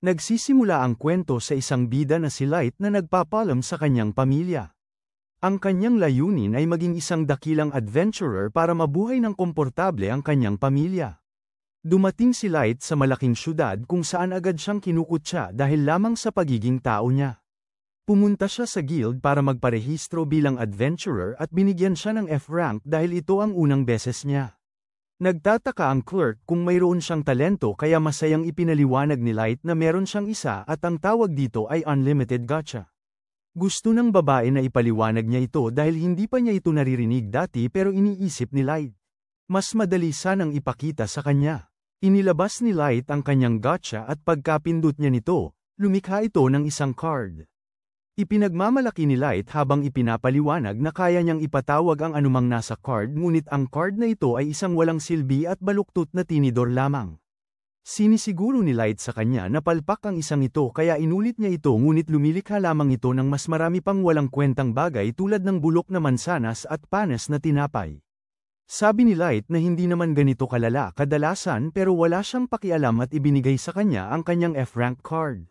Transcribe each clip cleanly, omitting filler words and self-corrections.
Nagsisimula ang kwento sa isang bida na si Light na nagpapalam sa kanyang pamilya. Ang kanyang layunin ay maging isang dakilang adventurer para mabuhay ng komportable ang kanyang pamilya. Dumating si Light sa malaking syudad kung saan agad siyang kinukutya dahil lamang sa pagiging tao niya. Pumunta siya sa guild para magparehistro bilang adventurer at binigyan siya ng F-rank dahil ito ang unang beses niya. Nagtataka ang clerk kung mayroon siyang talento kaya masayang ipinaliwanag ni Light na meron siyang isa at ang tawag dito ay unlimited gacha. Gusto ng babae na ipaliwanag niya ito dahil hindi pa niya ito naririnig dati pero iniisip ni Light. Mas madali sanang ipakita sa kanya. Inilabas ni Light ang kanyang gacha at pagkapindot niya nito, lumikha ito ng isang card. Ipinagmamalaki ni Light habang ipinapaliwanag na kaya niyang ipatawag ang anumang nasa card ngunit ang card na ito ay isang walang silbi at baluktot na tinidor lamang. Sinisiguro ni Light sa kanya na palpak ang isang ito kaya inulit niya ito ngunit lumilikha lamang ito ng mas marami pang walang kwentang bagay tulad ng bulok na mansanas at panes na tinapay. Sabi ni Light na hindi naman ganito kalala kadalasan pero wala siyang pakialam at ibinigay sa kanya ang kanyang F-rank card.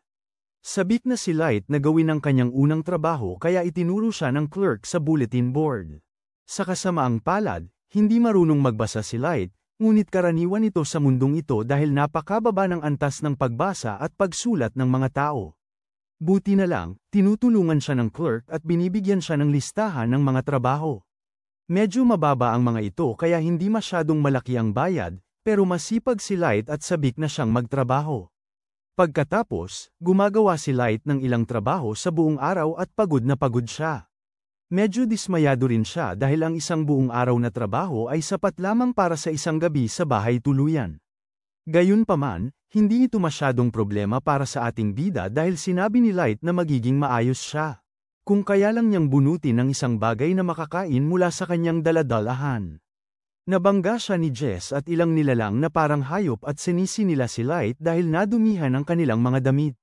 Sabik na si Light na gawin ang kanyang unang trabaho kaya itinuro siya ng clerk sa bulletin board. Sa kasamaang palad, hindi marunong magbasa si Light, ngunit karaniwan ito sa mundong ito dahil napakababa ng antas ng pagbasa at pagsulat ng mga tao. Buti na lang, tinutulungan siya ng clerk at binibigyan siya ng listahan ng mga trabaho. Medyo mababa ang mga ito kaya hindi masyadong malaki ang bayad, pero masipag si Light at sabik na siyang magtrabaho. Pagkatapos, gumagawa si Light ng ilang trabaho sa buong araw at pagod siya. Medyo dismayado rin siya dahil ang isang buong araw na trabaho ay sapat lamang para sa isang gabi sa bahay tuluyan. Gayunpaman, hindi ito masyadong problema para sa ating bida dahil sinabi ni Light na magiging maayos siya. Kung kaya lang niyang bunutin ang isang bagay na makakain mula sa kanyang daladalahan. Nabangga siya ni Jess at ilang nilalang na parang hayop at sinisi nila si Light dahil nadumihan ang kanilang mga damit.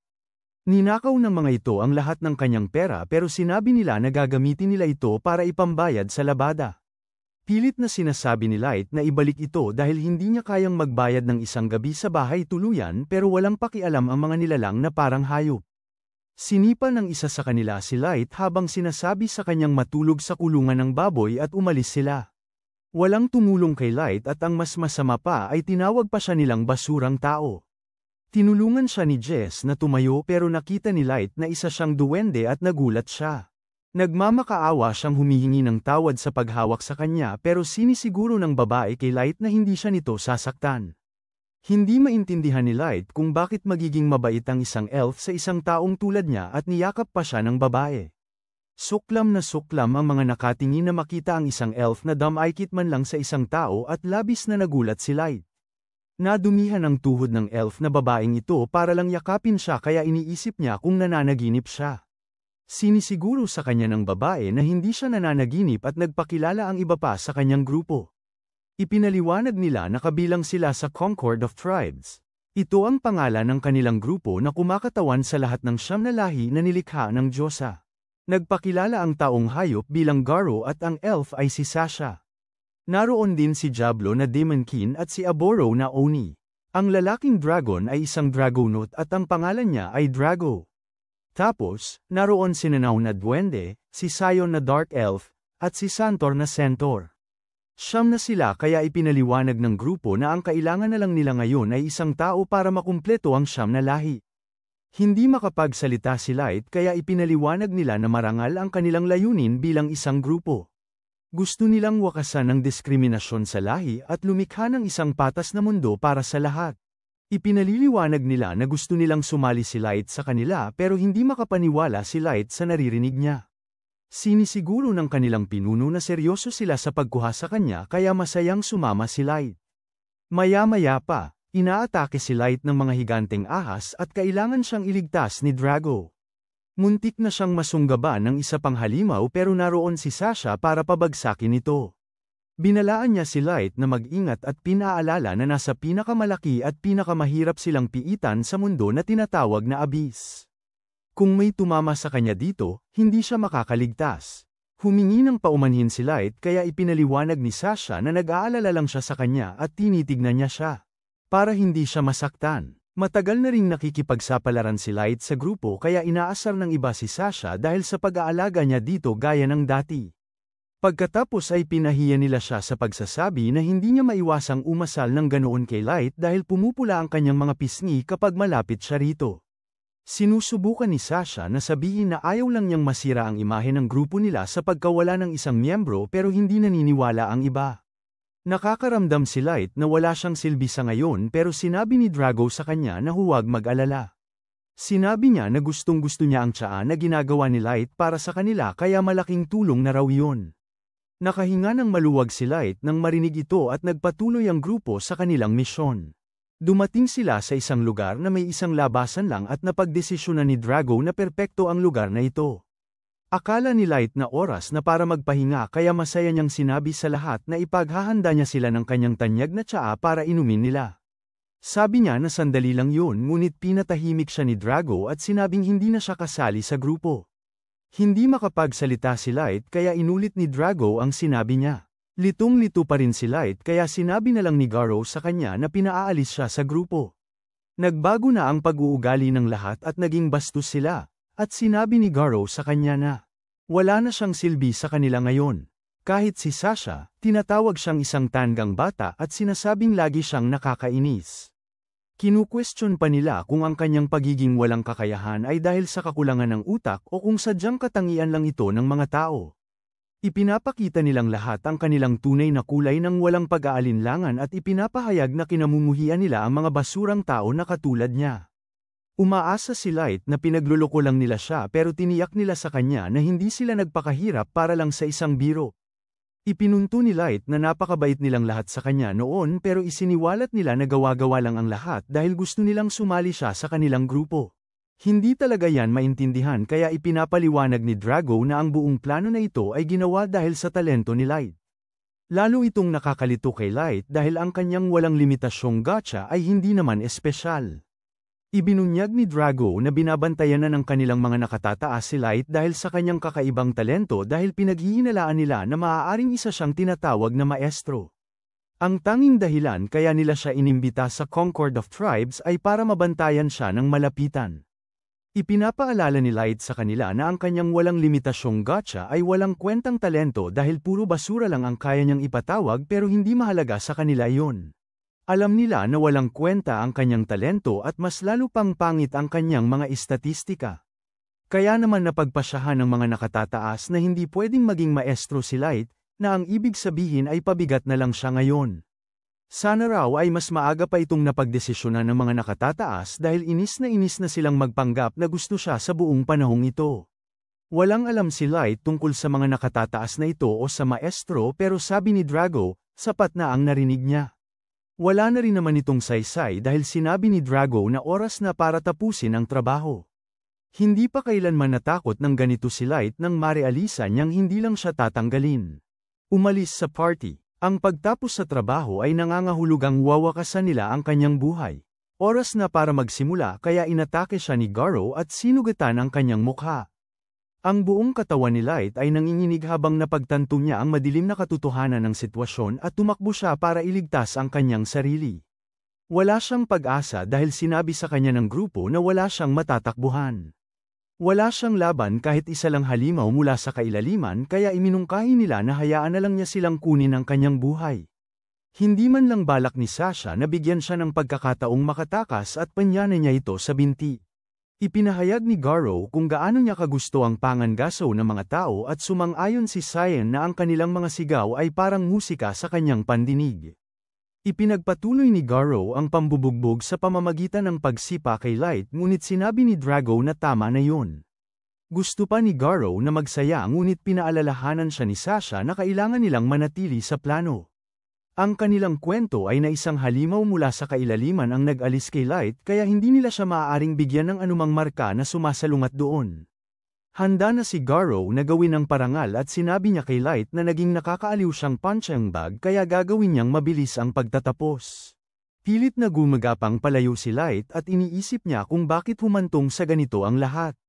Ninakaw ng mga ito ang lahat ng kanyang pera pero sinabi nila na gagamitin nila ito para ipambayad sa labada. Pilit na sinasabi ni Light na ibalik ito dahil hindi niya kayang magbayad ng isang gabi sa bahay tuluyan pero walang pakialam ang mga nilalang na parang hayop. Sinipa ng isa sa kanila si Light habang sinasabi sa kanyang matulog sa kulungan ng baboy at umalis sila. Walang tumulong kay Light at ang mas masama pa ay tinawag pa siya nilang basurang tao. Tinulungan siya ni Jess na tumayo pero nakita ni Light na isa siyang duwende at nagulat siya. Nagmamakaawa siyang humihingi ng tawad sa paghawak sa kanya pero sinisiguro ng babae kay Light na hindi siya nito sasaktan. Hindi maintindihan ni Light kung bakit magiging mabait ang isang elf sa isang taong tulad niya at niyakap pa siya ng babae. Suklam na suklam ang mga nakatingin na makita ang isang elf na damaykit man lang sa isang tao at labis na nagulat si Light. Nadumihan ang tuhod ng elf na babaeng ito para lang yakapin siya kaya iniisip niya kung nananaginip siya. Sinisiguro sa kanya ng babae na hindi siya nananaginip at nagpakilala ang iba pa sa kanyang grupo. Ipinaliwanag nila na kabilang sila sa Concord of Tribes. Ito ang pangalan ng kanilang grupo na kumakatawan sa lahat ng 9 na lahi na nilikha ng Diyosa. Nagpakilala ang taong hayop bilang Garo at ang elf ay si Sasha. Naroon din si Diablo na Demonkin at si Aboro na Oni. Ang lalaking dragon ay isang Dragonaut at ang pangalan niya ay Drago. Tapos, naroon si Nanaw na Duwende, si Sion na Dark Elf, at si Santor na Centaur. 9 na sila kaya ipinaliwanag ng grupo na ang kailangan na lang nila ngayon ay isang tao para makumpleto ang 9 na lahi. Hindi makapagsalita si Light kaya ipinaliwanag nila na marangal ang kanilang layunin bilang isang grupo. Gusto nilang wakasan ng diskriminasyon sa lahi at lumikha ng isang patas na mundo para sa lahat. Ipinaliliwanag nila na gusto nilang sumali si Light sa kanila pero hindi makapaniwala si Light sa naririnig niya. Sinisiguro ng kanilang pinuno na seryoso sila sa pagkuha sa kanya kaya masayang sumama si Light. Maya-maya pa, inaatake si Light ng mga higanteng ahas at kailangan siyang iligtas ni Drago. Muntik na siyang masunggaban ng isa pang halimaw pero naroon si Sasha para pabagsakin ito. Binalaan niya si Light na mag-ingat at pinaalala na nasa pinakamalaki at pinakamahirap silang piitan sa mundo na tinatawag na Abyss. Kung may tumama sa kanya dito, hindi siya makakaligtas. Humingi ng paumanhin si Light kaya ipinaliwanag ni Sasha na nag-aalala lang siya sa kanya at tinitignan niya siya. Para hindi siya masaktan. Matagal na ring nakikipagsapalaran si Light sa grupo kaya inaasar ng iba si Sasha dahil sa pag-aalaga niya dito gaya ng dati. Pagkatapos ay pinahiya nila siya sa pagsasabi na hindi niya maiwasang umasal ng ganoon kay Light dahil pumupula ang kanyang mga pisngi kapag malapit siya rito. Sinusubukan ni Sasha na sabihin na ayaw lang niyang masira ang imahe ng grupo nila sa pagkawala ng isang miyembro pero hindi naniniwala ang iba. Nakakaramdam si Light na wala siyang silbi sa ngayon pero sinabi ni Drago sa kanya na huwag mag-alala. Sinabi niya na gustong-gusto niya ang tsaa na ginagawa ni Light para sa kanila kaya malaking tulong na raw yun. Nakahinga ng maluwag si Light nang marinig ito at nagpatuloy ang grupo sa kanilang misyon. Dumating sila sa isang lugar na may isang labasan lang at napagdesisyonan ni Drago na perpekto ang lugar na ito. Akala ni Light na oras na para magpahinga kaya masaya niyang sinabi sa lahat na ipaghahanda niya sila ng kanyang tanyag na tsaa para inumin nila. Sabi niya na sandali lang yun ngunit pinatahimik siya ni Drago at sinabing hindi na siya kasali sa grupo. Hindi makapagsalita si Light kaya inulit ni Drago ang sinabi niya. Litong-lito pa rin si Light kaya sinabi na lang ni Garo sa kanya na pinaalis siya sa grupo. Nagbago na ang pag-uugali ng lahat at naging bastos sila, at sinabi ni Garo sa kanya na wala na siyang silbi sa kanila ngayon. Kahit si Sasha, tinatawag siyang isang tandang bata at sinasabing lagi siyang nakakainis. Kinu-question pa nila kung ang kanyang pagiging walang kakayahan ay dahil sa kakulangan ng utak o kung sadyang katangian lang ito ng mga tao. Ipinapakita nilang lahat ang kanilang tunay na kulay ng walang pag-aalinlangan at ipinapahayag na kinamumuhian nila ang mga basurang tao na katulad niya. Umaasa si Light na pinagluloko lang nila siya pero tiniyak nila sa kanya na hindi sila nagpakahirap para lang sa isang biro. Ipinunto ni Light na napakabait nilang lahat sa kanya noon pero isiniwalat nila na gawa-gawa lang ang lahat dahil gusto nilang sumali siya sa kanilang grupo. Hindi talaga yan maintindihan kaya ipinapaliwanag ni Drago na ang buong plano na ito ay ginawa dahil sa talento ni Light. Lalo itong nakakalito kay Light dahil ang kanyang walang limitasyong gacha ay hindi naman espesyal. Ibinunyag ni Drago na binabantayan na ng kanilang mga nakatataas si Light dahil sa kanyang kakaibang talento dahil pinaghihinalaan nila na maaaring isa siyang tinatawag na maestro. Ang tanging dahilan kaya nila siya inimbita sa Concord of Tribes ay para mabantayan siya ng malapitan. Ipinapaalala ni Light sa kanila na ang kanyang walang limitasyong gacha ay walang kwentang talento dahil puro basura lang ang kaya niyang ipatawag pero hindi mahalaga sa kanila yon. Alam nila na walang kwenta ang kanyang talento at mas lalo pang pangit ang kanyang mga istatistika. Kaya naman napagpasyahan ng mga nakatataas na hindi pwedeng maging maestro si Light, na ang ibig sabihin ay pabigat na lang siya ngayon. Sana raw ay mas maaga pa itong napagdesisyonan ng mga nakatataas dahil inis na silang magpanggap na gusto siya sa buong panahong ito. Walang alam si Light tungkol sa mga nakatataas na ito o sa maestro pero sabi ni Drago, sapat na ang narinig niya. Wala na rin naman itong saysay dahil sinabi ni Drago na oras na para tapusin ang trabaho. Hindi pa kailanman natakot ng ganito si Light nang marealisa niyang hindi lang siya tatanggalin. Umalis sa party. Ang pagtapos sa trabaho ay nangangahulugang wawakasan nila ang kanyang buhay. Oras na para magsimula kaya inatake siya ni Garo at sinugatan ang kanyang mukha. Ang buong katawan ni Light ay nanginginig habang napagtanto niya ang madilim na katotohanan ng sitwasyon at tumakbo siya para iligtas ang kanyang sarili. Wala siyang pag-asa dahil sinabi sa kanya ng grupo na wala siyang matatakbuhan. Wala siyang laban kahit isa lang halimaw mula sa kailaliman kaya iminungkahi nila na hayaan na lang niya silang kunin ang kanyang buhay. Hindi man lang balak ni Sasha na bigyan siya ng pagkakataong makatakas at panyanan niya ito sa binti. Ipinahayag ni Garo kung gaano niya kagusto ang pangangaso ng mga tao at sumang-ayon si Cyan na ang kanilang mga sigaw ay parang musika sa kanyang pandinig. Ipinagpatuloy ni Garo ang pambubugbog sa pamamagitan ng pagsipa kay Light ngunit sinabi ni Drago na tama na yun. Gusto pa ni Garo na magsaya ngunit pinaalalahanan siya ni Sasha na kailangan nilang manatili sa plano. Ang kanilang kwento ay na isang halimaw mula sa kailaliman ang nag-alis kay Light kaya hindi nila siya maaaring bigyan ng anumang marka na sumasalungat doon. Handa na si Garo na gawin ang parangal at sinabi niya kay Light na naging nakakaaliw siyang punching bag kaya gagawin niyang mabilis ang pagtatapos. Pilit na gumagapang palayo si Light at iniisip niya kung bakit humantong sa ganito ang lahat.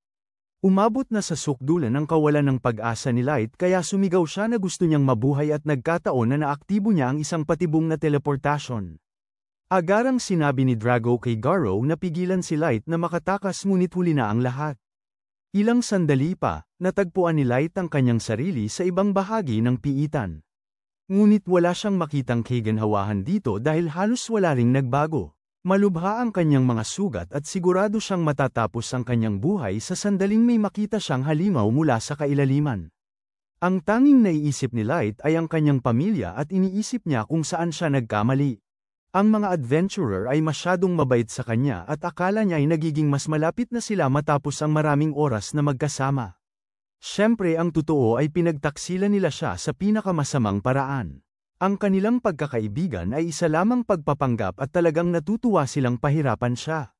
Umabot na sa sukdulan ang kawalan ng pag-asa ni Light kaya sumigaw siya na gusto niyang mabuhay at nagkataon na naaktibo niya ang isang patibong na teleportasyon. Agarang sinabi ni Drago kay Garo na pigilan si Light na makatakas ngunit huli na ang lahat. Ilang sandali pa, natagpuan ni Light ang kanyang sarili sa ibang bahagi ng piitan. Ngunit wala siyang makitang kaginhawahan dito dahil halos wala ring nagbago. Malubha ang kanyang mga sugat at sigurado siyang matatapos ang kanyang buhay sa sandaling may makita siyang halimaw mula sa kailaliman. Ang tanging naiisip ni Light ay ang kanyang pamilya at iniisip niya kung saan siya nagkamali. Ang mga adventurer ay masyadong mabait sa kanya at akala niya ay nagiging mas malapit na sila matapos ang maraming oras na magkasama. Siyempre ang totoo ay pinagtaksila nila siya sa pinakamasamang paraan. Ang kanilang pagkakaibigan ay isa lamang pagpapanggap at talagang natutuwa silang pahirapan siya.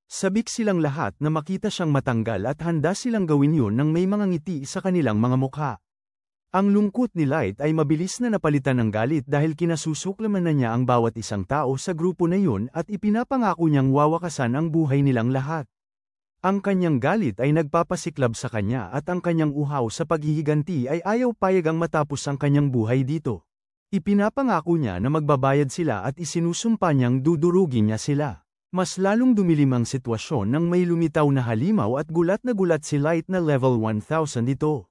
Sabik silang lahat na makita siyang matanggal at handa silang gawin yun nang may mga ngiti sa kanilang mga mukha. Ang lungkot ni Light ay mabilis na napalitan ng galit dahil kinasusuklaman na niya ang bawat isang tao sa grupo na yun at ipinapangako niyang wawakasan ang buhay nilang lahat. Ang kanyang galit ay nagpapasiklab sa kanya at ang kanyang uhaw sa paghihiganti ay ayaw payagang matapos ang kanyang buhay dito. Ipinapangako niya na magbabayad sila at isinusumpa niyang dudurugin niya sila. Mas lalong dumilim ang sitwasyon nang may lumitaw na halimaw at gulat na gulat si Light na level 1000 ito.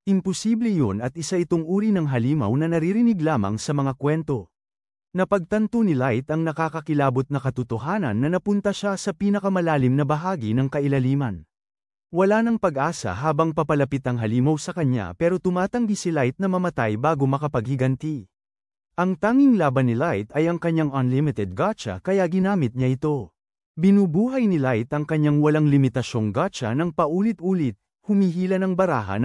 Imposible yun at isa itong uri ng halimaw na naririnig lamang sa mga kwento. Napagtanto ni Light ang nakakakilabot na katotohanan na napunta siya sa pinakamalalim na bahagi ng kailaliman. Wala nang pag-asa habang papalapit ang halimaw sa kanya pero tumatanggi si Light na mamatay bago makapaghiganti. Ang tanging laban ni Light ay ang kanyang unlimited gacha kaya ginamit niya ito. Binubuhay ni Light ang kanyang walang limitasyong gacha ng paulit-ulit, humihila ng baraha.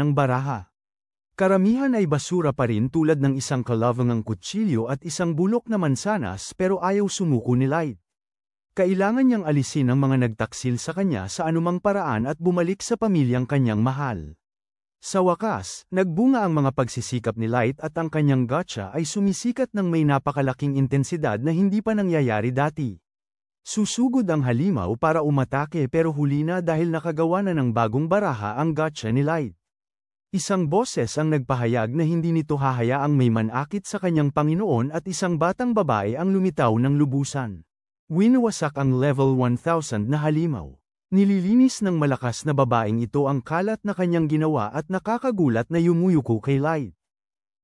Karamihan ay basura pa rin tulad ng isang kalavangang kutsilyo at isang bulok na mansanas pero ayaw sumuko ni Light. Kailangan niyang alisin ang mga nagtaksil sa kanya sa anumang paraan at bumalik sa pamilyang kanyang mahal. Sa wakas, nagbunga ang mga pagsisikap ni Light at ang kanyang gacha ay sumisikat ng may napakalaking intensidad na hindi pa nangyayari dati. Susugod ang halimaw para umatake pero huli na dahil nakagawa na ng bagong baraha ang gacha ni Light. Isang boses ang nagpahayag na hindi nito hahayaang may manakit sa kanyang Panginoon at isang batang babae ang lumitaw ng lubusan. Winawasak ang level 1000 na halimaw. Nililinis ng malakas na babaeng ito ang kalat na kanyang ginawa at nakakagulat na yumuyuko kay Light.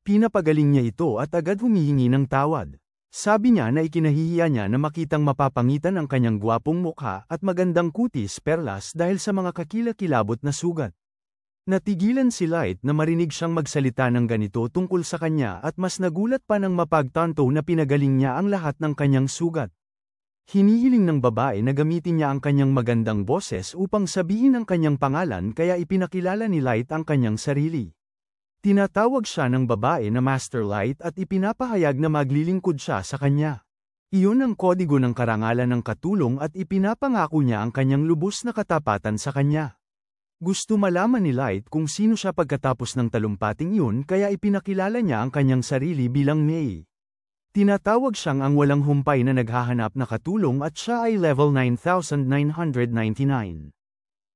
Pinapagaling niya ito at agad humihingi ng tawad. Sabi niya na ikinahihiya niya na makitang mapapangitan ang kanyang gwapong mukha at magandang kutis perlas dahil sa mga kakilakilabot na sugat. Natigilan si Light na marinig siyang magsalita ng ganito tungkol sa kanya at mas nagulat pa nang mapagtanto na pinagaling niya ang lahat ng kanyang sugat. Hinihiling ng babae na gamitin niya ang kanyang magandang boses upang sabihin ang kanyang pangalan kaya ipinakilala ni Light ang kanyang sarili. Tinatawag siya ng babae na Master Light at ipinapahayag na maglilingkod siya sa kanya. Iyon ang kodigo ng karangalan ng katulong at ipinapangako niya ang kanyang lubos na katapatan sa kanya. Gusto malaman ni Light kung sino siya pagkatapos ng talumpating yun kaya ipinakilala niya ang kanyang sarili bilang May. Tinatawag siyang ang walang humpay na naghahanap na katulong at siya ay level 9,999.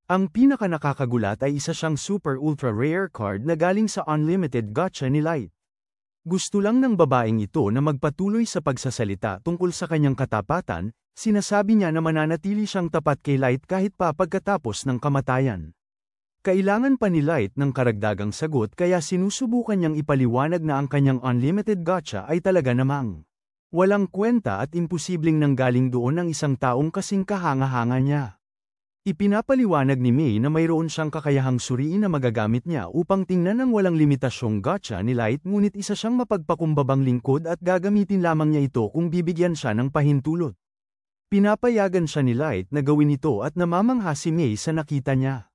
Ang pinakanakakagulat ay isa siyang super ultra rare card na galing sa unlimited gacha ni Light. Gusto lang ng babaeng ito na magpatuloy sa pagsasalita tungkol sa kanyang katapatan, sinasabi niya na mananatili siyang tapat kay Light kahit pa pagkatapos ng kamatayan. Kailangan pa ni Light ng karagdagang sagot kaya sinusubukan niyang ipaliwanag na ang kanyang unlimited gacha ay talaga namang walang kwenta at imposibleng nanggaling doon ang isang taong kasing kahanga-hanga niya. Ipinapaliwanag ni May na mayroon siyang kakayahang suriin na magagamit niya upang tingnan ang walang limitasyong gacha ni Light ngunit isa siyang mapagpakumbabang lingkod at gagamitin lamang niya ito kung bibigyan siya ng pahintulot. Pinapayagan siya ni Light na gawin ito at namamangha si May sa nakita niya.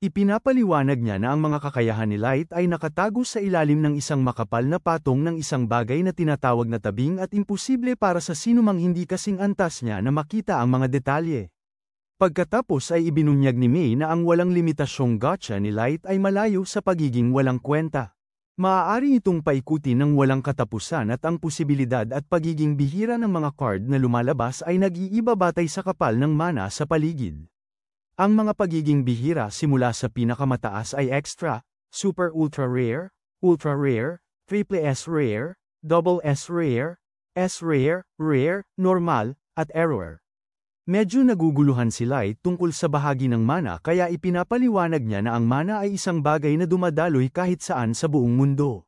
Ipinapaliwanag niya na ang mga kakayahan ni Light ay nakatago sa ilalim ng isang makapal na patong ng isang bagay na tinatawag na tabing at imposible para sa sinumang hindi kasing antas niya na makita ang mga detalye. Pagkatapos ay ibinunyag ni May na ang walang limitasyong gacha ni Light ay malayo sa pagiging walang kwenta. Maaari itong paikutin ng walang katapusan at ang posibilidad at pagiging bihira ng mga card na lumalabas ay nag-iiba batay sa kapal ng mana sa paligid. Ang mga pagiging bihira simula sa pinakamataas ay extra, super ultra rare, triple S rare, double S rare, rare, rare, normal, at error. Medyo naguguluhan si Light tungkol sa bahagi ng mana kaya ipinapaliwanag niya na ang mana ay isang bagay na dumadaloy kahit saan sa buong mundo.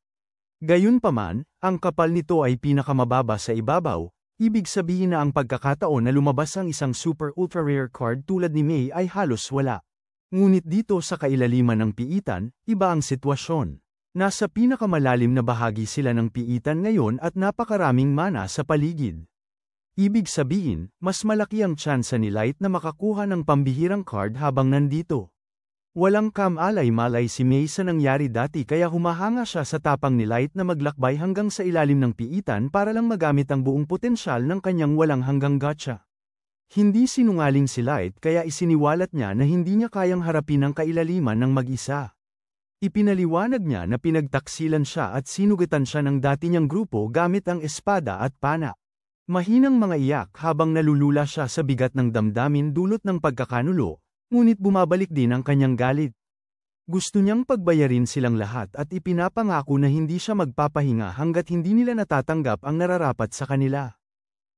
Gayunpaman, ang kapal nito ay pinakamababa sa ibabaw, ibig sabihin na ang pagkakataon na lumabas ang isang super ultra rare card tulad ni May ay halos wala. Ngunit dito sa kailaliman ng piitan, iba ang sitwasyon. Nasa pinakamalalim na bahagi sila ng piitan ngayon at napakaraming mana sa paligid. Ibig sabihin, mas malaki ang tsansa ni Light na makakuha ng pambihirang card habang nandito. Walang kamalay-malay si May sa nangyari dati kaya humahanga siya sa tapang ni Light na maglakbay hanggang sa ilalim ng piitan para lang magamit ang buong potensyal ng kanyang walang hanggang gacha. Hindi sinungaling si Light kaya isiniwalat niya na hindi niya kayang harapin ang kailaliman ng mag-isa. Ipinaliwanag niya na pinagtaksilan siya at sinugatan siya ng dati niyang grupo gamit ang espada at pana. Mahinang mga iyak habang nalulula siya sa bigat ng damdamin dulot ng pagkakanulo, ngunit bumabalik din ang kanyang galit. Gusto niyang pagbayarin silang lahat at ipinapangako na hindi siya magpapahinga hanggat hindi nila natatanggap ang nararapat sa kanila.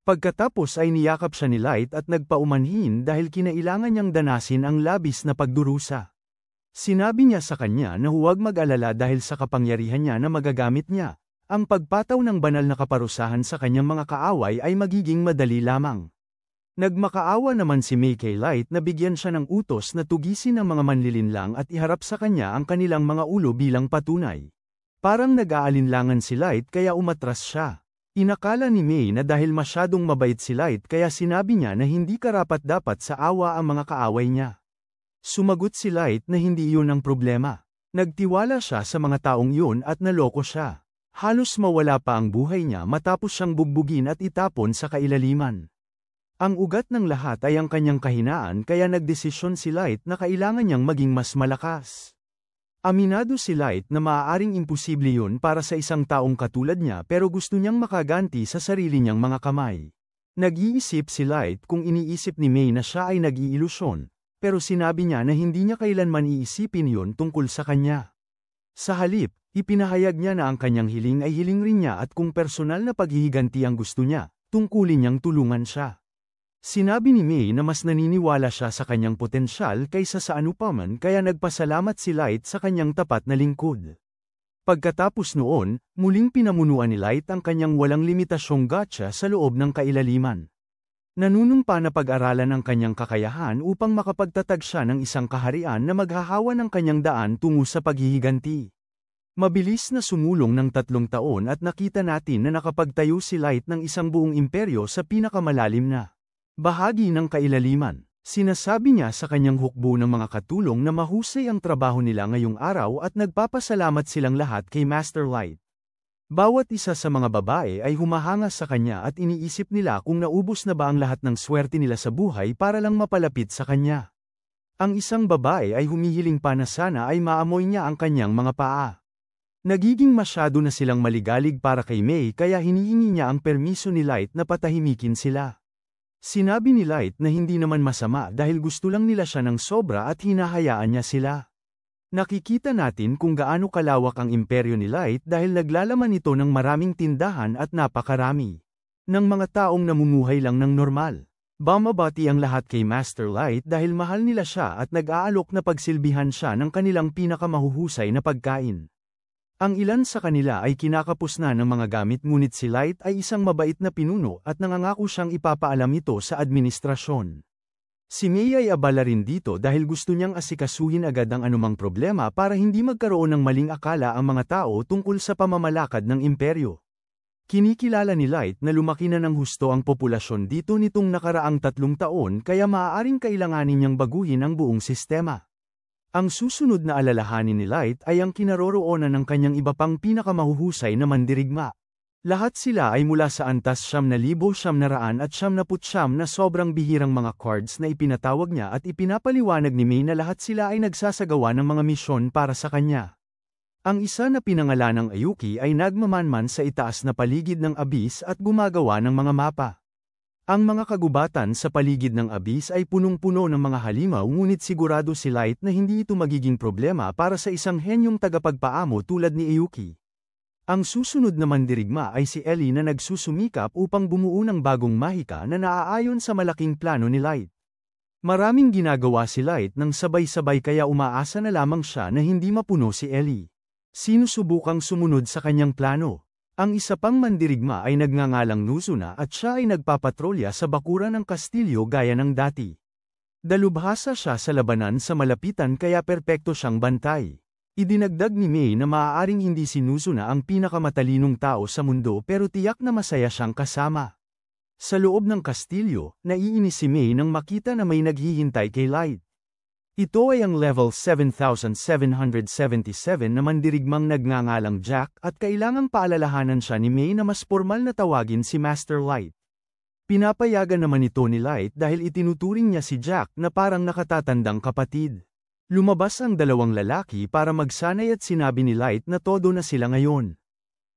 Pagkatapos ay niyakap siya ni Light at nagpaumanhin dahil kinailangan niyang danasin ang labis na pagdurusa. Sinabi niya sa kanya na huwag mag-alala dahil sa kapangyarihan niya na magagamit niya. Ang pagpataw ng banal na kaparusahan sa kanyang mga kaaway ay magiging madali lamang. Nagmakaawa naman si May kay Light na bigyan siya ng utos na tugisin ang mga manlilinlang at iharap sa kanya ang kanilang mga ulo bilang patunay. Parang nag-aalinlangan si Light kaya umatras siya. Inakala ni May na dahil masyadong mabait si Light kaya sinabi niya na hindi karapat-dapat sa awa ang mga kaaway niya. Sumagot si Light na hindi iyon ang problema. Nagtiwala siya sa mga taong iyon at naloko siya. Halos mawala pa ang buhay niya matapos siyang bugbugin at itapon sa kailaliman. Ang ugat ng lahat ay ang kanyang kahinaan kaya nagdesisyon si Light na kailangan niyang maging mas malakas. Aminado si Light na maaaring imposible yun para sa isang taong katulad niya pero gusto niyang makaganti sa sarili niyang mga kamay. Nag-iisip si Light kung iniisip ni May na siya ay nag-iilusyon, pero sinabi niya na hindi niya kailanman iisipin yun tungkol sa kanya. Sa halip, ipinahayag niya na ang kanyang hiling ay hiling rin niya at kung personal na paghihiganti ang gusto niya, tungkulin niyang tulungan siya. Sinabi ni May na mas naniniwala siya sa kanyang potensyal kaysa sa anupaman kaya nagpasalamat si Light sa kanyang tapat na lingkod. Pagkatapos noon, muling pinamunuan ni Light ang kanyang walang limitasyong gacha sa loob ng kailaliman. Nanunumpa na pag-aralan ang kanyang kakayahan upang makapagtatag siya ng isang kaharian na maghahawa ng kanyang daan tungo sa paghihiganti. Mabilis na sumulong ng 3 taon at nakita natin na nakapagtayo si Light ng isang buong imperyo sa pinakamalalim na bahagi ng kailaliman. Sinasabi niya sa kanyang hukbo ng mga katulong na mahusay ang trabaho nila ngayong araw at nagpapasalamat silang lahat kay Master Light. Bawat isa sa mga babae ay humahanga sa kanya at iniisip nila kung naubos na ba ang lahat ng swerte nila sa buhay para lang mapalapit sa kanya. Ang isang babae ay humihiling pa na sana ay maamoy niya ang kanyang mga paa. Nagiging masyado na silang maligalig para kay May kaya hinihingi niya ang permiso ni Light na patahimikin sila. Sinabi ni Light na hindi naman masama dahil gusto lang nila siya ng sobra at hinahayaan niya sila. Nakikita natin kung gaano kalawak ang imperyo ni Light dahil naglalaman ito ng maraming tindahan at napakarami ng mga taong namumuhay lang ng normal. Bumabati ang lahat kay Master Light dahil mahal nila siya at nag-aalok na pagsilbihan siya ng kanilang pinakamahuhusay na pagkain. Ang ilan sa kanila ay kinakapos na ng mga gamit ngunit si Light ay isang mabait na pinuno at nangangako siyang ipapaalam ito sa administrasyon. Si May ay abala rin dito dahil gusto niyang asikasuhin agad ang anumang problema para hindi magkaroon ng maling akala ang mga tao tungkol sa pamamalakad ng imperyo. Kinikilala ni Light na lumaki na ng husto ang populasyon dito nitong nakaraang 3 taon kaya maaaring kailanganin niyang baguhin ang buong sistema. Ang susunod na alalahanin ni Light ay ang kinaroroonan ng kanyang iba pang pinakamahuhusay na mandirigma. Lahat sila ay mula sa antas 9,900 at 99 na sobrang bihirang mga cards na ipinatawag niya at ipinapaliwanag ni May na lahat sila ay nagsasagawa ng mga misyon para sa kanya. Ang isa na pinangalanang Ayuki ay nagmamanman sa itaas na paligid ng Abyss at gumagawa ng mga mapa. Ang mga kagubatan sa paligid ng Abyss ay punong-puno ng mga halimaw ngunit sigurado si Light na hindi ito magiging problema para sa isang henyong tagapagpaamo tulad ni Ayuki. Ang susunod na mandirigma ay si Ellie na nagsusumikap upang bumuo ng bagong mahika na naaayon sa malaking plano ni Light. Maraming ginagawa si Light ng sabay-sabay kaya umaasa na lamang siya na hindi mapuno si Ellie. Sinusubukang sumunod sa kanyang plano. Ang isa pang mandirigma ay nagngangalang Nuzuna at siya ay nagpapatrolya sa bakuran ng kastilyo gaya ng dati. Dalubhasa siya sa labanan sa malapitan kaya perpekto siyang bantay. Idinagdag ni Mei na maaaring hindi si Nuzuna ang pinakamatalinong tao sa mundo pero tiyak na masaya siyang kasama. Sa loob ng kastilyo, naiinis si Mei nang makita na may naghihintay kay Light. Ito ay ang level 7777 na mandirigmang nagngangalang Jack at kailangang paalalahanan siya ni Mei na mas formal na tawagin si Master Light. Pinapayagan naman ito ni Light dahil itinuturing niya si Jack na parang nakatatandang kapatid. Lumabas ang dalawang lalaki para magsanay at sinabi ni Light na todo na sila ngayon.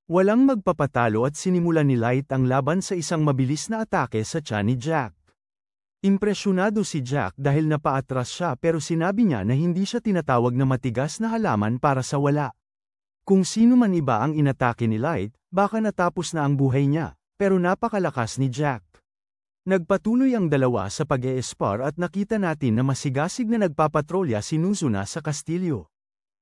Walang magpapatalo at sinimulan ni Light ang laban sa isang mabilis na atake sa tiyan ni Jack. Impresyonado si Jack dahil napaatras siya pero sinabi niya na hindi siya tinatawag na matigas na halaman para sa wala. Kung sino man iba ang inatake ni Light, baka natapos na ang buhay niya, pero napakalakas ni Jack. Nagpatuloy ang dalawa sa pag-e-spar at nakita natin na masigasig na nagpapatrolya si Nuzuna sa kastilyo.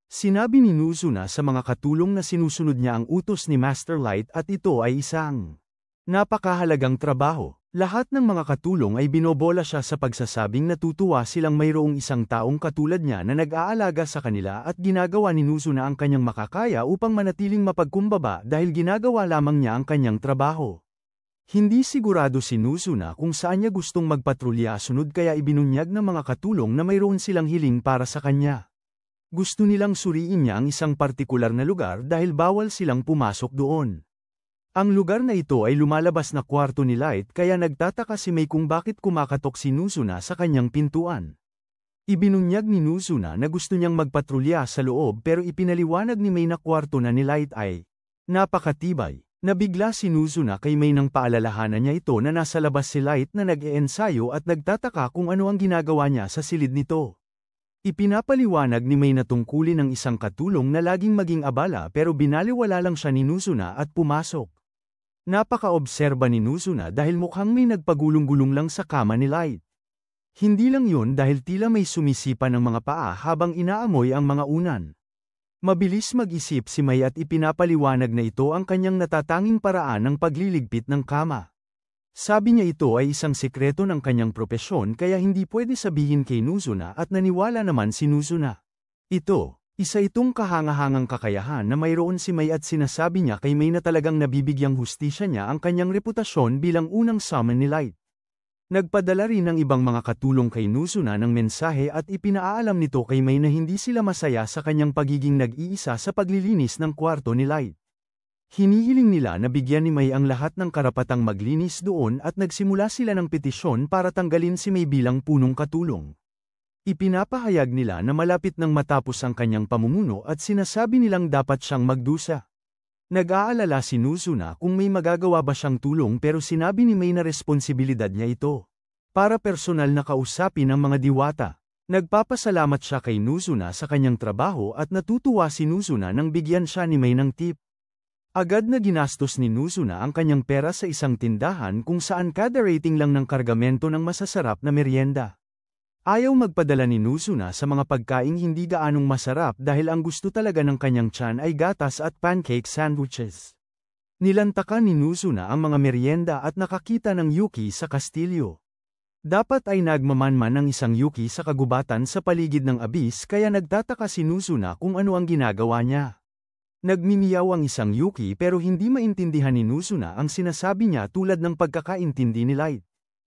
Sinabi ni Nuzuna sa mga katulong na sinusunod niya ang utos ni Master Light at ito ay isang napakahalagang trabaho. Lahat ng mga katulong ay binobola siya sa pagsasabing natutuwa silang mayroong isang taong katulad niya na nag-aalaga sa kanila at ginagawa ni Nuzuna ang kanyang makakaya upang manatiling mapagkumbaba dahil ginagawa lamang niya ang kanyang trabaho. Hindi sigurado si Nuzuna kung saan niya gustong magpatrolya sunod kaya ibinunyag ng mga katulong na mayroon silang hiling para sa kanya. Gusto nilang suriin niya ang isang partikular na lugar dahil bawal silang pumasok doon. Ang lugar na ito ay lumalabas na kwarto ni Light kaya nagtataka si Mei kung bakit kumakatok si Nuzuna sa kanyang pintuan. Ibinunyag ni Nuzuna na gusto niyang magpatrolya sa loob pero ipinaliwanag ni Mei na kwarto na ni Light ay napakatibay. Nabigla si Nuzuna kay Mei nang paalalahanan niya ito na nasa labas si Light na nag-eensayo at nagtataka kung ano ang ginagawa niya sa silid nito. Ipinapaliwanag ni Mei na tungkulin ng isang katulong na laging maging abala pero binaliwala lang siya ni Nuzuna at pumasok. Napaka-obserba ni Nuzuna dahil mukhang may nagpagulong-gulong lang sa kama ni Light. Hindi lang yun dahil tila may sumisipa ng mga paa habang inaamoy ang mga unan. Mabilis mag-isip si Mei at ipinapaliwanag na ito ang kanyang natatanging paraan ng pagliligpit ng kama. Sabi niya ito ay isang sekreto ng kanyang propesyon kaya hindi pwede sabihin kay Nuzuna at naniwala naman si Nuzuna. Isa itong kahangahangang kakayahan na mayroon si Mei at sinasabi niya kay Mei na talagang nabibigyang hustisya niya ang kanyang reputasyon bilang unang summon ni Light. Nagpadala rin ng ibang mga katulong kay Nuzuna ng mensahe at ipinaalam nito kay Mei na hindi sila masaya sa kanyang pagiging nag-iisa sa paglilinis ng kwarto ni Light. Hinihiling nila na bigyan ni Mei ang lahat ng karapatang maglinis doon at nagsimula sila ng petisyon para tanggalin si Mei bilang punong katulong. Ipinapahayag nila na malapit nang matapos ang kanyang pamumuno at sinasabi nilang dapat siyang magdusa. Nag-aalala si Nuzuna kung may magagawa ba siyang tulong pero sinabi ni Mei na responsibilidad niya ito. Para personal na kausapin ang mga diwata. Nagpapasalamat siya kay Nuzuna sa kanyang trabaho at natutuwa si Nuzuna nang bigyan siya ni Mei ng tip. Agad na ginastos ni Nuzuna ang kanyang pera sa isang tindahan kung saan kada rating lang ng kargamento ng masasarap na merienda. Ayaw magpadala ni Nuzuna sa mga pagkaing hindi gaanong masarap dahil ang gusto talaga ng kanyang tiyan ay gatas at pancake sandwiches. Nilantakan ni Nuzuna ang mga merienda at nakakita ng Yuki sa kastilyo. Dapat ay nagmamanman ng isang Yuki sa kagubatan sa paligid ng abis kaya nagtataka si Nuzuna kung ano ang ginagawa niya. Nagmimiyaw ang isang Yuki pero hindi maintindihan ni Nuzuna ang sinasabi niya tulad ng pagkakaintindi ni Light.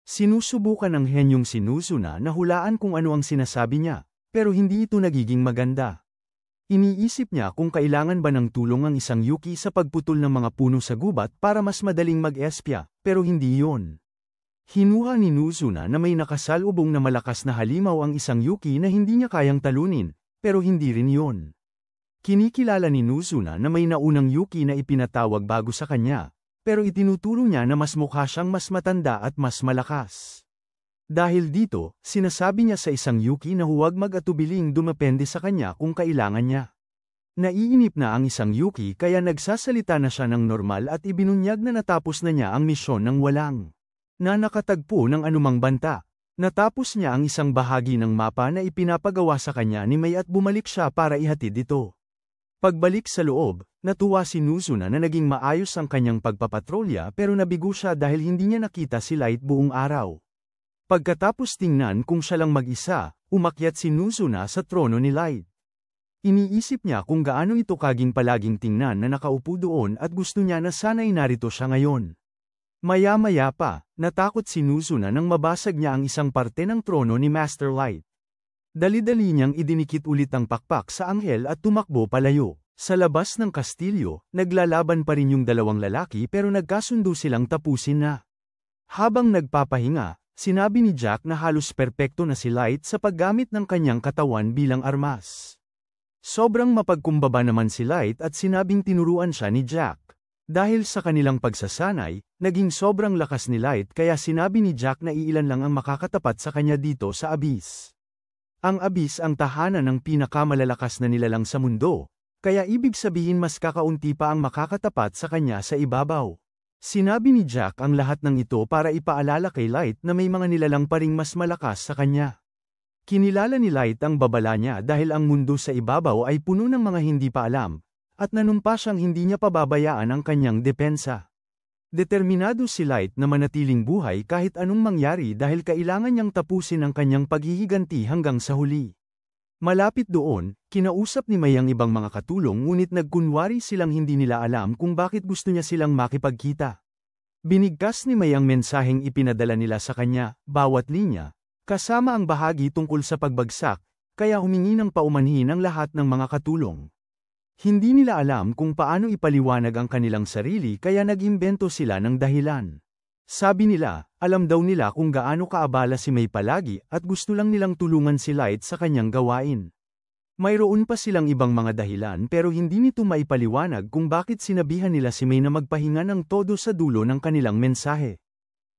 Sinusubukan ng henyong si Nuzuna na hulaan kung ano ang sinasabi niya, pero hindi ito nagiging maganda. Iniisip niya kung kailangan ba ng tulong ang isang Yuki sa pagputol ng mga puno sa gubat para mas madaling mag-espya, pero hindi yon. Hinuha ni Nuzuna na may nakasalubong na malakas na halimaw ang isang Yuki na hindi niya kayang talunin, pero hindi rin yon. Kinikilala ni Nuzuna na may naunang Yuki na ipinatawag bago sa kanya. Pero itinuturo niya na mas mukha siyang mas matanda at mas malakas. Dahil dito, sinasabi niya sa isang Yuki na huwag mag-atubiling dumepende sa kanya kung kailangan niya. Naiinip na ang isang Yuki kaya nagsasalita na siya ng normal at ibinunyag na natapos na niya ang misyon ng walang na nakatagpo ng anumang banta. Natapos niya ang isang bahagi ng mapa na ipinapagawa sa kanya ni May at bumalik siya para ihatid ito. Pagbalik sa loob, natuwa si Nozuna na naging maayos ang kanyang pagpapatrolya pero nabigo siya dahil hindi niya nakita si Light buong araw. Pagkatapos tingnan kung siya lang mag-isa, umakyat si Nozuna sa trono ni Light. Iniisip niya kung gaano ito kaging palaging tingnan na nakaupo doon at gusto niya na sana'y narito siya ngayon. Maya-maya pa, natakot si Nozuna nang mabasag niya ang isang parte ng trono ni Master Light. Dali-dali niyang idinikit ulit ang pakpak sa anghel at tumakbo palayo. Sa labas ng kastilyo, naglalaban pa rin yung dalawang lalaki pero nagkasundo silang tapusin na. Habang nagpapahinga, sinabi ni Jack na halos perpekto na si Light sa paggamit ng kanyang katawan bilang armas. Sobrang mapagkumbaba naman si Light at sinabing tinuruan siya ni Jack. Dahil sa kanilang pagsasanay, naging sobrang lakas ni Light kaya sinabi ni Jack na iilan lang ang makakatapat sa kanya dito sa Abyss. Ang Abyss ang tahanan ng pinakamalalakas na nilalang sa mundo, kaya ibig sabihin mas kakaunti pa ang makakatapat sa kanya sa ibabaw. Sinabi ni Jack ang lahat ng ito para ipaalala kay Light na may mga nilalang pa ring mas malakas sa kanya. Kinilala ni Light ang babala niya dahil ang mundo sa ibabaw ay puno ng mga hindi pa alam, at nanumpa siyang hindi niya pababayaan ang kanyang depensa. Determinado si Light na manatiling buhay kahit anong mangyari dahil kailangan niyang tapusin ang kanyang paghihiganti hanggang sa huli. Malapit doon, kinausap ni May ang ibang mga katulong ngunit nagkunwari silang hindi nila alam kung bakit gusto niya silang makipagkita. Binigkas ni May ang mensaheng ipinadala nila sa kanya, bawat linya, kasama ang bahagi tungkol sa pagbagsak, kaya humingi ng paumanhin ang lahat ng mga katulong. Hindi nila alam kung paano ipaliwanag ang kanilang sarili kaya nag-imbento sila ng dahilan. Sabi nila, alam daw nila kung gaano kaabala si May palagi at gusto lang nilang tulungan si Light sa kanyang gawain. Mayroon pa silang ibang mga dahilan pero hindi nito maipaliwanag kung bakit sinabihan nila si May na magpahinga ng todo sa dulo ng kanilang mensahe.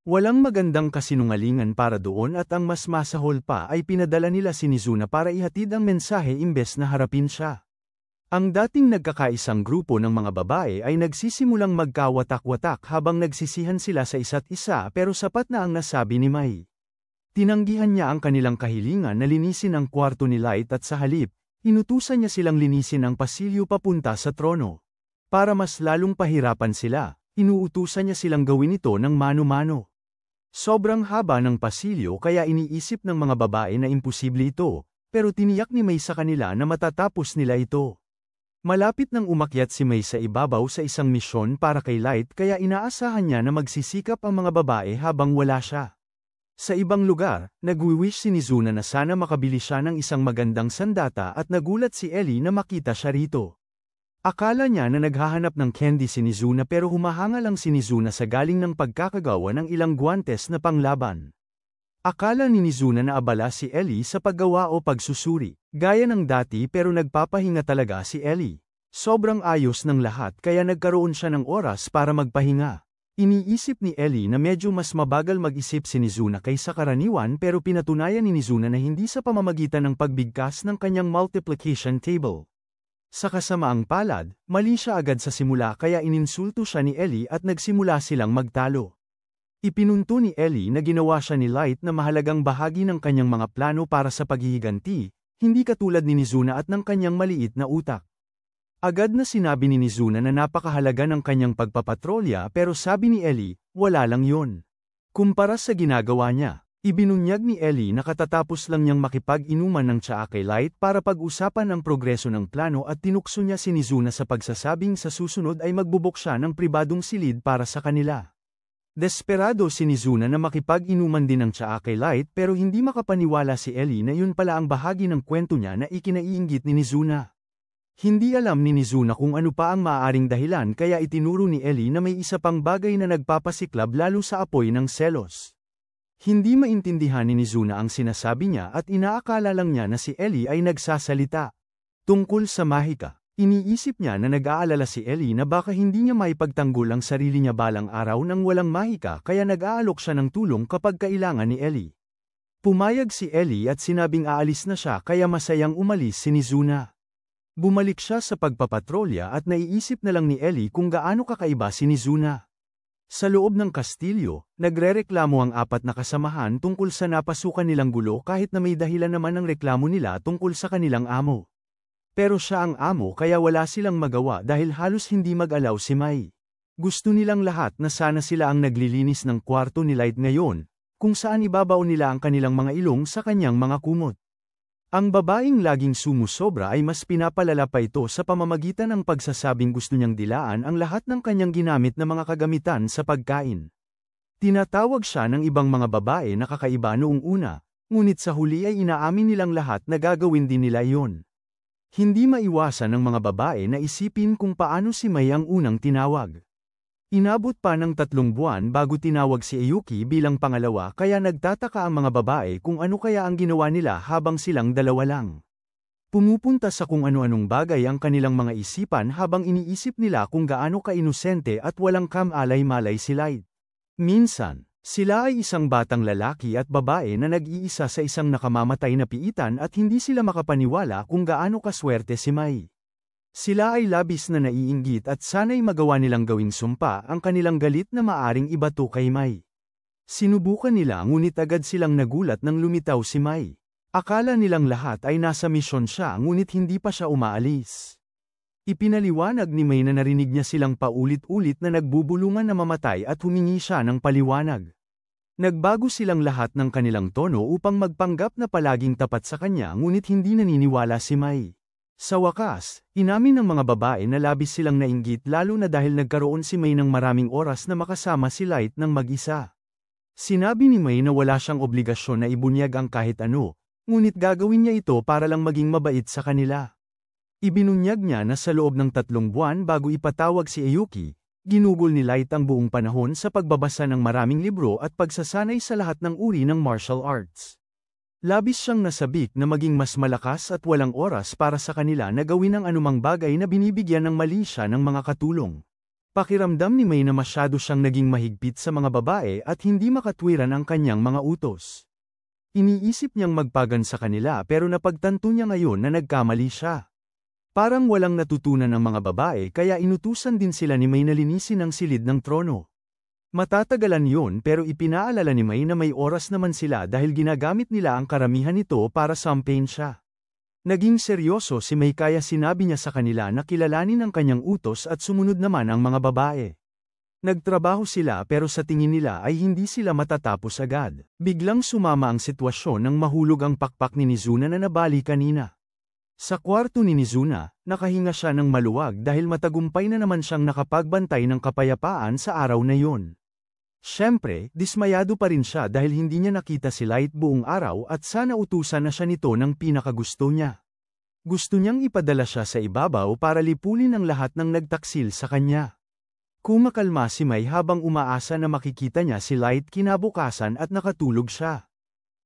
Walang magandang kasinungalingan para doon at ang mas masahol pa ay pinadala nila si Nizuna para ihatid ang mensahe imbes na harapin siya. Ang dating nagkakaisang grupo ng mga babae ay nagsisimulang magkawatak-watak habang nagsisihan sila sa isa't isa pero sapat na ang nasabi ni Mai. Tinanggihan niya ang kanilang kahilingan na linisin ang kwarto ni Light at sa halip, inutusan niya silang linisin ang pasilyo papunta sa trono. Para mas lalong pahirapan sila, inuutusan niya silang gawin ito ng mano-mano. Sobrang haba ng pasilyo kaya iniisip ng mga babae na imposible ito, pero tiniyak ni Mai sa kanila na matatapos nila ito. Malapit nang umakyat si May sa ibabaw sa isang misyon para kay Light kaya inaasahan niya na magsisikap ang mga babae habang wala siya. Sa ibang lugar, nagwi-wish si Nizuna na sana makabili siya ng isang magandang sandata at nagulat si Ellie na makita siya rito. Akala niya na naghahanap ng candy si Nizuna pero humahanga lang si Nizuna sa galing ng pagkakagawa ng ilang guwantes na panglaban. Akala ni Nizuna na abala si Ellie sa paggawa o pagsusuri, gaya ng dati pero nagpapahinga talaga si Ellie. Sobrang ayos ng lahat kaya nagkaroon siya ng oras para magpahinga. Iniisip ni Ellie na medyo mas mabagal mag-isip si Nizuna kaysa karaniwan pero pinatunayan ni Nizuna na hindi sa pamamagitan ng pagbigkas ng kanyang multiplication table. Sa kasamaang palad, mali siya agad sa simula kaya ininsulto siya ni Ellie at nagsimula silang magtalo. Ipinunto ni Ellie na ginawa siya ni Light na mahalagang bahagi ng kanyang mga plano para sa paghihiganti, hindi katulad ni Nizuna at ng kanyang maliit na utak. Agad na sinabi ni Nizuna na napakahalaga ng kanyang pagpapatrolya pero sabi ni Ellie, wala lang yun. Kumpara sa ginagawa niya, ibinunyag ni Ellie na katatapos lang niyang makipag-inuman ng tsaa kay Light para pag-usapan ang progreso ng plano at tinukso niya si Nizuna sa pagsasabing sa susunod ay magbubok siya ng pribadong silid para sa kanila. Desperado si Nizuna na makipag-inuman din ng tsaa kay Light pero hindi makapaniwala si Ellie na yun pala ang bahagi ng kwento niya na ikinaiinggit ni Nizuna. Hindi alam ni Nizuna kung ano pa ang maaaring dahilan kaya itinuro ni Ellie na may isa pang bagay na nagpapasiklab lalo sa apoy ng selos. Hindi maintindihan ni Nizuna ang sinasabi niya at inaakala lang niya na si Ellie ay nagsasalita. Tungkol sa mahika. Iniisip niya na nag-aalala si Ellie na baka hindi niya maipagtanggol ang sarili niya balang araw nang walang mahika kaya nag-aalok siya ng tulong kapag kailangan ni Ellie. Pumayag si Ellie at sinabing aalis na siya kaya masayang umalis si Nizuna. Bumalik siya sa pagpapatrolya at naiisip na lang ni Ellie kung gaano kakaiba si Nizuna. Sa loob ng kastilyo, nagrereklamo ang apat na kasamahan tungkol sa napasukan nilang gulo kahit na may dahilan naman ang reklamo nila tungkol sa kanilang amo. Pero siya ang amo kaya wala silang magawa dahil halos hindi mag-alaw si Mai. Gusto nilang lahat na sana sila ang naglilinis ng kwarto ni Light ngayon, kung saan ibabaw nila ang kanilang mga ilong sa kanyang mga kumot. Ang babaeng laging sumusobra ay mas pinapalala pa ito sa pamamagitan ng pagsasabing gusto niyang dilaan ang lahat ng kanyang ginamit na mga kagamitan sa pagkain. Tinatawag siya ng ibang mga babae na kakaiba noong una, ngunit sa huli ay inaamin nilang lahat na gagawin din nila iyon. Hindi maiwasan ng mga babae na isipin kung paano si Mai ang unang tinawag. Inabot pa ng 3 buwan bago tinawag si Ayuki bilang pangalawa kaya nagtataka ang mga babae kung ano kaya ang ginawa nila habang silang dalawa lang. Pumupunta sa kung ano-anong bagay ang kanilang mga isipan habang iniisip nila kung gaano ka-inosente at walang kamalay-malay si Light. Minsan, sila ay isang batang lalaki at babae na nag-iisa sa isang nakamamatay na piitan at hindi sila makapaniwala kung gaano kaswerte si Mai. Sila ay labis na naiinggit at sana'y magawa nilang gawing sumpa ang kanilang galit na maaring ibato kay Mai. Sinubukan nila ngunit agad silang nagulat nang lumitaw si Mai. Akala nilang lahat ay nasa misyon siya ngunit hindi pa siya umaalis. Ipinaliwanag ni Mai na narinig niya silang paulit-ulit na nagbubulungan na mamatay at humingi siya ng paliwanag. Nagbago silang lahat ng kanilang tono upang magpanggap na palaging tapat sa kanya ngunit hindi naniniwala si Mai. Sa wakas, inamin ng mga babae na labis silang nainggit lalo na dahil nagkaroon si Mai ng maraming oras na makasama si Light ng mag-isa. Sinabi ni Mai na wala siyang obligasyon na ibunyag ang kahit ano, ngunit gagawin niya ito para lang maging mabait sa kanila. Ibinunyag niya na sa loob ng 3 buwan bago ipatawag si Ayuki, ginugol ni Light ang buong panahon sa pagbabasa ng maraming libro at pagsasanay sa lahat ng uri ng martial arts. Labis siyang nasabik na maging mas malakas at walang oras para sa kanila na gawin ang anumang bagay na binibigyan ng mali siya ng mga katulong. Pakiramdam ni Mai na masyado siyang naging mahigpit sa mga babae at hindi makatwiran ang kanyang mga utos. Iniisip niyang magpagan sa kanila pero napagtanto niya ngayon na nagkamali siya. Parang walang natutunan ang mga babae kaya inutusan din sila ni Mai na linisin ang silid ng trono. Matatagalan yun pero ipinaalala ni Mai na may oras naman sila dahil ginagamit nila ang karamihan nito para sampain siya. Naging seryoso si Mai kaya sinabi niya sa kanila na kilalanin ang kanyang utos at sumunod naman ang mga babae. Nagtrabaho sila pero sa tingin nila ay hindi sila matatapos agad. Biglang sumama ang sitwasyon nang mahulog ang pakpak ni Nizuna na nabali kanina. Sa kwarto ni Nizuna, nakahinga siya ng maluwag dahil matagumpay na naman siyang nakapagbantay ng kapayapaan sa araw na yun. Siyempre, dismayado pa rin siya dahil hindi niya nakita si Light buong araw at sana utusan na siya nito ng pinakagusto niya. Gusto niyang ipadala siya sa ibabaw para lipulin ang lahat ng nagtaksil sa kanya. Kumakalma si Mai habang umaasa na makikita niya si Light kinabukasan at nakatulog siya.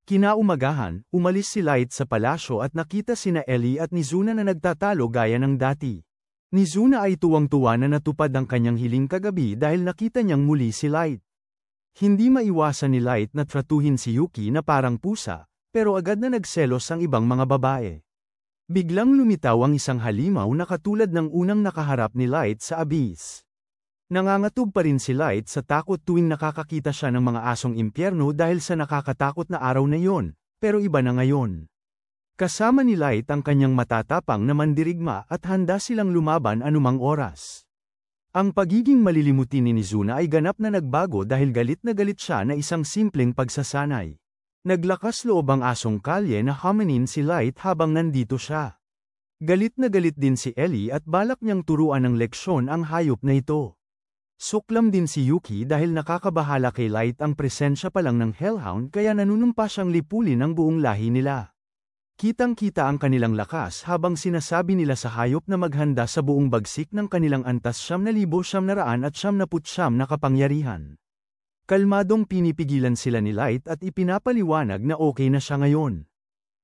Kinaumagahan, umalis si Light sa palasyo at nakita sina Ellie at Nizuna na nagtatalo gaya ng dati. Nizuna ay tuwang-tuwa na natupad ang kanyang hiling kagabi dahil nakita niyang muli si Light. Hindi maiwasan ni Light na tratuhin si Yuki na parang pusa, pero agad na nagselos ang ibang mga babae. Biglang lumitaw ang isang halimaw na katulad ng unang nakaharap ni Light sa abyss. Nangangatog pa rin si Light sa takot tuwing nakakakita siya ng mga asong impyerno dahil sa nakakatakot na araw na yon, pero iba na ngayon. Kasama ni Light ang kanyang matatapang na mandirigma at handa silang lumaban anumang oras. Ang pagiging malilimutin ni Nizuna ay ganap na nagbago dahil galit na galit siya na isang simpleng pagsasanay. Naglakas loob ang asong kalye na haminin si Light habang nandito siya. Galit na galit din si Ellie at balak niyang turuan ng leksyon ang hayop na ito. Suklam din si Yuki dahil nakakabahala kay Light ang presensya pa lang ng Hellhound kaya nanunumpa siyang lipulin ang buong lahi nila. Kitang-kita ang kanilang lakas habang sinasabi nila sa hayop na maghanda sa buong bagsik ng kanilang antas 9,999 na kapangyarihan. Kalmadong pinipigilan sila ni Light at ipinapaliwanag na okay na siya ngayon.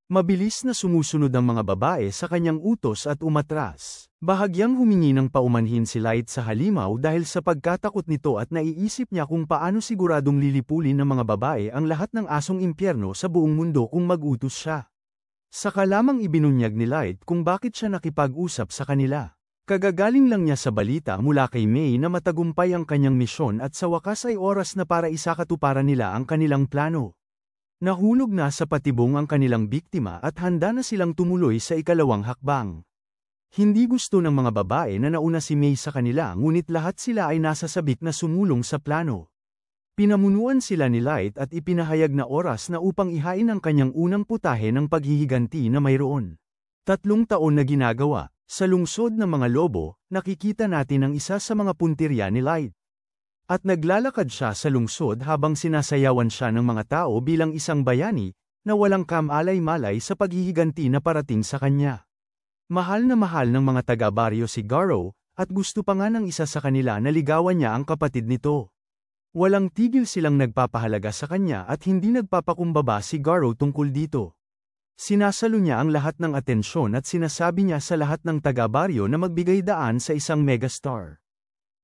Mabilis na sumusunod ang mga babae sa kanyang utos at umatras. Bahagyang humingi ng paumanhin si Light sa halimaw dahil sa pagkatakot nito at naiisip niya kung paano siguradong lilipulin ng mga babae ang lahat ng asong impyerno sa buong mundo kung mag-utos siya. Saka lamang ibinunyag ni Light kung bakit siya nakipag-usap sa kanila. Kagagaling lang niya sa balita mula kay May na matagumpay ang kanyang misyon at sa wakas ay oras na para isakatuparan nila ang kanilang plano. Nahulog na sa patibong ang kanilang biktima at handa na silang tumuloy sa ikalawang hakbang. Hindi gusto ng mga babae na nauna si May sa kanila ngunit lahat sila ay nasa sabik na sumulong sa plano. Pinamunuan sila ni Light at ipinahayag na oras na upang ihain ang kanyang unang putahe ng paghihiganti na mayroon. 3 taon na ginagawa, sa lungsod ng mga lobo, nakikita natin ang isa sa mga puntirya ni Light. At naglalakad siya sa lungsod habang sinasayawan siya ng mga tao bilang isang bayani, na walang kamalay-malay sa paghihiganti na parating sa kanya. Mahal na mahal ng mga taga-baryo si Garou, at gusto pa nga ng isa sa kanila na ligawan niya ang kapatid nito. Walang tigil silang nagpapahalaga sa kanya at hindi nagpapakumbaba si Garou tungkol dito. Sinasalo niya ang lahat ng atensyon at sinasabi niya sa lahat ng taga-baryo na magbigay daan sa isang megastar.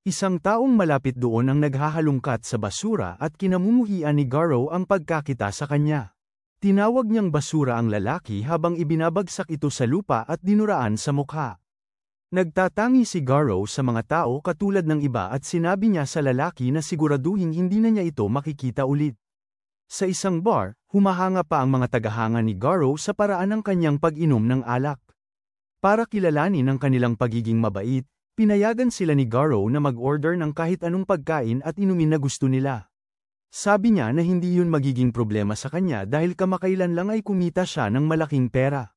Isang taong malapit doon ang naghahalungkat sa basura at kinamumuhian ni Garou ang pagkakita sa kanya. Tinawag niyang basura ang lalaki habang ibinabagsak ito sa lupa at dinuraan sa mukha. Nagtatangi si Garou sa mga tao katulad ng iba at sinabi niya sa lalaki na siguraduhin hindi na niya ito makikita ulit. Sa isang bar, humahanga pa ang mga tagahanga ni Garou sa paraan ng kanyang pag-inom ng alak. Para kilalanin ang kanilang pagiging mabait, pinayagan sila ni Garou na mag-order ng kahit anong pagkain at inumin na gusto nila. Sabi niya na hindi yun magiging problema sa kanya dahil kamakailan lang ay kumita siya ng malaking pera.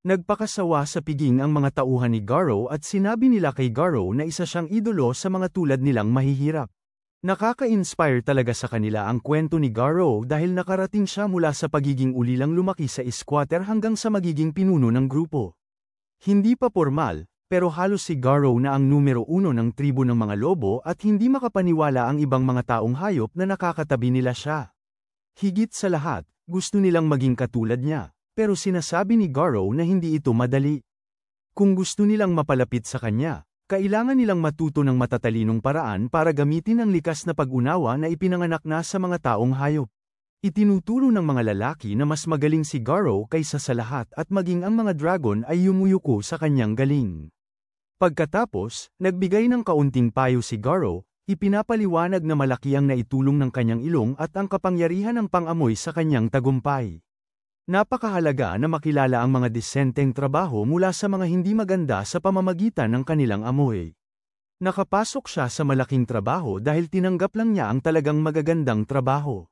Nagpakasawa sa piging ang mga tauhan ni Garou at sinabi nila kay Garou na isa siyang idolo sa mga tulad nilang mahihirap. Nakaka-inspire talaga sa kanila ang kwento ni Garou dahil nakarating siya mula sa pagiging ulilang lumaki sa squatter hanggang sa magiging pinuno ng grupo. Hindi pa formal, pero halos si Garou na ang numero 1 ng tribo ng mga lobo at hindi makapaniwala ang ibang mga taong hayop na nakakatabi nila siya. Higit sa lahat, gusto nilang maging katulad niya, pero sinasabi ni Garou na hindi ito madali. Kung gusto nilang mapalapit sa kanya, kailangan nilang matuto ng matatalinong paraan para gamitin ang likas na pag-unawa na ipinanganak na sa mga taong hayop. Itinuturo ng mga lalaki na mas magaling si Garou kaysa sa lahat at maging ang mga dragon ay yumuyuko sa kanyang galing. Pagkatapos, nagbigay ng kaunting payo si Garou, ipinapaliwanag na malaki ang naitulong ng kanyang ilong at ang kapangyarihan ng pang-amoy sa kanyang tagumpay. Napakahalaga na makilala ang mga disenteng trabaho mula sa mga hindi maganda sa pamamagitan ng kanilang amoy. Nakapasok siya sa malaking trabaho dahil tinanggap lang niya ang talagang magagandang trabaho.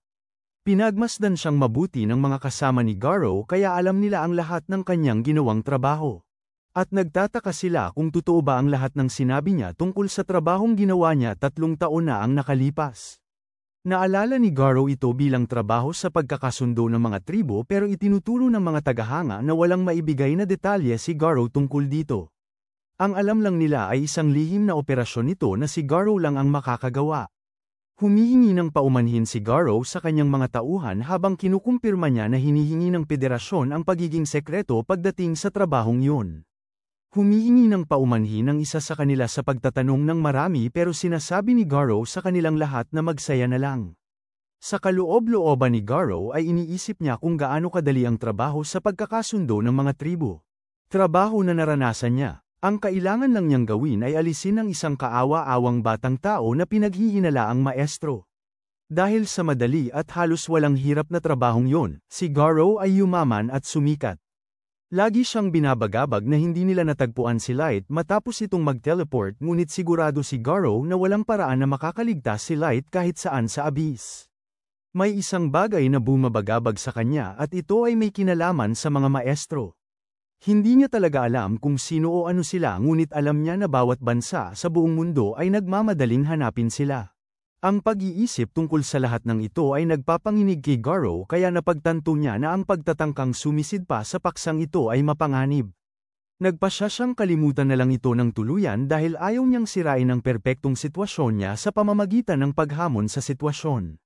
Pinagmasdan siyang mabuti ng mga kasama ni Garou kaya alam nila ang lahat ng kanyang ginawang trabaho. At nagtataka sila kung totoo ba ang lahat ng sinabi niya tungkol sa trabahong ginawa niya 3 taon na ang nakalipas. Naalala ni Garou ito bilang trabaho sa pagkakasundo ng mga tribo pero itinuturo ng mga tagahanga na walang maibigay na detalye si Garou tungkol dito. Ang alam lang nila ay isang lihim na operasyon nito na si Garou lang ang makakagawa. Humihingi ng paumanhin si Garou sa kanyang mga tauhan habang kinukumpirma niya na hinihingi ng federasyon ang pagiging sekreto pagdating sa trabahong yun. Humihingi ng paumanhin ang isa sa kanila sa pagtatanong ng marami pero sinasabi ni Garou sa kanilang lahat na magsaya na lang. Sa kaloob-looban ni Garou ay iniisip niya kung gaano kadali ang trabaho sa pagkakasundo ng mga tribo. Trabaho na naranasan niya. Ang kailangan lang niyang gawin ay alisin ang isang kaawa-awang batang tao na pinaghihinalaang maestro. Dahil sa madali at halos walang hirap na trabahong yon, si Garou ay yumaman at sumikat. Lagi siyang binabagabag na hindi nila natagpuan si Light matapos itong mag-teleport ngunit sigurado si Garou na walang paraan na makakaligtas si Light kahit saan sa abyss. May isang bagay na bumabagabag sa kanya at ito ay may kinalaman sa mga maestro. Hindi niya talaga alam kung sino o ano sila ngunit alam niya na bawat bansa sa buong mundo ay nagmamadaling hanapin sila. Ang pag-iisip tungkol sa lahat ng ito ay nagpapanginig kay Garou kaya napagtanto niya na ang pagtatangkang sumisid pa sa paksang ito ay mapanganib. Nagpasya siyang kalimutan na lang ito ng tuluyan dahil ayaw niyang sirain ang perpektong sitwasyon niya sa pamamagitan ng paghamon sa sitwasyon.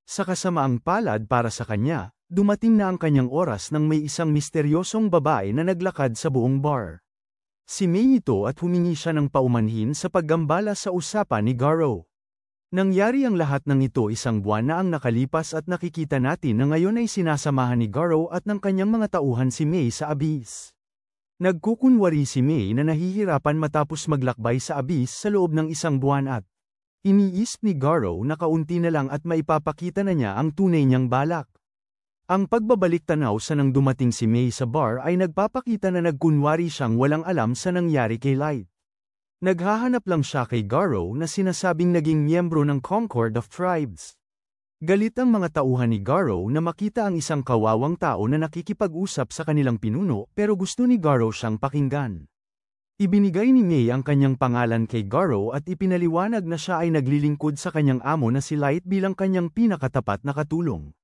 Sa kasamaang palad para sa kanya, dumating na ang kanyang oras nang may isang misteryosong babae na naglakad sa buong bar. Si May ito at humingi siya ng paumanhin sa paggambala sa usapan ni Garou. Nangyari ang lahat ng ito isang buwan na ang nakalipas at nakikita natin na ngayon ay sinasamahan ni Garo at ng kanyang mga tauhan si Mei sa Abyss. Nagkukunwari si Mei na nahihirapan matapos maglakbay sa Abyss sa loob ng isang buwan at iniisip ni Garo na kaunti na lang at maipapakita na niya ang tunay niyang balak. Ang pagbabalik tanaw sa nang dumating si Mei sa bar ay nagpapakita na nagkunwari siyang walang alam sa nangyari kay Light. Naghahanap lang siya kay Garo na sinasabing naging miyembro ng Concord of Tribes. Galit ang mga tauhan ni Garo na makita ang isang kawawang tao na nakikipag-usap sa kanilang pinuno pero gusto ni Garo siyang pakinggan. Ibinigay ni Mei ang kanyang pangalan kay Garo at ipinaliwanag na siya ay naglilingkod sa kanyang amo na si Light bilang kanyang pinakatapat na katulong.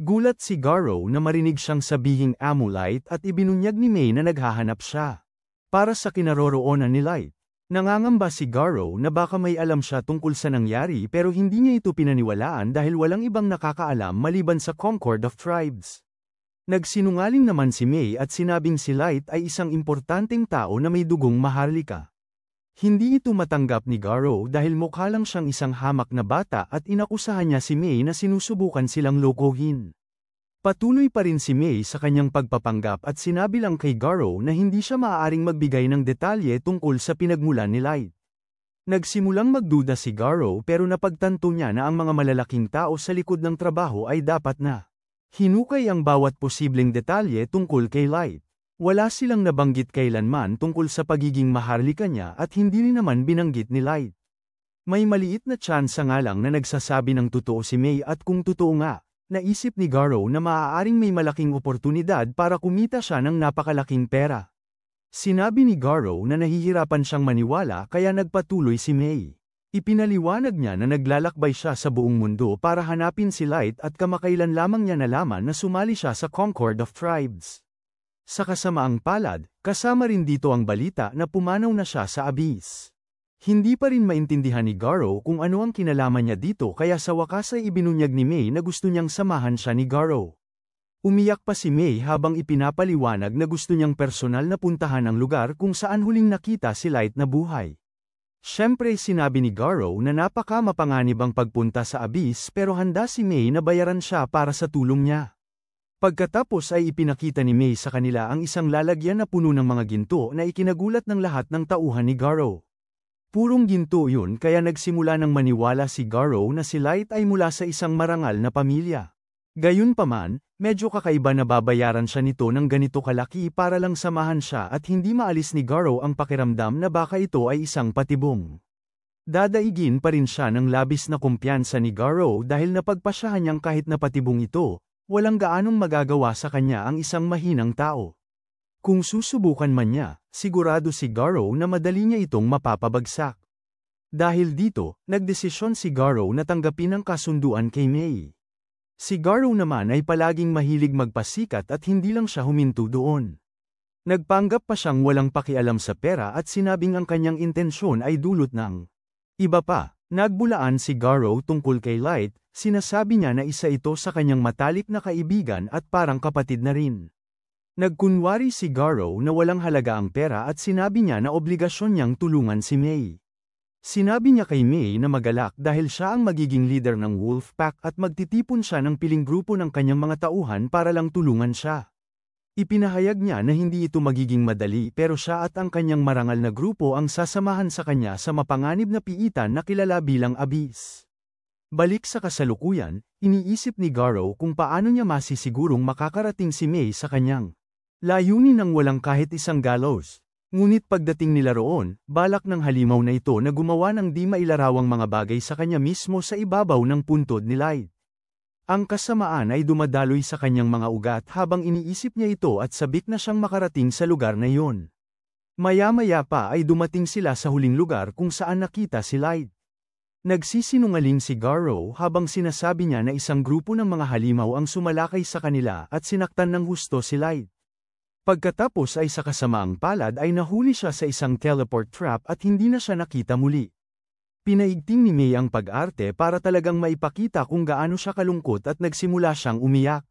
Gulat si Garo na marinig siyang sabihing amo Light at ibinunyag ni Mei na naghahanap siya para sa kinaroroonan ni Light. Nangangamba si Garo na baka may alam siya tungkol sa nangyari pero hindi niya ito pinaniwalaan dahil walang ibang nakakaalam maliban sa Concord of Tribes. Nagsinungaling naman si Mei at sinabing si Light ay isang importanteng tao na may dugong maharlika. Hindi ito matanggap ni Garo dahil mukha lang siyang isang hamak na bata at inakusahan niya si Mei na sinusubukan silang lokohin. Patuloy pa rin si Mei sa kanyang pagpapanggap at sinabi lang kay Garo na hindi siya maaaring magbigay ng detalye tungkol sa pinagmulan ni Light. Nagsimulang magduda si Garo pero napagtanto niya na ang mga malalaking tao sa likod ng trabaho ay dapat na hinukay ang bawat posibleng detalye tungkol kay Light. Wala silang nabanggit kailanman tungkol sa pagiging maharlika niya at hindi rin naman binanggit ni Light. May maliit na tsansa nga lang na nagsasabi ng totoo si Mei at kung totoo nga, naisip ni Garo na maaaring may malaking oportunidad para kumita siya ng napakalaking pera. Sinabi ni Garo na nahihirapan siyang maniwala kaya nagpatuloy si Mei. Ipinaliwanag niya na naglalakbay siya sa buong mundo para hanapin si Light at kamakailan lamang niya nalaman na sumali siya sa Concord of Tribes. Sa kasamaang palad, kasama rin dito ang balita na pumanaw na siya sa Abyss. Hindi pa rin maintindihan ni Garo kung ano ang kinalaman niya dito kaya sa wakas ay ibinunyag ni Mei na gusto niyang samahan siya ni Garo. Umiyak pa si Mei habang ipinapaliwanag na gusto niyang personal na puntahan ang lugar kung saan huling nakita si Light na buhay. Siyempre sinabi ni Garo na napaka-mapanganib ang pagpunta sa Abyss pero handa si Mei na bayaran siya para sa tulong niya. Pagkatapos ay ipinakita ni Mei sa kanila ang isang lalagyan na puno ng mga ginto na ikinagulat ng lahat ng tauhan ni Garo. Purong ginto yun kaya nagsimula ng maniwala si Garo na si Light ay mula sa isang marangal na pamilya. Gayunpaman, medyo kakaiba na babayaran siya nito ng ganito kalaki para lang samahan siya at hindi maalis ni Garo ang pakiramdam na baka ito ay isang patibong. Dadaigin pa rin siya ng labis na kumpiyansa ni Garo dahil napagpasyahan niyang kahit na patibong ito, walang gaanong magagawa sa kanya ang isang mahinang tao. Kung susubukan man niya, sigurado si Garo na madali niya itong mapapabagsak. Dahil dito, nagdesisyon si Garo na tanggapin ang kasunduan kay Mei. Si Garo naman ay palaging mahilig magpasikat at hindi lang siya huminto doon. Nagpanggap pa siyang walang pakialam sa pera at sinabing ang kanyang intensyon ay dulot ng iba pa. Nagbulaan si Garo tungkol kay Light, sinasabi niya na isa ito sa kanyang matalik na kaibigan at parang kapatid na rin. Nagkunwari si Garo na walang halaga ang pera at sinabi niya na obligasyon niyang tulungan si Mei. Sinabi niya kay Mei na magalak dahil siya ang magiging leader ng Wolfpack at magtitipon siya ng piling grupo ng kanyang mga tauhan para lang tulungan siya. Ipinahayag niya na hindi ito magiging madali pero siya at ang kanyang marangal na grupo ang sasamahan sa kanya sa mapanganib na piitan na kilala bilang Abyss. Balik sa kasalukuyan, iniisip ni Garo kung paano niya masisigurong makakarating si Mei sa kanyang layunin ng walang kahit isang gallows. Ngunit pagdating nila roon, balak ng halimaw na ito na gumawa ng di mailarawang mga bagay sa kanya mismo sa ibabaw ng puntod ni Light. Ang kasamaan ay dumadaloy sa kanyang mga ugat habang iniisip niya ito at sabik na siyang makarating sa lugar na iyon. Maya-maya pa ay dumating sila sa huling lugar kung saan nakita si Light. Nagsisinungaling si Garo habang sinasabi niya na isang grupo ng mga halimaw ang sumalakay sa kanila at sinaktan ng husto si Light. Pagkatapos ay sa kasamaang palad ay nahuli siya sa isang teleport trap at hindi na siya nakita muli. Pinaigting ni Mei ang pag-arte para talagang maipakita kung gaano siya kalungkot at nagsimula siyang umiyak.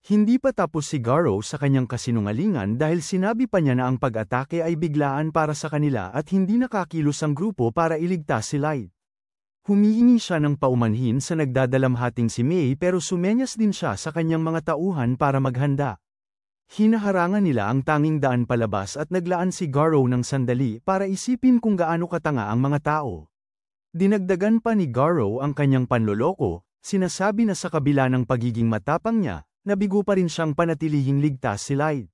Hindi pa tapos si Garo sa kanyang kasinungalingan dahil sinabi pa niya na ang pag-atake ay biglaan para sa kanila at hindi nakakilos ang grupo para iligtas si Light. Humihingi siya ng paumanhin sa nagdadalamhating si May pero sumenyas din siya sa kanyang mga tauhan para maghanda. Hinaharangan nila ang tanging daan palabas at naglaan si Garrow ng sandali para isipin kung gaano katanga ang mga tao. Dinagdagan pa ni Garrow ang kanyang panloloko, sinasabi na sa kabila ng pagiging matapang niya, nabigo pa rin siyang panatilihing ligtas si Light.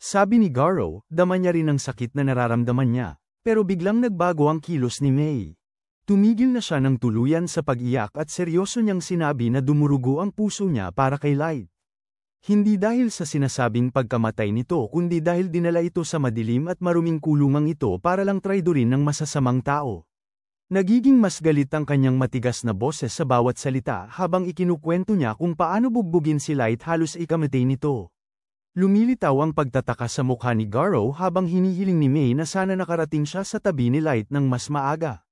Sabi ni Garrow, dama niya rin ang sakit na nararamdaman niya, pero biglang nagbago ang kilos ni May. Tumigil na siya ng tuluyan sa pag-iyak at seryoso niyang sinabi na dumurugo ang puso niya para kay Light. Hindi dahil sa sinasabing pagkamatay nito kundi dahil dinala ito sa madilim at maruming kulungang ito para lang traidorin ng masasamang tao. Nagiging mas galit ang kanyang matigas na boses sa bawat salita habang ikinukwento niya kung paano bugbugin si Light halos ikamatay nito. Lumilitaw ang pagtataka sa mukha ni Garrow habang hinihiling ni May na sana nakarating siya sa tabi ni Light ng mas maaga.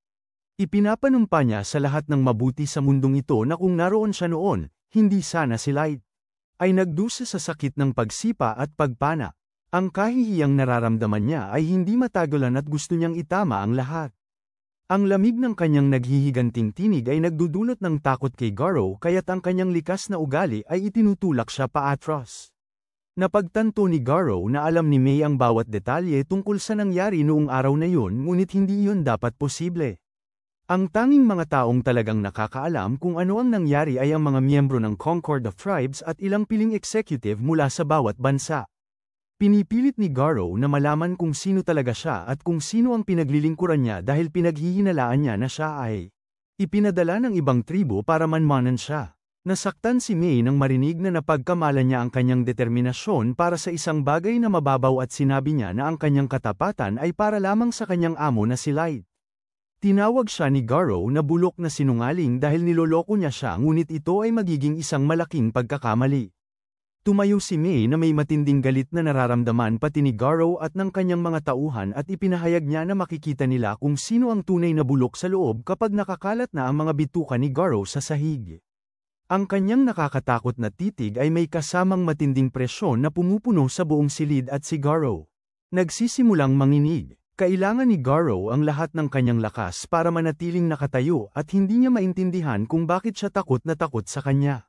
Ipinapanumpa niya sa lahat ng mabuti sa mundong ito na kung naroon siya noon, hindi sana si Light ay nagdusa sa sakit ng pagsipa at pagpana. Ang kahihiyang nararamdaman niya ay hindi matagalan at gusto niyang itama ang lahat. Ang lamig ng kanyang naghihiganting tinig ay nagdudulot ng takot kay Garrow kaya't ang kanyang likas na ugali ay itinutulak siya paatras. Napagtanto ni Garrow na alam ni May ang bawat detalye tungkol sa nangyari noong araw na yun ngunit hindi yun dapat posible. Ang tanging mga taong talagang nakakaalam kung ano ang nangyari ay ang mga miyembro ng Concord of Tribes at ilang piling executive mula sa bawat bansa. Pinipilit ni Garrow na malaman kung sino talaga siya at kung sino ang pinaglilingkuran niya dahil pinaghihinalaan niya na siya ay ipinadala ng ibang tribo para manmanan siya. Nasaktan si May nang marinig na napagkamalan niya ang kanyang determinasyon para sa isang bagay na mababaw at sinabi niya na ang kanyang katapatan ay para lamang sa kanyang amo na si Light. Tinawag siya ni Garrow na bulok na sinungaling dahil niloloko niya siya ngunit ito ay magiging isang malaking pagkakamali. Tumayo si May na may matinding galit na nararamdaman pati ni Garrow at ng kanyang mga tauhan at ipinahayag niya na makikita nila kung sino ang tunay na bulok sa loob kapag nakakalat na ang mga bituka ni Garrow sa sahig. Ang kanyang nakakatakot na titig ay may kasamang matinding presyon na pumupuno sa buong silid at si Garrow nagsisimulang manginig. Kailangan ni Garrow ang lahat ng kanyang lakas para manatiling nakatayo at hindi niya maintindihan kung bakit siya takot na takot sa kanya.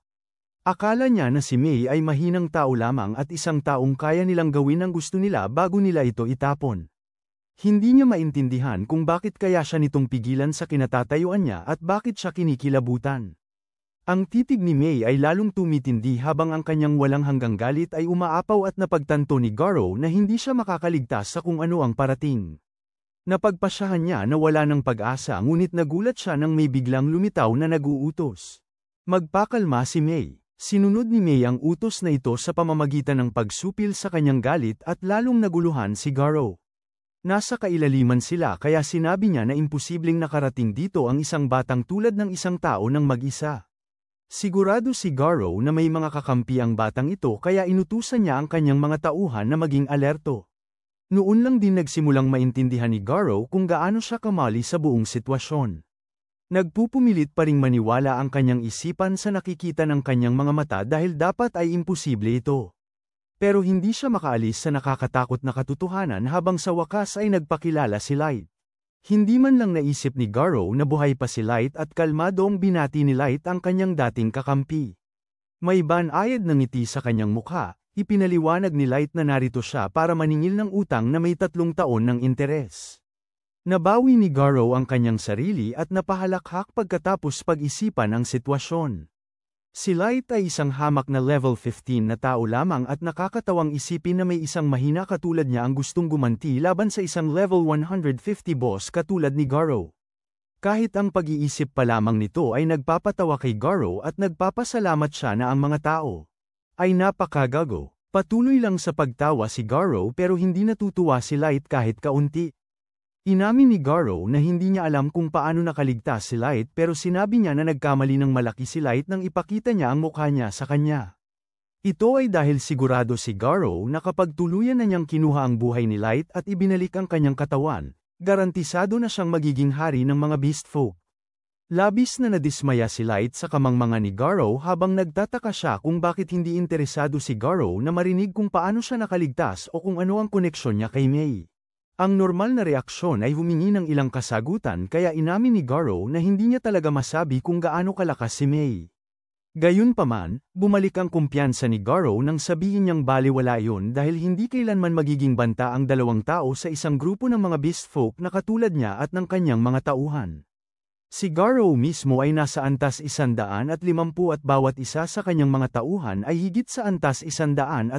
Akala niya na si May ay mahinang tao lamang at isang taong kaya nilang gawin ang gusto nila bago nila ito itapon. Hindi niya maintindihan kung bakit kaya siya nitong pigilan sa kinatatayuan niya at bakit siya kinikilabutan. Ang titig ni May ay lalong tumitindi habang ang kanyang walang hanggang galit ay umaapaw at napagtanto ni Garrow na hindi siya makakaligtas sa kung ano ang parating. Napagpasyahan niya na wala ng pag-asa ngunit nagulat siya nang may biglang lumitaw na nag-uutos. Magpakalma si May. Sinunod ni May ang utos na ito sa pamamagitan ng pagsupil sa kanyang galit at lalong naguluhan si Garrow. Nasa kailaliman sila kaya sinabi niya na imposibleng nakarating dito ang isang batang tulad ng isang tao ng mag-isa. Sigurado si Garrow na may mga kakampi ang batang ito kaya inutusan niya ang kanyang mga tauhan na maging alerto. Noon lang din nagsimulang maintindihan ni Garrow kung gaano siya kamali sa buong sitwasyon. Nagpupumilit pa ring maniwala ang kanyang isipan sa nakikita ng kanyang mga mata dahil dapat ay imposible ito. Pero hindi siya makaalis sa nakakatakot na katotohanan habang sa wakas ay nagpakilala si Light. Hindi man lang naisip ni Garrow na buhay pa si Light at kalmadong binati ni Light ang kanyang dating kakampi. May banayad na ngiti sa kanyang mukha, ipinaliwanag ni Light na narito siya para maningil ng utang na may 3 taon ng interes. Nabawi ni Garrow ang kanyang sarili at napahalakhak pagkatapos pag-isipan ang sitwasyon. Si Light ay isang hamak na level 15 na tao lamang at nakakatawang isipin na may isang mahina katulad niya ang gustong gumanti laban sa isang level 150 boss katulad ni Garrow. Kahit ang pag-iisip pa lamang nito ay nagpapatawa kay Garrow at nagpapasalamat siya na ang mga tao ay napakagago. Patuloy lang sa pagtawa si Garrow pero hindi natutuwa si Light kahit kaunti. Inamin ni Garrow na hindi niya alam kung paano nakaligtas si Light pero sinabi niya na nagkamali ng malaki si Light nang ipakita niya ang mukha niya sa kanya. Ito ay dahil sigurado si Garrow na kapag tuluyan na niyang kinuha ang buhay ni Light at ibinalik ang kanyang katawan, garantisado na siyang magiging hari ng mga beast folk. Labis na nadismaya si Light sa kamangmanga ni Garrow habang nagtataka siya kung bakit hindi interesado si Garrow na marinig kung paano siya nakaligtas o kung ano ang koneksyon niya kay May. Ang normal na reaksyon ay humingi ng ilang kasagutan kaya inamin ni Garo na hindi niya talaga masabi kung gaano kalakas si Mei. Gayunpaman, bumalik ang kumpiyansa ni Garo nang sabihin niyang balewala yun dahil hindi kailanman magiging banta ang dalawang tao sa isang grupo ng mga beast folk na katulad niya at ng kanyang mga tauhan. Si Garo mismo ay nasa antas 150 at bawat isa sa kanyang mga tauhan ay higit sa antas 130.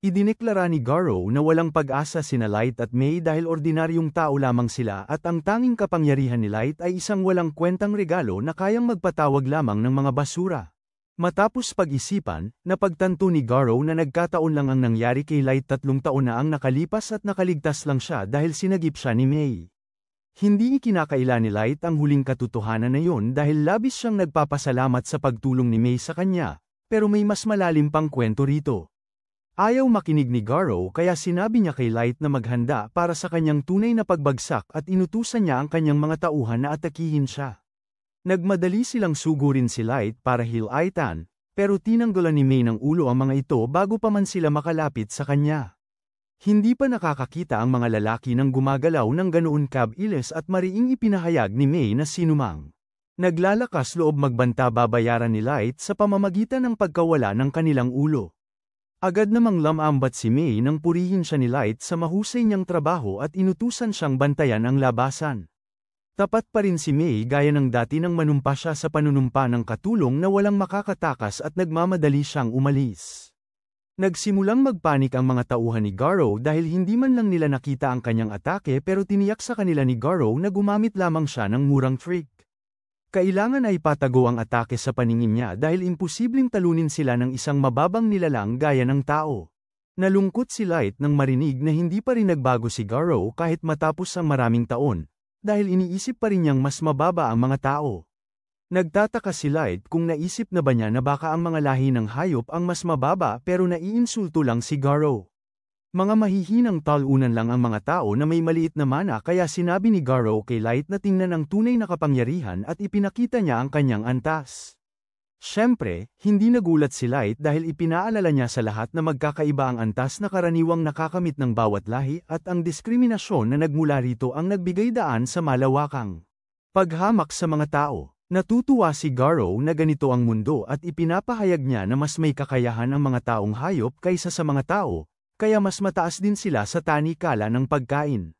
Idineklara ni Garo na walang pag-asa sina Light at Mei dahil ordinaryong tao lamang sila at ang tanging kapangyarihan ni Light ay isang walang kwentang regalo na kayang magpatawag lamang ng mga basura. Matapos pag-isipan, napagtanto ni Garo na nagkataon lang ang nangyari kay Light 3 taon na ang nakalipas at nakaligtas lang siya dahil sinagip siya ni Mei. Hindi ikinakaila ni Light ang huling katotohanan na yun dahil labis siyang nagpapasalamat sa pagtulong ni Mei sa kanya, pero may mas malalim pang kwento rito. Ayaw makinig ni Garo kaya sinabi niya kay Light na maghanda para sa kanyang tunay na pagbagsak at inutusan niya ang kanyang mga tauhan na atakihin siya. Nagmadali silang sugurin si Light para hilaitan, pero tinanggalan ni Mei ng ulo ang mga ito bago pa man sila makalapit sa kanya. Hindi pa nakakakita ang mga lalaki ng gumagalaw ng ganoon kabilis at mariing ipinahayag ni Mei na sinumang naglalakas loob magbanta babayaran ni Light sa pamamagitan ng pagkawala ng kanilang ulo. Agad namang lamambat si Mei nang purihin siya ni Light sa mahusay niyang trabaho at inutusan siyang bantayan ang labasan. Tapat pa rin si Mei gaya ng dati nang manumpa siya sa panunumpa ng katulong na walang makakatakas at nagmamadali siyang umalis. Nagsimulang magpanik ang mga tauhan ni Garo dahil hindi man lang nila nakita ang kanyang atake pero tiniyak sa kanila ni Garo na gumamit lamang siya ng murang trick. Kailangan ay patago ang atake sa paningin niya dahil imposibleng talunin sila ng isang mababang nilalang gaya ng tao. Nalungkot si Light nang marinig na hindi pa rin nagbago si Garo kahit matapos ang maraming taon, dahil iniisip pa rin niyang mas mababa ang mga tao. Nagtataka si Light kung naisip na ba niya na baka ang mga lahi ng hayop ang mas mababa pero naiinsulto lang si Garo. Mga mahihinang talunan lang ang mga tao na may maliit na mana kaya sinabi ni Garo kay Light na tingnan ang tunay na kapangyarihan at ipinakita niya ang kanyang antas. Siyempre, hindi nagulat si Light dahil ipinaalala niya sa lahat na magkakaiba ang antas na karaniwang nakakamit ng bawat lahi at ang diskriminasyon na nagmula rito ang nagbigay daan sa malawakang paghamak sa mga tao. Natutuwa si Garo na ganito ang mundo at ipinapahayag niya na mas may kakayahan ang mga taong hayop kaysa sa mga tao, kaya mas mataas din sila sa tanikala ng pagkain.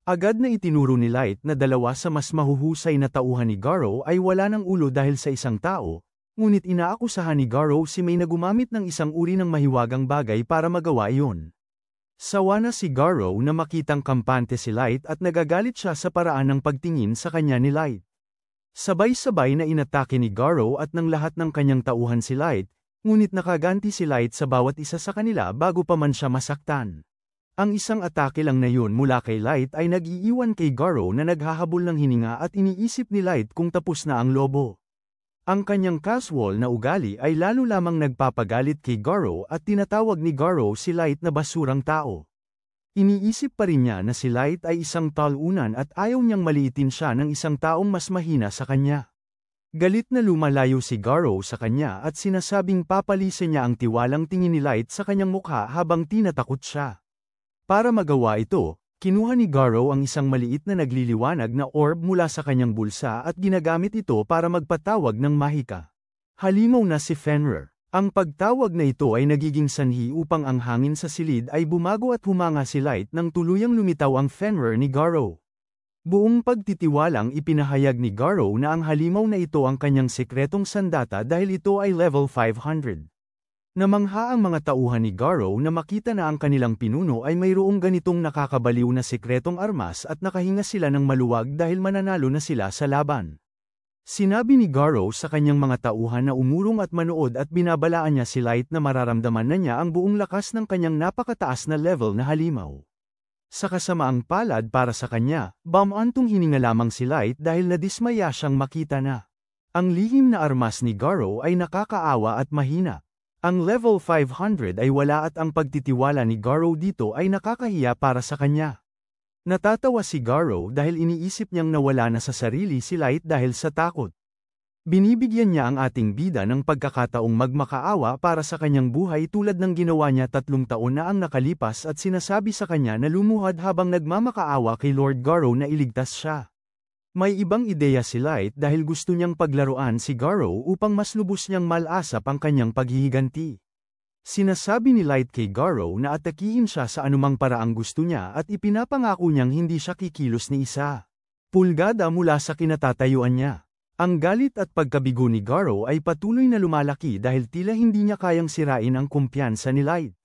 Agad na itinuro ni Light na dalawa sa mas mahuhusay na tauhan ni Garo ay wala ng ulo dahil sa isang tao, ngunit inaakusahan ni Garo si Mei na gumamit ng isang uri ng mahiwagang bagay para magawa iyon. Sawa na si Garo na makitang kampante si Light at nagagalit siya sa paraan ng pagtingin sa kanya ni Light. Sabay-sabay na inatake ni Garo at ng lahat ng kanyang tauhan si Light, ngunit nakaganti si Light sa bawat isa sa kanila bago pa man siya masaktan. Ang isang atake lang na yun mula kay Light ay nag-iiwan kay Garo na naghahabol ng hininga at iniisip ni Light kung tapos na ang lobo. Ang kanyang casual na ugali ay lalo lamang nagpapagalit kay Garo at tinatawag ni Garo si Light na basurang tao. Iniisip pa rin niya na si Light ay isang talunan at ayaw niyang maliitin siya ng isang taong mas mahina sa kanya. Galit na lumalayo si Garo sa kanya at sinasabing papalisin niya ang tiwalang tingin ni Light sa kanyang mukha habang tinatakot siya. Para magawa ito, kinuha ni Garo ang isang maliit na nagliliwanag na orb mula sa kanyang bulsa at ginagamit ito para magpatawag ng mahika. Halimaw na si Fenrir. Ang pagtawag na ito ay nagiging sanhi upang ang hangin sa silid ay bumago at humanga si Light nang tuluyang lumitaw ang Fenrir ni Garo. Buong pagtitiwalang ipinahayag ni Garo na ang halimaw na ito ang kanyang sekretong sandata dahil ito ay level 500. Namangha ang mga tauhan ni Garo na makita na ang kanilang pinuno ay mayroong ganitong nakakabaliw na sekretong armas at nakahinga sila ng maluwag dahil mananalo na sila sa laban. Sinabi ni Garo sa kanyang mga tauhan na umurong at manood at binabalaan niya si Light na mararamdaman na niya ang buong lakas ng kanyang napakataas na level na halimaw. Sa kasamaang palad para sa kanya, bamantong hininga lamang si Light dahil nadismaya siyang makita na ang lihim na armas ni Garo ay nakakaawa at mahina. Ang level 500 ay wala at ang pagtitiwala ni Garo dito ay nakakahiya para sa kanya. Natatawa si Garo dahil iniisip niyang nawala na sa sarili si Light dahil sa takot. Binibigyan niya ang ating bida ng pagkakataong magmakaawa para sa kanyang buhay tulad ng ginawa niya 3 taon na ang nakalipas at sinasabi sa kanya na lumuhad habang nagmamakaawa kay Lord Garrow na iligtas siya. May ibang ideya si Light dahil gusto niyang paglaruan si Garrow upang mas lubos niyang malasap ang kanyang paghihiganti. Sinasabi ni Light kay Garrow na atakihin siya sa anumang paraang gusto niya at ipinapangako niyang hindi siya kikilos ni isa pulgada mula sa kinatatayuan niya. Ang galit at pagkabigo ni Garrow ay patuloy na lumalaki dahil tila hindi niya kayang sirain ang kumpiyansa ni Light.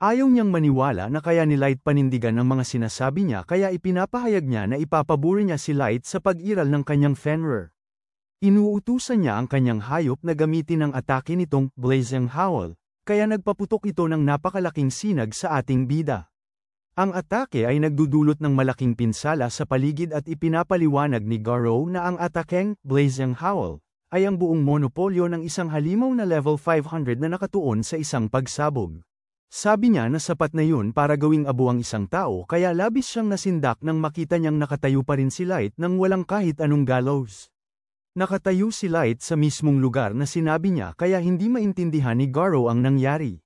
Ayaw niyang maniwala na kaya ni Light panindigan ang mga sinasabi niya kaya ipinapahayag niya na ipapaburi niya si Light sa pag-iral ng kanyang Fenrir. Inuutusan niya ang kanyang hayop na gamitin ang atake nitong Blazing Howl, kaya nagpaputok ito ng napakalaking sinag sa ating bida. Ang atake ay nagdudulot ng malaking pinsala sa paligid at ipinapaliwanag ni Garrow na ang atakeng Blazing Howl ay ang buong monopolyo ng isang halimaw na level 500 na nakatuon sa isang pagsabog. Sabi niya na sapat na yun para gawing abo ang isang tao kaya labis siyang nasindak nang makita niyang nakatayo pa rin si Light nang walang kahit anong gallows. Nakatayo si Light sa mismong lugar na sinabi niya kaya hindi maintindihan ni Garrow ang nangyari.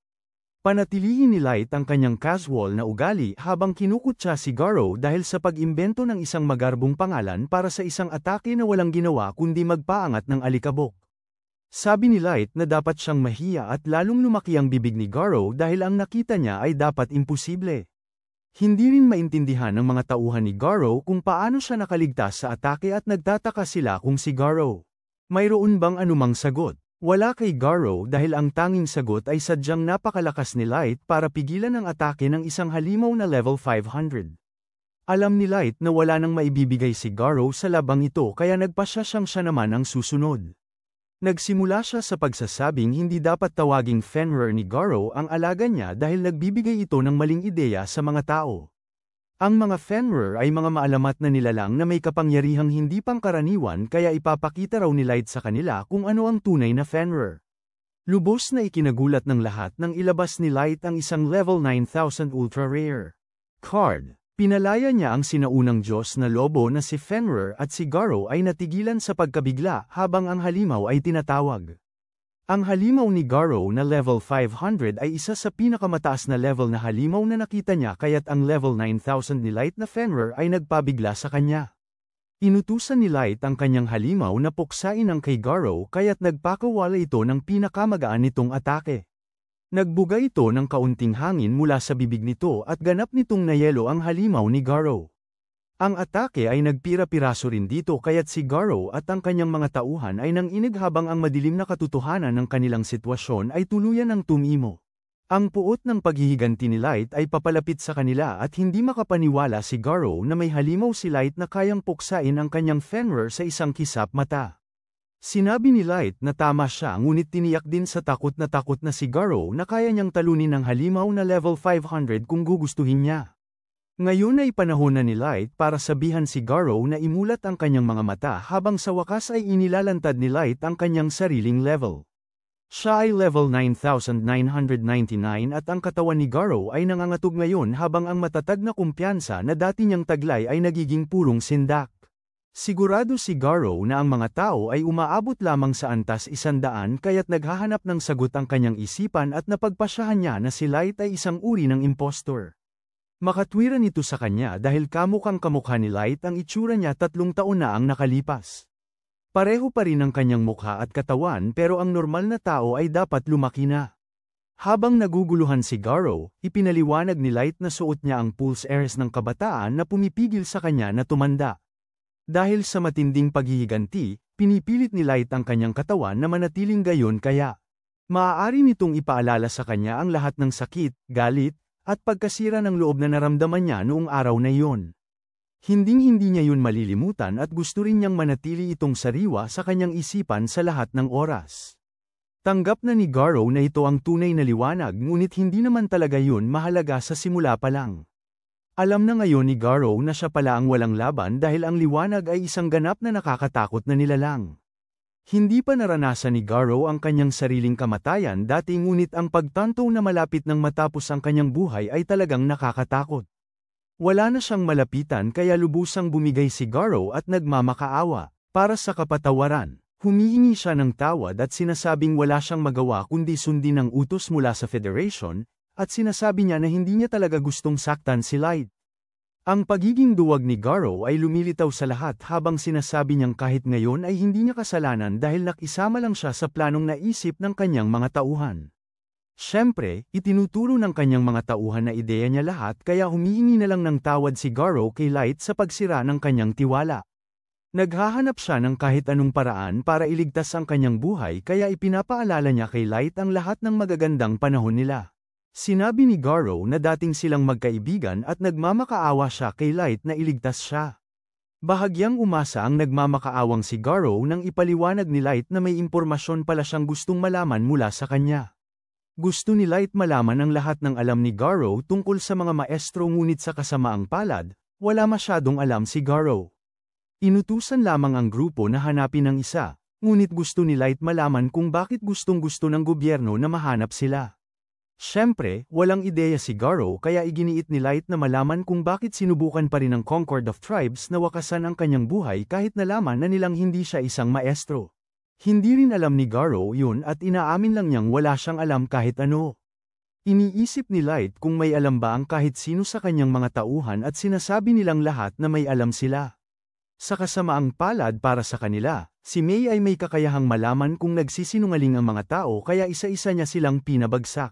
Panatilihin ni Light ang kanyang casual na ugali habang kinukutya si Garrow dahil sa pag-imbento ng isang magarbong pangalan para sa isang atake na walang ginawa kundi magpaangat ng alikabok. Sabi ni Light na dapat siyang mahiya at lalong lumaki ang bibig ni Garrow dahil ang nakita niya ay dapat imposible. Hindi rin maintindihan ng mga tauhan ni Garrow kung paano siya nakaligtas sa atake at nagtataka sila kung si Garrow. Mayroon bang anumang sagot? Wala kay Garrow dahil ang tanging sagot ay sadyang napakalakas ni Light para pigilan ang atake ng isang halimaw na level 500. Alam ni Light na wala nang maibibigay si Garrow sa labang ito kaya nagpasya siyang siya naman ang susunod. Nagsimula siya sa pagsasabing hindi dapat tawaging Fenrir ni Garrow ang alaga niya dahil nagbibigay ito ng maling ideya sa mga tao. Ang mga Fenrir ay mga maalamat na nilalang na may kapangyarihang hindi pangkaraniwan kaya ipapakita raw ni Light sa kanila kung ano ang tunay na Fenrir. Lubos na ikinagulat ng lahat nang ilabas ni Light ang isang level 9,000 ultra rare card. Pinalaya niya ang sinaunang Diyos na lobo na si Fenrir at si Garrow ay natigilan sa pagkabigla habang ang halimaw ay tinatawag. Ang halimaw ni Garrow na level 500 ay isa sa pinakamataas na level na halimaw na nakita niya kaya't ang level 9,000 ni Light na Fenrir ay nagpabigla sa kanya. Inutusan ni Light ang kanyang halimaw na puksain ang kay Garrow kaya't nagpakawala ito ng pinakamagaan nitong atake. Nagbuga ito ng kaunting hangin mula sa bibig nito at ganap nitong nayelo ang halimaw ni Garrow. Ang atake ay nagpira-piraso rin dito kaya't si Garrow at ang kanyang mga tauhan ay nanginig habang ang madilim na katotohanan ng kanilang sitwasyon ay tuluyan ng tumimo. Ang puot ng paghihiganti ni Light ay papalapit sa kanila at hindi makapaniwala si Garrow na may halimaw si Light na kayang puksain ang kanyang Fenrir sa isang kisap mata. Sinabi ni Light na tama siya ngunit tiniyak din sa takot na si Garrow na kaya niyang talunin ang halimaw na level 500 kung gugustuhin niya. Ngayon ay panahon na ni Light para sabihan si Garrow na imulat ang kanyang mga mata habang sa wakas ay inilalantad ni Light ang kanyang sariling level. Siya ay level 9,999 at ang katawan ni Garrow ay nangangatog ngayon habang ang matatag na kumpiyansa na dati niyang taglay ay nagiging purong sindak. Sigurado si Garrow na ang mga tao ay umaabot lamang sa antas 100 kaya't naghahanap ng sagot ang kanyang isipan at napagpasyahan niya na si Light ay isang uri ng impostor. Makatwiran ito sa kanya dahil kamukhang kamukha ni Light ang itsura niya 3 taon na ang nakalipas. Pareho pa rin ang kanyang mukha at katawan pero ang normal na tao ay dapat lumaki na. Habang naguguluhan si Garrow, ipinaliwanag ni Light na suot niya ang pulse ears ng kabataan na pumipigil sa kanya na tumanda. Dahil sa matinding paghihiganti, pinipilit ni Light ang kanyang katawan na manatiling gayon kaya maaari nitong ipaalala sa kanya ang lahat ng sakit, galit, at pagkasira ng loob na naramdaman niya noong araw na iyon. Hinding-hindi niya yun malilimutan at gusto rin niyang manatili itong sariwa sa kanyang isipan sa lahat ng oras. Tanggap na ni Garrow na ito ang tunay na liwanag ngunit hindi naman talaga yun mahalaga sa simula pa lang. Alam na ngayon ni Garrow na siya pala ang walang laban dahil ang liwanag ay isang ganap na nakakatakot na nilalang. Hindi pa naranasan ni Garrow ang kanyang sariling kamatayan dati ngunit ang pagtanto na malapit nang matapos ang kanyang buhay ay talagang nakakatakot. Wala na siyang malapitan kaya lubusang bumigay si Garrow at nagmamakaawa para sa kapatawaran. Humihingi siya ng tawad at sinasabing wala siyang magawa kundi sundin ang utos mula sa Federation, at sinasabi niya na hindi niya talaga gustong saktan si Light. Ang pagiging duwag ni Garou ay lumilitaw sa lahat habang sinasabi niyang kahit ngayon ay hindi niya kasalanan dahil nakisama lang siya sa planong naisip ng kanyang mga tauhan. Siyempre, itinuturo ng kanyang mga tauhan na ideya niya lahat kaya humihingi na lang ng tawad si Garou kay Light sa pagsira ng kanyang tiwala. Naghahanap siya ng kahit anong paraan para iligtas ang kanyang buhay kaya ipinapaalala niya kay Light ang lahat ng magagandang panahon nila. Sinabi ni Garou na dating silang magkaibigan at nagmamakaawa siya kay Light na iligtas siya. Bahagyang umasa ang nagmamakaawang si Garou nang ipaliwanag ni Light na may impormasyon pala siyang gustong malaman mula sa kanya. Gusto ni Light malaman ang lahat ng alam ni Garou tungkol sa mga maestro ngunit sa kasamaang palad, wala masyadong alam si Garou. Inutusan lamang ang grupo na hanapin ang isa, ngunit gusto ni Light malaman kung bakit gustong-gusto ng gobyerno na mahanap sila. Siyempre, walang ideya si Garou kaya iginiit ni Light na malaman kung bakit sinubukan pa rin ng Concord of Tribes na wakasan ang kanyang buhay kahit nalaman na nilang hindi siya isang maestro. Hindi rin alam ni Garou yun at inaamin lang niyang wala siyang alam kahit ano. Iniisip ni Light kung may alam ba ang kahit sino sa kanyang mga tauhan at sinasabi nilang lahat na may alam sila. Sa kasamaang palad para sa kanila, si May ay may kakayahang malaman kung nagsisinungaling ang mga tao kaya isa-isa niya silang pinabagsak.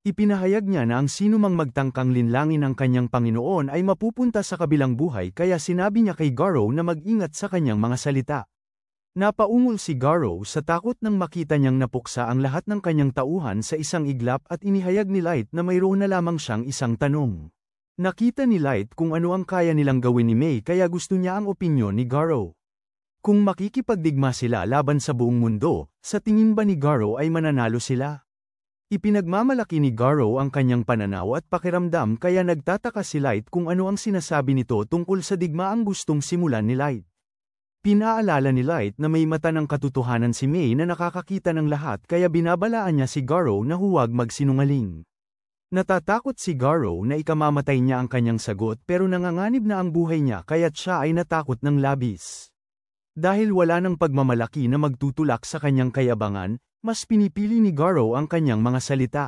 Ipinahayag niya na ang sinumang magtangkang linlangin ang kanyang Panginoon ay mapupunta sa kabilang buhay kaya sinabi niya kay Garou na mag-ingat sa kanyang mga salita. Napaungol si Garou sa takot nang makita niyang napuksa ang lahat ng kanyang tauhan sa isang iglap at inihayag ni Light na mayroon na lamang siyang isang tanong. Nakita ni Light kung ano ang kaya nilang gawin ni May kaya gusto niya ang opinyon ni Garou. Kung makikipagdigma sila laban sa buong mundo, sa tingin ba ni Garou ay mananalo sila? Ipinagmamalaki ni Garou ang kanyang pananaw at pakiramdam kaya nagtataka si Light kung ano ang sinasabi nito tungkol sa digmaang gustong simulan ni Light. Pinaalala ni Light na may mata ng katotohanan si May na nakakakita ng lahat kaya binabalaan niya si Garou na huwag magsinungaling. Natatakot si Garou na ikamamatay niya ang kanyang sagot pero nanganganib na ang buhay niya kaya't siya ay natakot ng labis. Dahil wala ng pagmamalaki na magtutulak sa kanyang kayabangan, mas pinipili ni Garou ang kanyang mga salita.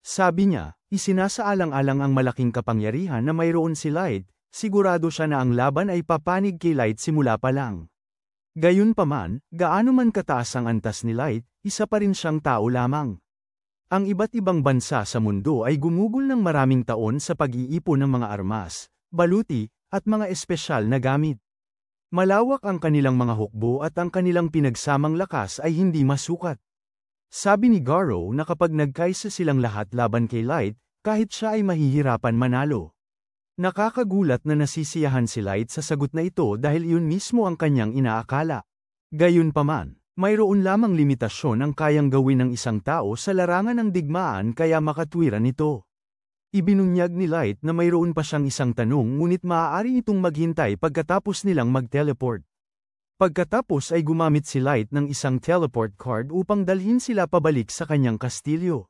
Sabi niya, isinasaalang-alang ang malaking kapangyarihan na mayroon si Light, sigurado siya na ang laban ay papanig kay Light simula pa lang. Gayunpaman, gaano man kataas ang antas ni Light, isa pa rin siyang tao lamang. Ang iba't ibang bansa sa mundo ay gumugol ng maraming taon sa pag-iipon ng mga armas, baluti, at mga espesyal na gamit. Malawak ang kanilang mga hukbo at ang kanilang pinagsamang lakas ay hindi masukat. Sabi ni Garou na kapag nagkaisa silang lahat laban kay Light, kahit siya ay mahihirapan manalo. Nakakagulat na nasisiyahan si Light sa sagot na ito dahil iyon mismo ang kanyang inaakala. Gayunpaman, mayroon lamang limitasyon ang kayang gawin ng isang tao sa larangan ng digmaan kaya makatwiran ito. Ibinunyag ni Light na mayroon pa siyang isang tanong ngunit maaari itong maghintay pagkatapos nilang mag-teleport. Pagkatapos ay gumamit si Light ng isang teleport card upang dalhin sila pabalik sa kanyang kastilyo.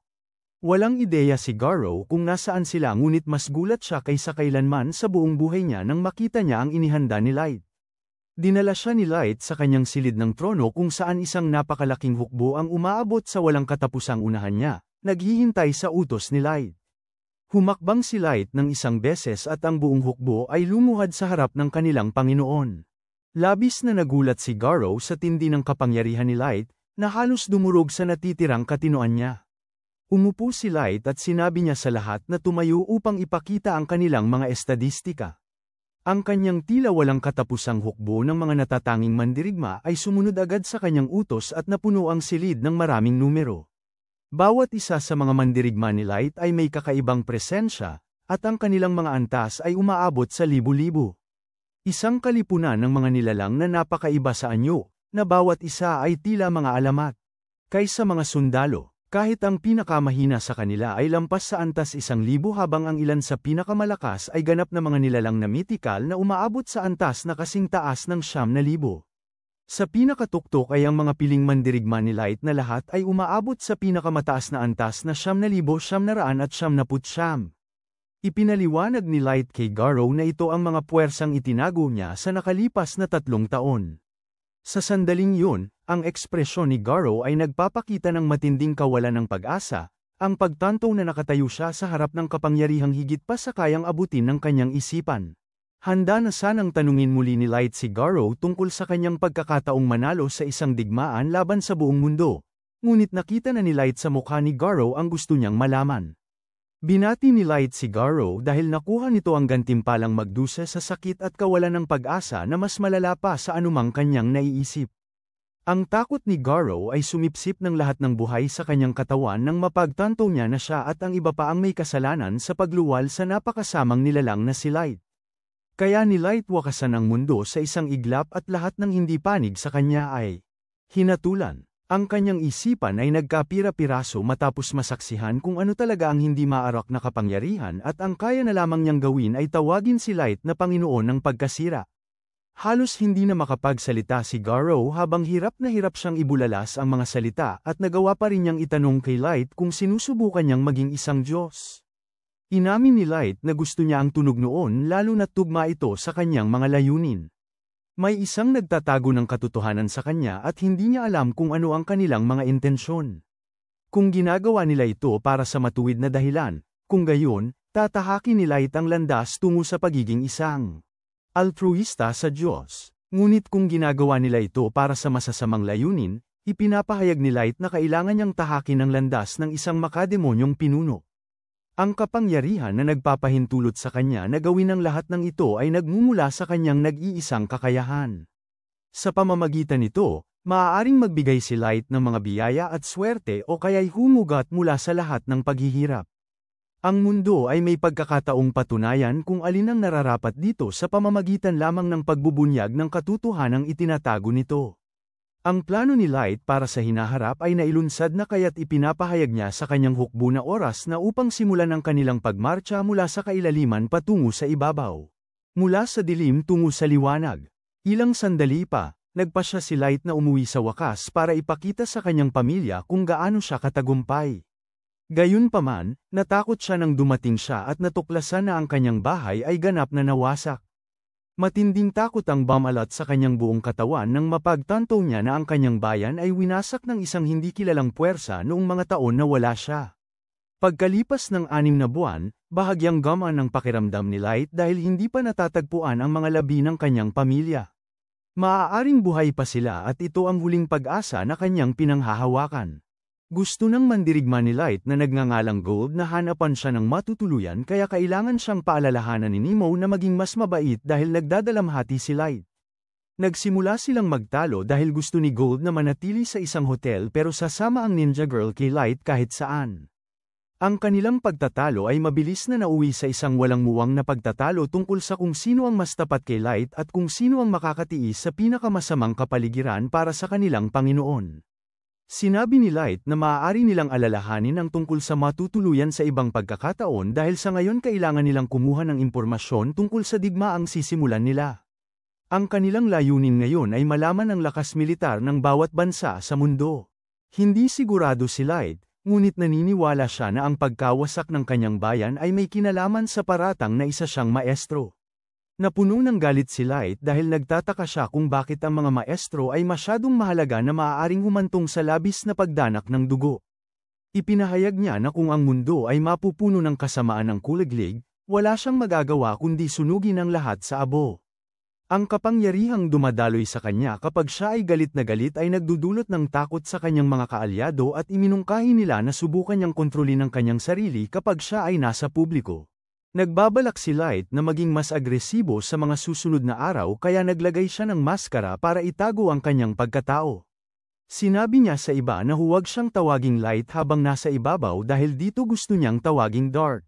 Walang ideya si Garou kung nasaan sila ngunit mas gulat siya kaysa kailanman sa buong buhay niya nang makita niya ang inihanda ni Light. Dinala siya ni Light sa kanyang silid ng trono kung saan isang napakalaking hukbo ang umaabot sa walang katapusang unahan niya, naghihintay sa utos ni Light. Humakbang si Light ng isang beses at ang buong hukbo ay lumuhad sa harap ng kanilang Panginoon. Labis na nagulat si Garou sa tindi ng kapangyarihan ni Light, na halos dumurog sa natitirang katinoan niya. Umupo si Light at sinabi niya sa lahat na tumayo upang ipakita ang kanilang mga estadistika. Ang kanyang tila walang katapusang hukbo ng mga natatanging mandirigma ay sumunod agad sa kanyang utos at napuno ang silid ng maraming numero. Bawat isa sa mga mandirigma ni Light ay may kakaibang presensya, at ang kanilang mga antas ay umaabot sa libu-libo. Isang kalipunan ng mga nilalang na napakaiba sa anyo, na bawat isa ay tila mga alamat. Kaysa mga sundalo, kahit ang pinakamahina sa kanila ay lampas sa antas 1,000 habang ang ilan sa pinakamalakas ay ganap na mga nilalang na mythical na umaabot sa antas na kasing taas ng 9,000. Sa pinakatuktok ay ang mga piling mandirigma ni Light na lahat ay umaabot sa pinakamataas na antas na 9,999. Ipinaliwanag ni Light kay Garou na ito ang mga puwersang itinago niya sa nakalipas na 3 taon. Sa sandaling yun, ang ekspresyon ni Garo ay nagpapakita ng matinding kawalan ng pag-asa, ang pagtanto na nakatayo siya sa harap ng kapangyarihang higit pa sa kayang abutin ng kanyang isipan. Handa na sanang tanungin muli ni Light si Garo tungkol sa kanyang pagkakataong manalo sa isang digmaan laban sa buong mundo. Ngunit nakita na ni Light sa mukha ni Garo ang gusto niyang malaman. Binati ni Light si Garo dahil nakuha nito ang gantimpalang magdusa sa sakit at kawalan ng pag-asa na mas malala pa sa anumang kanyang naiisip. Ang takot ni Garo ay sumipsip ng lahat ng buhay sa kanyang katawan nang mapagtanto niya na siya at ang iba pa ang may kasalanan sa pagluwal sa napakasamang nilalang na si Light. Kaya ni Light wakasan ang mundo sa isang iglap at lahat ng hindi panig sa kanya ay hinatulan. Ang kanyang isipan ay nagkapira-piraso matapos masaksihan kung ano talaga ang hindi maarak na kapangyarihan at ang kaya na lamang niyang gawin ay tawagin si Light na Panginoon ng pagkasira. Halos hindi na makapagsalita si Garo habang hirap na hirap siyang ibulalas ang mga salita at nagawa pa rin niyang itanong kay Light kung sinusubukan niyang maging isang Diyos. Inamin ni Light na gusto niya ang tunog noon lalo na't tugma ito sa kanyang mga layunin. May isang nagtatago ng katotohanan sa kanya at hindi niya alam kung ano ang kanilang mga intensyon. Kung ginagawa nila ito para sa matuwid na dahilan, kung gayon, tatahakin ni Light ang landas tungo sa pagiging isang altruista sa Diyos. Ngunit kung ginagawa nila ito para sa masasamang layunin, ipinapahayag ni Light na kailangan niyang tahakin ang landas ng isang makademonyong pinuno. Ang kapangyarihan na nagpapahintulot sa kanya na gawin ang lahat ng ito ay nagmumula sa kanyang nag-iisang kakayahan. Sa pamamagitan nito, maaaring magbigay si Light ng mga biyaya at swerte o kaya'y humugat mula sa lahat ng paghihirap. Ang mundo ay may pagkakataong patunayan kung alin ang nararapat dito sa pamamagitan lamang ng pagbubunyag ng katotohanang itinatago nito. Ang plano ni Light para sa hinaharap ay nailunsad na kaya't ipinapahayag niya sa kanyang hukbo na oras na upang simulan ang kanilang pagmarcha mula sa kailaliman patungo sa ibabaw. Mula sa dilim tungo sa liwanag. Ilang sandali pa, nagpasya si Light na umuwi sa wakas para ipakita sa kanyang pamilya kung gaano siya katagumpay. Gayunpaman, natakot siya nang dumating siya at natuklasan na ang kanyang bahay ay ganap na nawasak. Matinding takot ang bumalat sa kanyang buong katawan nang mapagtanto niya na ang kanyang bayan ay winasak ng isang hindi kilalang puwersa noong mga taon na wala siya. Pagkalipas ng 6 na buwan, bahagyang gamaan ang pakiramdam ni Light dahil hindi pa natatagpuan ang mga labi ng kanyang pamilya. Maaaring buhay pa sila at ito ang huling pag-asa na kanyang pinanghahawakan. Gusto ng mandirigma ni Light na nagngangalang Gold na hanapan siya ng matutuluyan kaya kailangan siyang paalalahanan ni Nemo na maging mas mabait dahil nagdadalamhati si Light. Nagsimula silang magtalo dahil gusto ni Gold na manatili sa isang hotel pero sasama ang Ninja Girl kay Light kahit saan. Ang kanilang pagtatalo ay mabilis na nauwi sa isang walang muwang na pagtatalo tungkol sa kung sino ang mas tapat kay Light at kung sino ang makakatiis sa pinakamasamang kapaligiran para sa kanilang Panginoon. Sinabi ni Light na maaari nilang alalahanin ang tungkol sa matutuluyan sa ibang pagkakataon dahil sa ngayon kailangan nilang kumuha ng impormasyon tungkol sa digmaang sisimulan nila. Ang kanilang layunin ngayon ay malaman ang lakas militar ng bawat bansa sa mundo. Hindi sigurado si Light, ngunit naniniwala siya na ang pagkawasak ng kanyang bayan ay may kinalaman sa paratang na isa siyang maestro. Napuno ng galit si Light dahil nagtataka siya kung bakit ang mga maestro ay masyadong mahalaga na maaaring humantong sa labis na pagdanak ng dugo. Ipinahayag niya na kung ang mundo ay mapupuno ng kasamaan ng kuliglig, wala siyang magagawa kundi sunugin ang lahat sa abo. Ang kapangyarihang dumadaloy sa kanya kapag siya ay galit na galit ay nagdudulot ng takot sa kanyang mga kaalyado at iminungkahi nila na subukan niyang kontrolin ang kanyang sarili kapag siya ay nasa publiko. Nagbabalak si Light na maging mas agresibo sa mga susunod na araw kaya naglagay siya ng maskara para itago ang kanyang pagkatao. Sinabi niya sa iba na huwag siyang tawaging Light habang nasa ibabaw dahil dito gusto niyang tawaging Dark.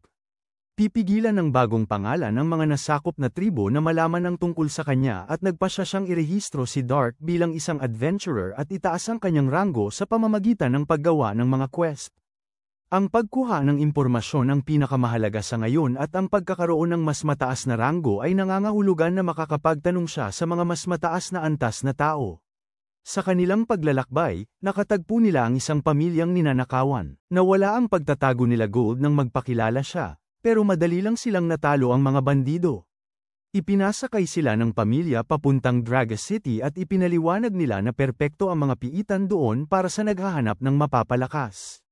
Pipigilan ng bagong pangalan ang mga nasakop na tribo na malaman ang tungkol sa kanya at nagpasya siyang irehistro si Dark bilang isang adventurer at itaas ang kanyang ranggo sa pamamagitan ng paggawa ng mga quest. Ang pagkuha ng impormasyon ang pinakamahalaga sa ngayon at ang pagkakaroon ng mas mataas na ranggo ay nangangahulugan na makakapagtanong siya sa mga mas mataas na antas na tao. Sa kanilang paglalakbay, nakatagpo nila ang isang pamilyang ninanakawan. Nawala ang pagtatago nila Gold nang magpakilala siya, pero madali lang silang natalo ang mga bandido. Ipinasakay sila ng pamilya papuntang Draga City at ipinaliwanag nila na perpekto ang mga piitan doon para sa naghahanap ng mapapalakas.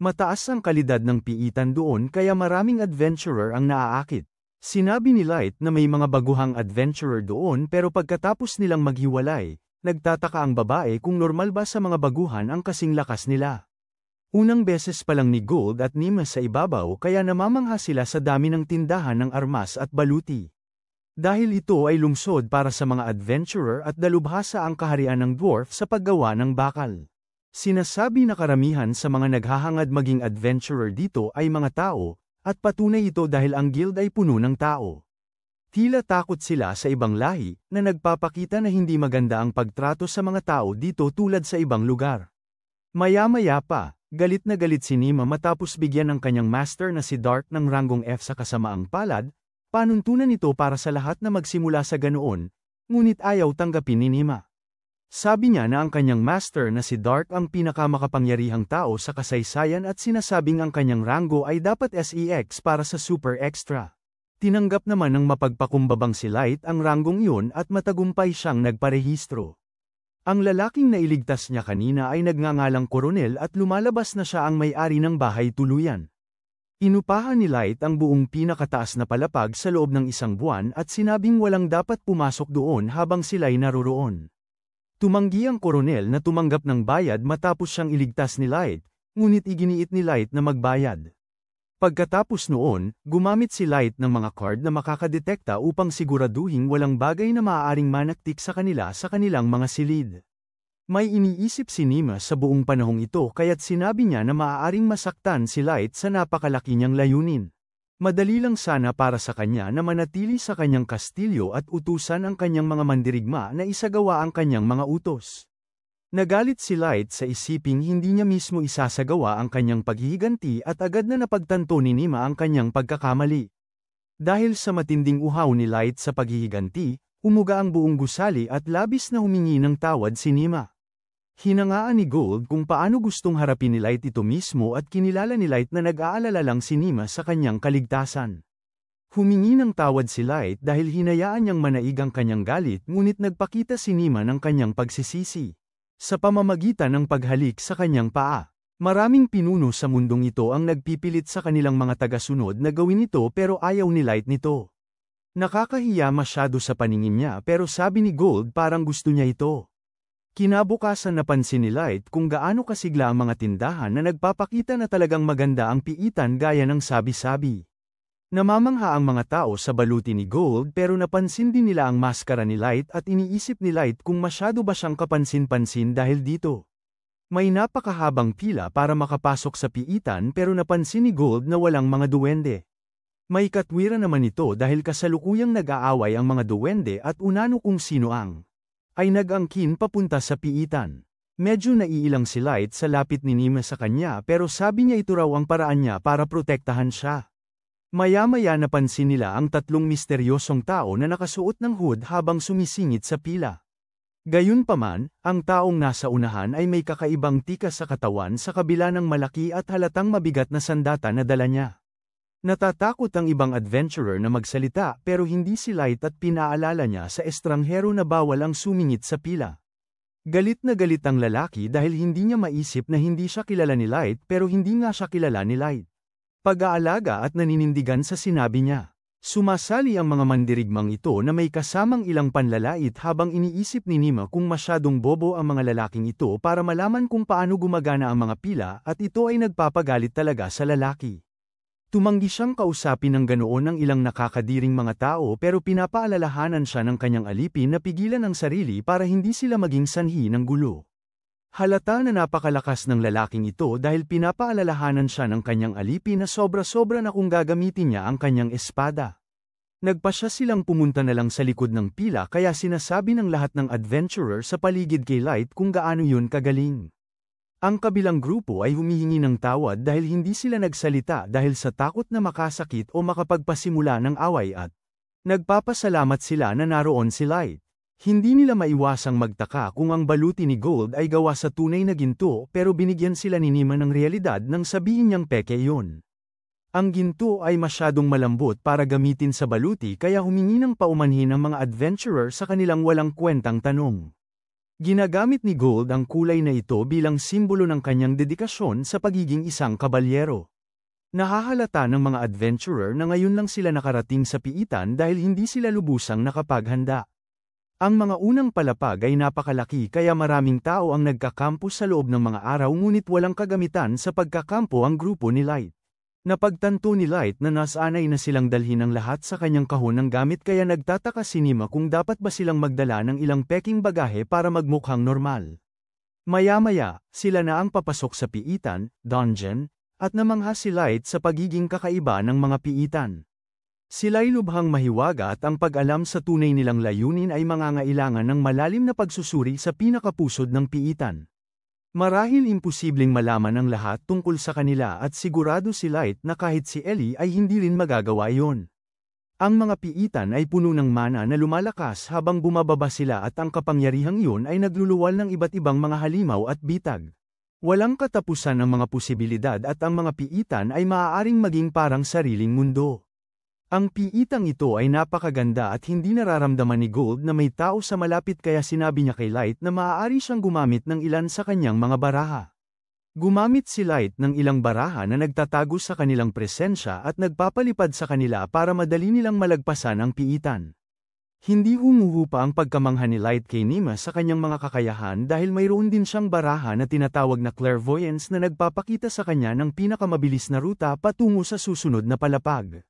Mataas ang kalidad ng piitan doon kaya maraming adventurer ang naaakit. Sinabi ni Light na may mga baguhang adventurer doon pero pagkatapos nilang maghiwalay, nagtataka ang babae kung normal ba sa mga baguhan ang kasing lakas nila. Unang beses pa lang ni Gold at Nima sa ibabaw kaya namamangha sila sa dami ng tindahan ng armas at baluti. Dahil ito ay lungsod para sa mga adventurer at dalubhasa ang kaharian ng dwarf sa paggawa ng bakal. Sinasabi na karamihan sa mga naghahangad maging adventurer dito ay mga tao, at patunay ito dahil ang guild ay puno ng tao. Tila takot sila sa ibang lahi, na nagpapakita na hindi maganda ang pagtrato sa mga tao dito tulad sa ibang lugar. Maya-maya pa, galit na galit si Nima matapos bigyan ng kanyang master na si Dark ng ranggong F sa kasamaang palad. Panuntunan ito para sa lahat na magsimula sa ganoon, ngunit ayaw tanggapin ni Nima. Sabi niya na ang kanyang master na si Dark ang pinakamakapangyarihang tao sa kasaysayan at sinasabing ang kanyang ranggo ay dapat SEX para sa Super Extra. Tinanggap naman ng mapagpakumbabang si Light ang ranggong iyon at matagumpay siyang nagparehistro. Ang lalaking nailigtas niya kanina ay nagngangalang koronel at lumalabas na siya ang may-ari ng bahay tuluyan. Inupahan ni Light ang buong pinakataas na palapag sa loob ng isang buwan at sinabing walang dapat pumasok doon habang sila'y naroroon. Tumanggi ang koronel na tumanggap ng bayad matapos siyang iligtas ni Light, ngunit iginiit ni Light na magbayad. Pagkatapos noon, gumamit si Light ng mga card na makakadetekta upang siguraduhin walang bagay na maaaring manaktik sa kanilang mga silid. May iniisip si Nima sa buong panahong ito kaya't sinabi niya na maaaring masaktan si Light sa napakalaki niyang layunin. Madali lang sana para sa kanya na manatili sa kanyang kastilyo at utusan ang kanyang mga mandirigma na isagawa ang kanyang mga utos. Nagalit si Light sa isiping hindi niya mismo isasagawa ang kanyang paghihiganti at agad na napagtanto ni Nima ang kanyang pagkakamali. Dahil sa matinding uhaw ni Light sa paghihiganti, umuga ang buong gusali at labis na humingi ng tawad si Nima. Hinangaan ni Gold kung paano gustong harapin ni Light ito mismo at kinilala ni Light na nag-aalala lang si Nima sa kanyang kaligtasan. Humingi ng tawad si Light dahil hinayaan niyang manaig ang kanyang galit ngunit nagpakita si Nima ng kanyang pagsisisi. Sa pamamagitan ng paghalik sa kanyang paa. Maraming pinuno sa mundong ito ang nagpipilit sa kanilang mga tagasunod na gawin ito pero ayaw ni Light nito. Nakakahiya masyado sa paningin niya pero sabi ni Gold parang gusto niya ito. Kinabukasan napansin ni Light kung gaano kasigla ang mga tindahan na nagpapakita na talagang maganda ang piitan gaya ng sabi-sabi. Namamangha ang mga tao sa baluti ni Gold pero napansin din nila ang maskara ni Light at iniisip ni Light kung masyado ba siyang kapansin-pansin dahil dito. May napakahabang pila para makapasok sa piitan pero napansin ni Gold na walang mga duwende. May katwiran naman ito dahil kasalukuyang nag-aaway ang mga duwende at unano kung sino ang ay nag-angkin papunta sa piitan. Medyo naiilang si Light sa lapit ni Nima sa kanya pero sabi niya ito raw ang paraan niya para protektahan siya. Maya-maya napansin nila ang tatlong misteryosong tao na nakasuot ng hood habang sumisingit sa pila. Gayunpaman, ang taong nasa unahan ay may kakaibang tikas sa katawan sa kabila ng malaki at halatang mabigat na sandata na dala niya. Natatakot ang ibang adventurer na magsalita pero hindi si Light at pinaalala niya sa estranghero na bawal ang sumingit sa pila. Galit na galit ang lalaki dahil hindi niya maisip na hindi siya kilala ni Light pero hindi nga siya kilala ni Light. Pag-aalaga at naninindigan sa sinabi niya. Sumasali ang mga mandirigmang ito na may kasamang ilang panlalait habang iniisip ni Nima kung masyadong bobo ang mga lalaking ito para malaman kung paano gumagana ang mga pila at ito ay nagpapagalit talaga sa lalaki. Tumanggi siyang kausapin ng ganoon ng ilang nakakadiring mga tao pero pinapaalalahanan siya ng kanyang alipin na pigilan ang sarili para hindi sila maging sanhi ng gulo. Halata na napakalakas ng lalaking ito dahil pinapaalalahanan siya ng kanyang alipin na sobra-sobra na kung gagamitin niya ang kanyang espada. Nagpasya silang pumunta na lang sa likod ng pila kaya sinasabi ng lahat ng adventurer sa paligid kay Light kung gaano yun kagaling. Ang kabilang grupo ay humihingi ng tawad dahil hindi sila nagsalita dahil sa takot na makasakit o makapagpasimula ng away at nagpapasalamat sila na naroon si Light. Hindi nila maiwasang magtaka kung ang baluti ni Gold ay gawa sa tunay na ginto pero binigyan sila ni Nima ng realidad nang sabihin niyang peke yun. Ang ginto ay masyadong malambot para gamitin sa baluti kaya humingi ng paumanhin ang mga adventurer sa kanilang walang kwentang tanong. Ginagamit ni Gold ang kulay na ito bilang simbolo ng kanyang dedikasyon sa pagiging isang kabalyero. Nahahalata ng mga adventurer na ngayon lang sila nakarating sa piitan dahil hindi sila lubusang nakapaghanda. Ang mga unang palapag ay napakalaki kaya maraming tao ang nagkakampo sa loob ng mga araw ngunit walang kagamitan sa pagkakampo ang grupo ni Light. Napagtanto ni Light na nasanay na silang dalhin ang lahat sa kanyang kahon ng gamit kaya nagtataka si Nima kung dapat ba silang magdala ng ilang peking bagahe para magmukhang normal. Maya-maya, sila na ang papasok sa piitan, dungeon, at namangha si Light sa pagiging kakaiba ng mga piitan. Sila'y lubhang mahiwaga at ang pag-alam sa tunay nilang layunin ay mangangailangan ng malalim na pagsusuri sa pinakapusod ng piitan. Marahil imposibleng malaman ang lahat tungkol sa kanila at sigurado si Light na kahit si Ellie ay hindi rin magagawa yon. Ang mga piitan ay puno ng mana na lumalakas habang bumababa sila at ang kapangyarihang iyon ay nagluluwal ng iba't ibang mga halimaw at bitag. Walang katapusan ang mga posibilidad at ang mga piitan ay maaaring maging parang sariling mundo. Ang piitang ito ay napakaganda at hindi nararamdaman ni Gold na may tao sa malapit kaya sinabi niya kay Light na maaari siyang gumamit ng ilan sa kanyang mga baraha. Gumamit si Light ng ilang baraha na nagtatago sa kanilang presensya at nagpapalipad sa kanila para madali nilang malagpasan ang piitan. Hindi humuhupa ang pagkamangha ni Light kay Nima sa kanyang mga kakayahan dahil mayroon din siyang baraha na tinatawag na clairvoyance na nagpapakita sa kanya ng pinakamabilis na ruta patungo sa susunod na palapag.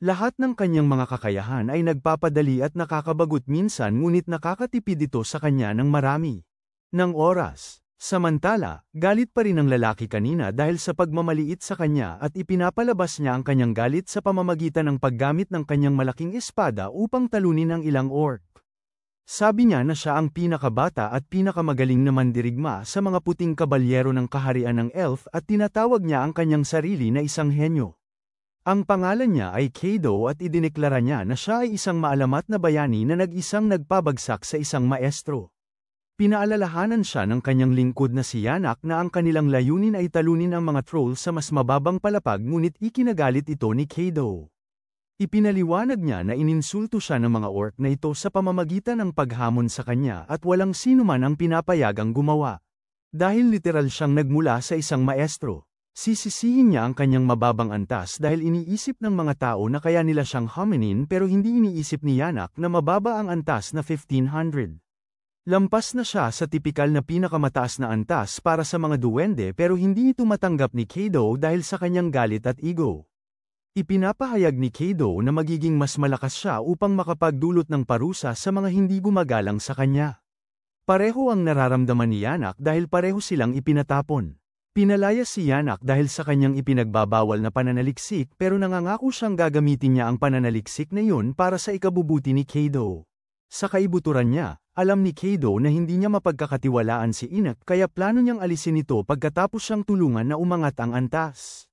Lahat ng kanyang mga kakayahan ay nagpapadali at nakakabagot minsan ngunit nakakatipid ito sa kanya ng marami ng oras. Samantala, galit pa rin ang lalaki kanina dahil sa pagmamaliit sa kanya at ipinapalabas niya ang kanyang galit sa pamamagitan ng paggamit ng kanyang malaking espada upang talunin ang ilang orc. Sabi niya na siya ang pinakabata at pinakamagaling na mandirigma sa mga puting kabalyero ng kaharian ng elf at tinatawag niya ang kanyang sarili na isang henyo. Ang pangalan niya ay Kado at idineklara niya na siya ay isang maalamat na bayani na nag-isang nagpabagsak sa isang maestro. Pinaalalahanan siya ng kanyang lingkod na si Yannick na ang kanilang layunin ay talunin ang mga troll sa mas mababang palapag ngunit ikinagalit ito ni Kado. Ipinaliwanag niya na ininsulto siya ng mga orc na ito sa pamamagitan ng paghamon sa kanya at walang sinuman ang pinapayagang gumawa. Dahil literal siyang nagmula sa isang maestro. Sisisihin niya ang kanyang mababang antas dahil iniisip ng mga tao na kaya nila siyang hominin pero hindi iniisip ni Yannick na mababa ang antas na 1500. Lampas na siya sa tipikal na pinakamataas na antas para sa mga duwende pero hindi ito matanggap ni Kado dahil sa kanyang galit at ego. Ipinapahayag ni Kado na magiging mas malakas siya upang makapagdulot ng parusa sa mga hindi gumagalang sa kanya. Pareho ang nararamdaman ni Yannick dahil pareho silang ipinatapon. Pinalaya si Yannick dahil sa kanyang ipinagbabawal na pananaliksik pero nangangako siyang gagamitin niya ang pananaliksik na yun para sa ikabubuti ni Kado. Sa kaibuturan niya, alam ni Kado na hindi niya mapagkakatiwalaan si Inak kaya plano niyang alisin ito pagkatapos siyang tulungan na umangat ang antas.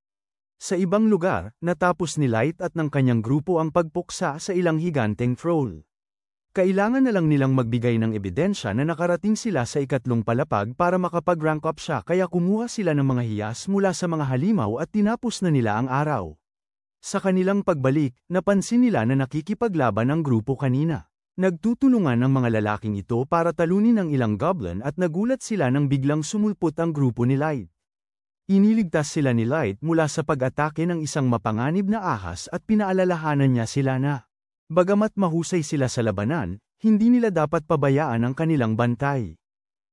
Sa ibang lugar, natapos ni Light at ng kanyang grupo ang pagpuksa sa ilang higanteng troll. Kailangan na lang nilang magbigay ng ebidensya na nakarating sila sa ikatlong palapag para makapag-rank up siya kaya kumuha sila ng mga hiyas mula sa mga halimaw at tinapos na nila ang araw. Sa kanilang pagbalik, napansin nila na nakikipaglaban ang grupo kanina. Nagtutulungan ang mga lalaking ito para talunin ang ilang goblin at nagulat sila nang biglang sumulpot ang grupo ni Light. Iniligtas sila ni Light mula sa pag-atake ng isang mapanganib na ahas at pinaalalahanan niya sila na, bagamat mahusay sila sa labanan, hindi nila dapat pabayaan ang kanilang bantay.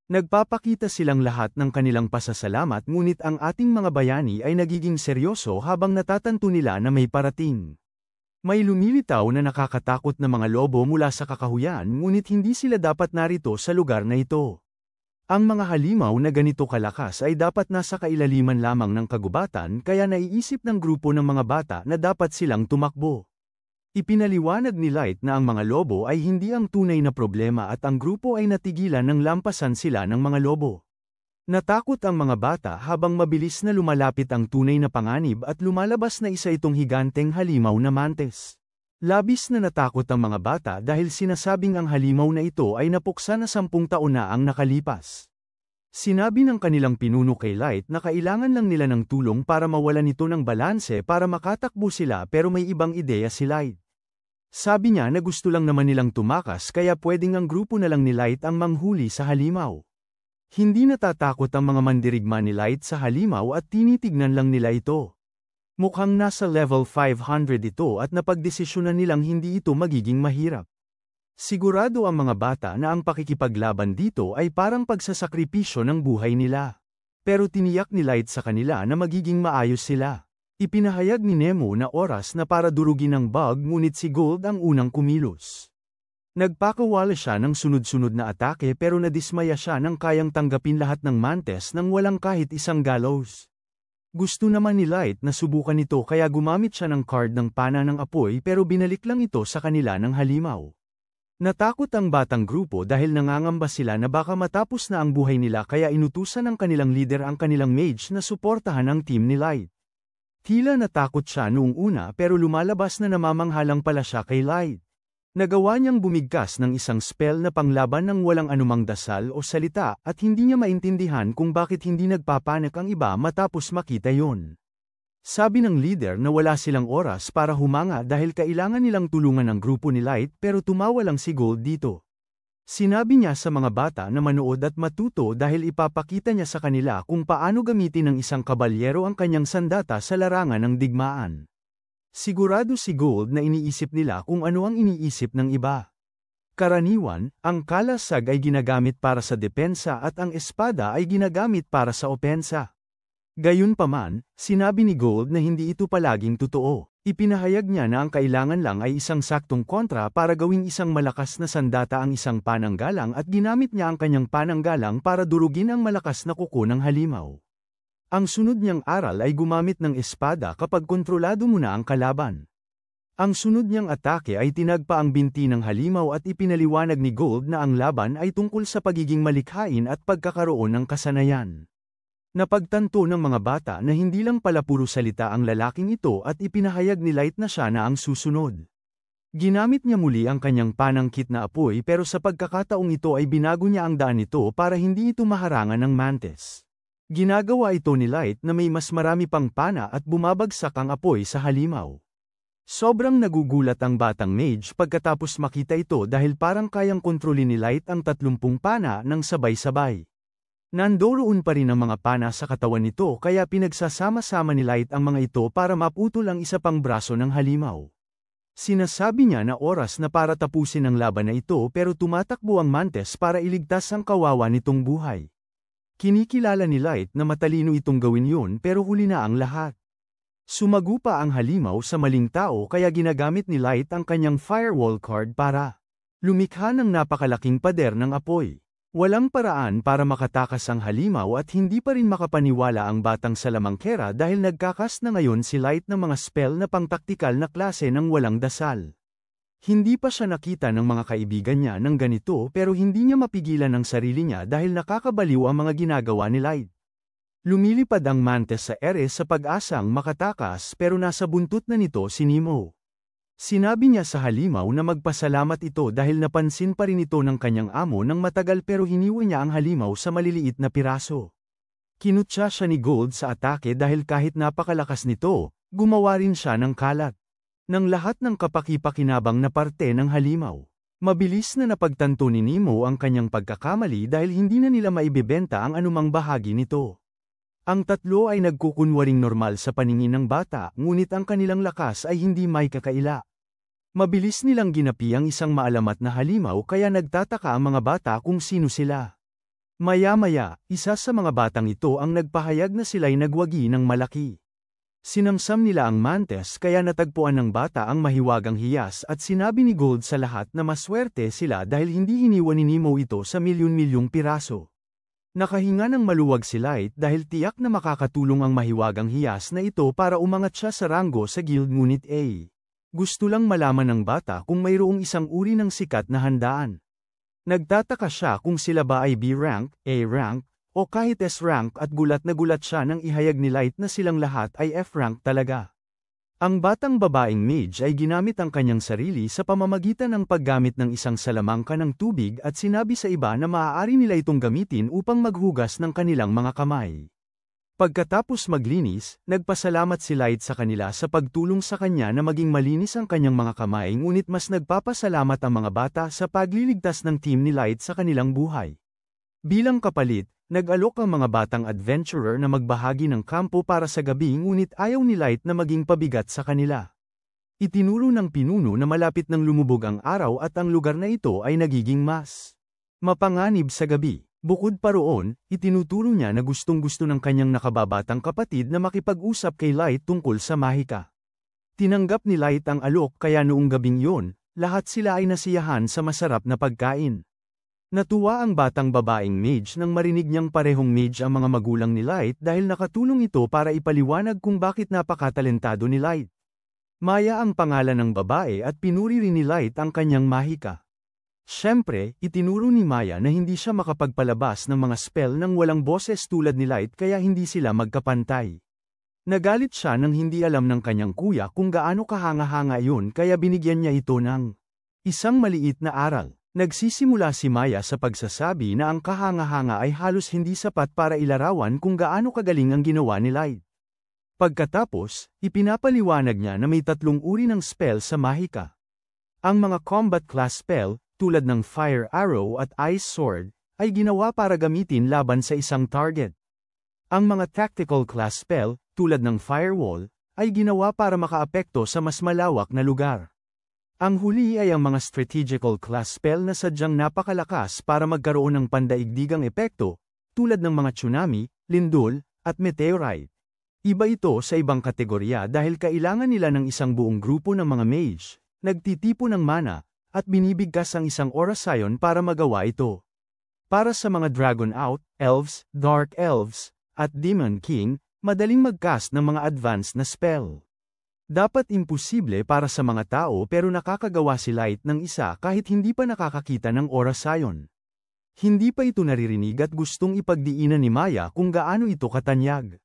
Nagpapakita silang lahat ng kanilang pasasalamat ngunit ang ating mga bayani ay nagiging seryoso habang natatanto nila na may parating. May lumilitaw na nakakatakot na mga lobo mula sa kakahuyan ngunit hindi sila dapat narito sa lugar na ito. Ang mga halimaw na ganito kalakas ay dapat nasa kailaliman lamang ng kagubatan kaya naiisip ng grupo ng mga bata na dapat silang tumakbo. Ipinaliwanag ni Light na ang mga lobo ay hindi ang tunay na problema at ang grupo ay natigilan nang lampasan sila ng mga lobo. Natakot ang mga bata habang mabilis na lumalapit ang tunay na panganib at lumalabas na isa itong higanteng halimaw na mantis. Labis na natakot ang mga bata dahil sinasabing ang halimaw na ito ay napuksa na 10 taon na ang nakalipas. Sinabi ng kanilang pinuno kay Light na kailangan lang nila ng tulong para mawalan ito ng balanse para makatakbo sila pero may ibang ideya si Light. Sabi niya na gusto lang naman nilang tumakas kaya pwedeng ang grupo na lang ni Light ang manghuli sa halimaw. Hindi natatakot ang mga mandirigma ni Light sa halimaw at tinitignan lang nila ito. Mukhang nasa level 500 ito at napagdesisyonan nilang hindi ito magiging mahirap. Sigurado ang mga bata na ang pakikipaglaban dito ay parang pagsasakripisyo ng buhay nila. Pero tiniyak ni Light sa kanila na magiging maayos sila. Ipinahayag ni Nemo na oras na para durugin ang bug ngunit si Gold ang unang kumilos. Nagpakawala siya ng sunod-sunod na atake pero nadismaya siya nang kayang tanggapin lahat ng mantes nang walang kahit isang gallows. Gusto naman ni Light na subukan ito kaya gumamit siya ng card ng pana ng apoy pero binalik lang ito sa kanila ng halimaw. Natakot ang batang grupo dahil nangangamba sila na baka matapos na ang buhay nila kaya inutusan ng kanilang leader ang kanilang mage na suportahan ang team ni Light. Tila natakot siya noong una pero lumalabas na namamanghalang pala siya kay Light. Nagawa niyang bumigkas ng isang spell na panglaban ng walang anumang dasal o salita at hindi niya maintindihan kung bakit hindi nagpapanik ang iba matapos makita yon. Sabi ng leader na wala silang oras para humanga dahil kailangan nilang tulungan ang grupo ni Light pero tumawa lang si Gold dito. Sinabi niya sa mga bata na manood at matuto dahil ipapakita niya sa kanila kung paano gamitin ng isang kabalyero ang kanyang sandata sa larangan ng digmaan. Sigurado si Gold na iniisip nila kung ano ang iniisip ng iba. Karaniwan, ang kalasag ay ginagamit para sa depensa at ang espada ay ginagamit para sa opensa. Gayunpaman, sinabi ni Gold na hindi ito palaging totoo. Ipinahayag niya na ang kailangan lang ay isang saktong kontra para gawing isang malakas na sandata ang isang pananggalang at ginamit niya ang kanyang pananggalang para durugin ang malakas na kuko ng halimaw. Ang sunod niyang aral ay gumamit ng espada kapag kontrolado mo na ang kalaban. Ang sunod niyang atake ay tinagpa ang binti ng halimaw at ipinaliwanag ni Gold na ang laban ay tungkol sa pagiging malikhain at pagkakaroon ng kasanayan. Napagtanto ng mga bata na hindi lang pala puro salita ang lalaking ito at ipinahayag ni Light na siya na ang susunod. Ginamit niya muli ang kanyang panangkit na apoy pero sa pagkakataong ito ay binago niya ang daan nito para hindi ito maharangan ng mantis. Ginagawa ito ni Light na may mas marami pang pana at bumabagsak ang apoy sa halimaw. Sobrang nagugulat ang batang mage pagkatapos makita ito dahil parang kayang kontrolin ni Light ang 30 pana ng sabay-sabay. Nandoroon pa rin ang mga pana sa katawan nito kaya pinagsasama-sama ni Light ang mga ito para maputol ang isa pang braso ng halimaw. Sinasabi niya na oras na para tapusin ang laban na ito pero tumatakbo ang mantes para iligtas ang kawawa nitong buhay. Kinikilala ni Light na matalino itong gawin yun pero huli na ang lahat. Sumagu pa ang halimaw sa maling tao kaya ginagamit ni Light ang kanyang firewall card para lumikha ng napakalaking pader ng apoy. Walang paraan para makatakas ang halimaw at hindi pa rin makapaniwala ang batang salamangkera dahil nagkakas na ngayon si Light ng mga spell na pangtaktikal na klase ng walang dasal. Hindi pa siya nakita ng mga kaibigan niya ng ganito pero hindi niya mapigilan ang sarili niya dahil nakakabaliw ang mga ginagawa ni Light. Lumilipad ang mantis sa ere sa pag-asang makatakas pero nasa buntot na nito si Nemo. Sinabi niya sa halimaw na magpasalamat ito dahil napansin pa rin ito ng kanyang amo nang matagal pero hiniwa niya ang halimaw sa maliliit na piraso. Kinutya siya ni Gold sa atake dahil kahit napakalakas nito, gumawa rin siya ng kalat. Ng lahat ng kapaki-pakinabang na parte ng halimaw. Mabilis na napagtanto ni Nemo ang kanyang pagkakamali dahil hindi na nila maibebenta ang anumang bahagi nito. Ang tatlo ay nagkukunwaring normal sa paningin ng bata ngunit ang kanilang lakas ay hindi may kakaila. Mabilis nilang ginapi ang isang maalamat na halimaw kaya nagtataka ang mga bata kung sino sila. Maya-maya, isa sa mga batang ito ang nagpahayag na sila'y nagwagi ng malaki. Sinamsam nila ang mantis kaya natagpuan ng bata ang mahiwagang hiyas at sinabi ni Gold sa lahat na maswerte sila dahil hindi hiniwan ni Nemo ito sa milyon-milyong piraso. Nakahinga ng maluwag si Light dahil tiyak na makakatulong ang mahiwagang hiyas na ito para umangat siya sa ranggo sa guild ngunit gusto lang malaman ng bata kung mayroong isang uri ng sikat na handaan. Nagtataka siya kung sila ba ay B rank, A rank, o kahit S rank at gulat na gulat siya nang ihayag ni Light na silang lahat ay F rank talaga. Ang batang babaeng mage ay ginamit ang kanyang sarili sa pamamagitan ng paggamit ng isang salamangka ng tubig at sinabi sa iba na maaari nila itong gamitin upang maghugas ng kanilang mga kamay. Pagkatapos maglinis, nagpasalamat si Light sa kanila sa pagtulong sa kanya na maging malinis ang kanyang mga kamay, ngunit mas nagpapasalamat ang mga bata sa pagliligtas ng team ni Light sa kanilang buhay. Bilang kapalit, nag-alok ang mga batang adventurer na magbahagi ng kampo para sa gabi, ngunit ayaw ni Light na maging pabigat sa kanila. Itinuro ng pinuno na malapit nang lumubog ang araw at ang lugar na ito ay nagiging mas mapanganib sa gabi. Bukod pa roon, itinuturo niya na gustong-gusto ng kanyang nakababatang kapatid na makipag-usap kay Light tungkol sa mahika. Tinanggap ni Light ang alok, kaya noong gabing yun, lahat sila ay nasiyahan sa masarap na pagkain. Natuwa ang batang babaeng mage nang marinig niyang parehong mage ang mga magulang ni Light dahil nakatulong ito para ipaliwanag kung bakit napakatalentado ni Light. Maya ang pangalan ng babae at pinuri rin ni Light ang kanyang mahika. Siyempre, itinuro ni Maya na hindi siya makapagpalabas ng mga spell nang walang boses tulad ni Light, kaya hindi sila magkapantay. Nagalit siya nang hindi alam ng kanyang kuya kung gaano kahanga-hanga yun, kaya binigyan niya ito ng isang maliit na aral. Nagsisimula si Maya sa pagsasabi na ang kahanga-hanga ay halos hindi sapat para ilarawan kung gaano kagaling ang ginawa ni Light. Pagkatapos, ipinapaliwanag niya na may 3 uri ng spell sa mahika. Ang mga combat class spell, tulad ng Fire Arrow at Ice Sword, ay ginawa para gamitin laban sa isang target. Ang mga tactical class spell, tulad ng Firewall, ay ginawa para makaapekto sa mas malawak na lugar. Ang huli ay ang mga strategical class spell na sadyang napakalakas para magkaroon ng pandaigdigang epekto, tulad ng mga tsunami, lindol, at meteorite. Iba ito sa ibang kategorya dahil kailangan nila ng isang buong grupo ng mga mage, nagtitipo ng mana, at binibigkas ang isang orasayon para magawa ito. Para sa mga Dragon Out, Elves, Dark Elves, at Demon King, madaling mag-cast ng mga advanced na spell. Dapat imposible para sa mga tao, pero nakakagawa si Light ng isa kahit hindi pa nakakakita ng orasayon. Hindi pa ito naririnig at gustong ipagdiinan ni Maya kung gaano ito katanyag.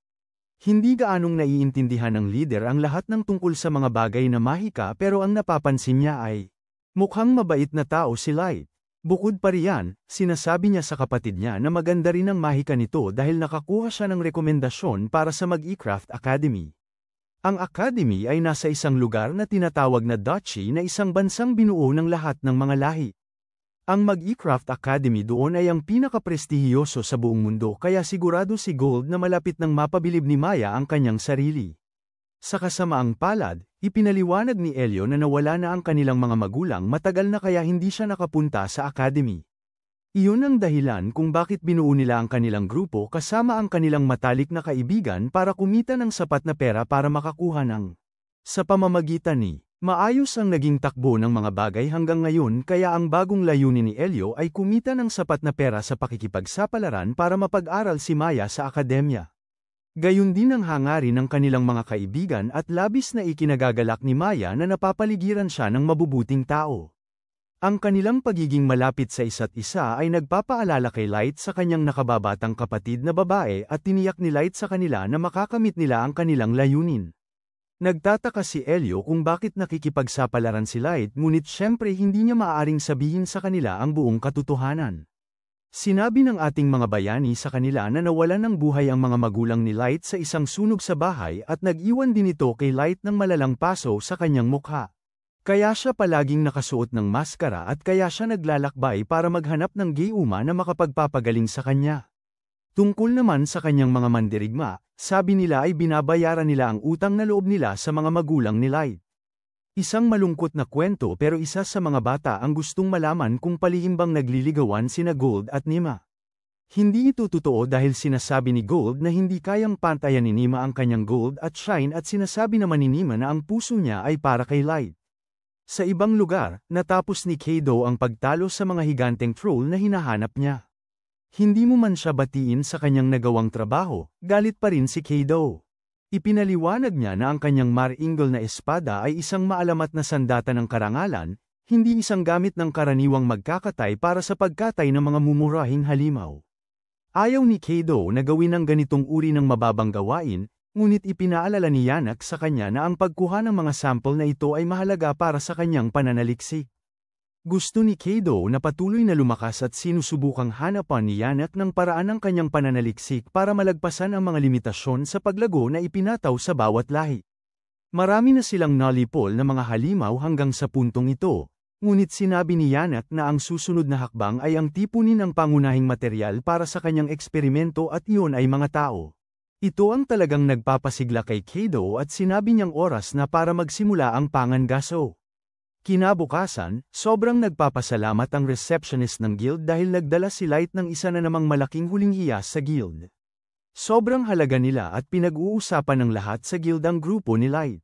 Hindi gaanong naiintindihan ng leader ang lahat ng tungkol sa mga bagay na mahika, pero ang napapansin niya ay mukhang mabait na tao si Light. Bukod pa riyan, sinasabi niya sa kapatid niya na maganda rin ang mahika nito dahil nakakuha siya ng rekomendasyon para sa Mag-E-Craft Academy. Ang academy ay nasa isang lugar na tinatawag na Duchy, na isang bansang binuo ng lahat ng mga lahi. Ang Mag-E-Craft Academy doon ay ang pinakaprestihiyoso sa buong mundo, kaya sigurado si Gold na malapit nang mapabilib ni Maya ang kanyang sarili. Sa kasamaang palad, ipinaliwanag ni Elio na nawala na ang kanilang mga magulang matagal na, kaya hindi siya nakapunta sa academy. Iyon ang dahilan kung bakit binuo nila ang kanilang grupo kasama ang kanilang matalik na kaibigan para kumita ng sapat na pera para makakuha ng sa pamamagitan ni maayos ang naging takbo ng mga bagay hanggang ngayon, kaya ang bagong layunin ni Elio ay kumita ng sapat na pera sa pakikipagsapalaran para mapag-aral si Maya sa akademya. Gayun din ang hangarin ng kanilang mga kaibigan at labis na ikinagagalak ni Maya na napapaligiran siya ng mabubuting tao. Ang kanilang pagiging malapit sa isa't isa ay nagpapaalala kay Light sa kanyang nakababatang kapatid na babae at tiniyak ni Light sa kanila na makakamit nila ang kanilang layunin. Nagtataka si Elio kung bakit nakikipagsapalaran si Light, ngunit syempre hindi niya maaaring sabihin sa kanila ang buong katotohanan. Sinabi ng ating mga bayani sa kanila na nawalan ng buhay ang mga magulang ni Light sa isang sunog sa bahay at nag-iwan din ito kay Light ng malalang paso sa kanyang mukha. Kaya siya palaging nakasuot ng maskara at kaya siya naglalakbay para maghanap ng gayuma na makapagpapagaling sa kanya. Tungkol naman sa kanyang mga mandirigma, sabi nila ay binabayaran nila ang utang na loob nila sa mga magulang ni Light. Isang malungkot na kwento, pero isa sa mga bata ang gustong malaman kung palihim bang nagliligawan sina Gold at Nima. Hindi ito totoo dahil sinasabi ni Gold na hindi kayang pantayan ni Nima ang kanyang gold at shine, at sinasabi naman ni Nima na ang puso niya ay para kay Light. Sa ibang lugar, natapos ni Kaido ang pagtalo sa mga higanteng troll na hinahanap niya. Hindi mo man siya batiin sa kanyang nagawang trabaho, galit pa rin si Kaido. Ipinaliwanag niya na ang kanyang Mar-Ingle na espada ay isang maalamat na sandata ng karangalan, hindi isang gamit ng karaniwang magkakatay para sa pagkatay ng mga mumurahing halimaw. Ayaw ni Kaido na gawin ang ganitong uri ng mababang gawain, Ngunit ipinaalala ni Yannick sa kanya na ang pagkuha ng mga sample na ito ay mahalaga para sa kanyang pananaliksik. Gusto ni Kado na patuloy na lumakas at sinusubukang hanapan ni Yannick ng paraan ng kanyang pananaliksik para malagpasan ang mga limitasyon sa paglago na ipinataw sa bawat lahi. Marami na silang nalipol na mga halimaw hanggang sa puntong ito, ngunit sinabi ni Yannick na ang susunod na hakbang ay ang tipunin ng pangunahing material para sa kanyang eksperimento at iyon ay mga tao. Ito ang talagang nagpapasigla kay Kado at sinabi niyang oras na para magsimula ang pangangaso. Kinabukasan, sobrang nagpapasalamat ang receptionist ng guild dahil nagdala si Light ng isa na namang malaking huling hiyas sa guild. Sobrang halaga nila at pinag-uusapan ng lahat sa guild ang grupo ni Light.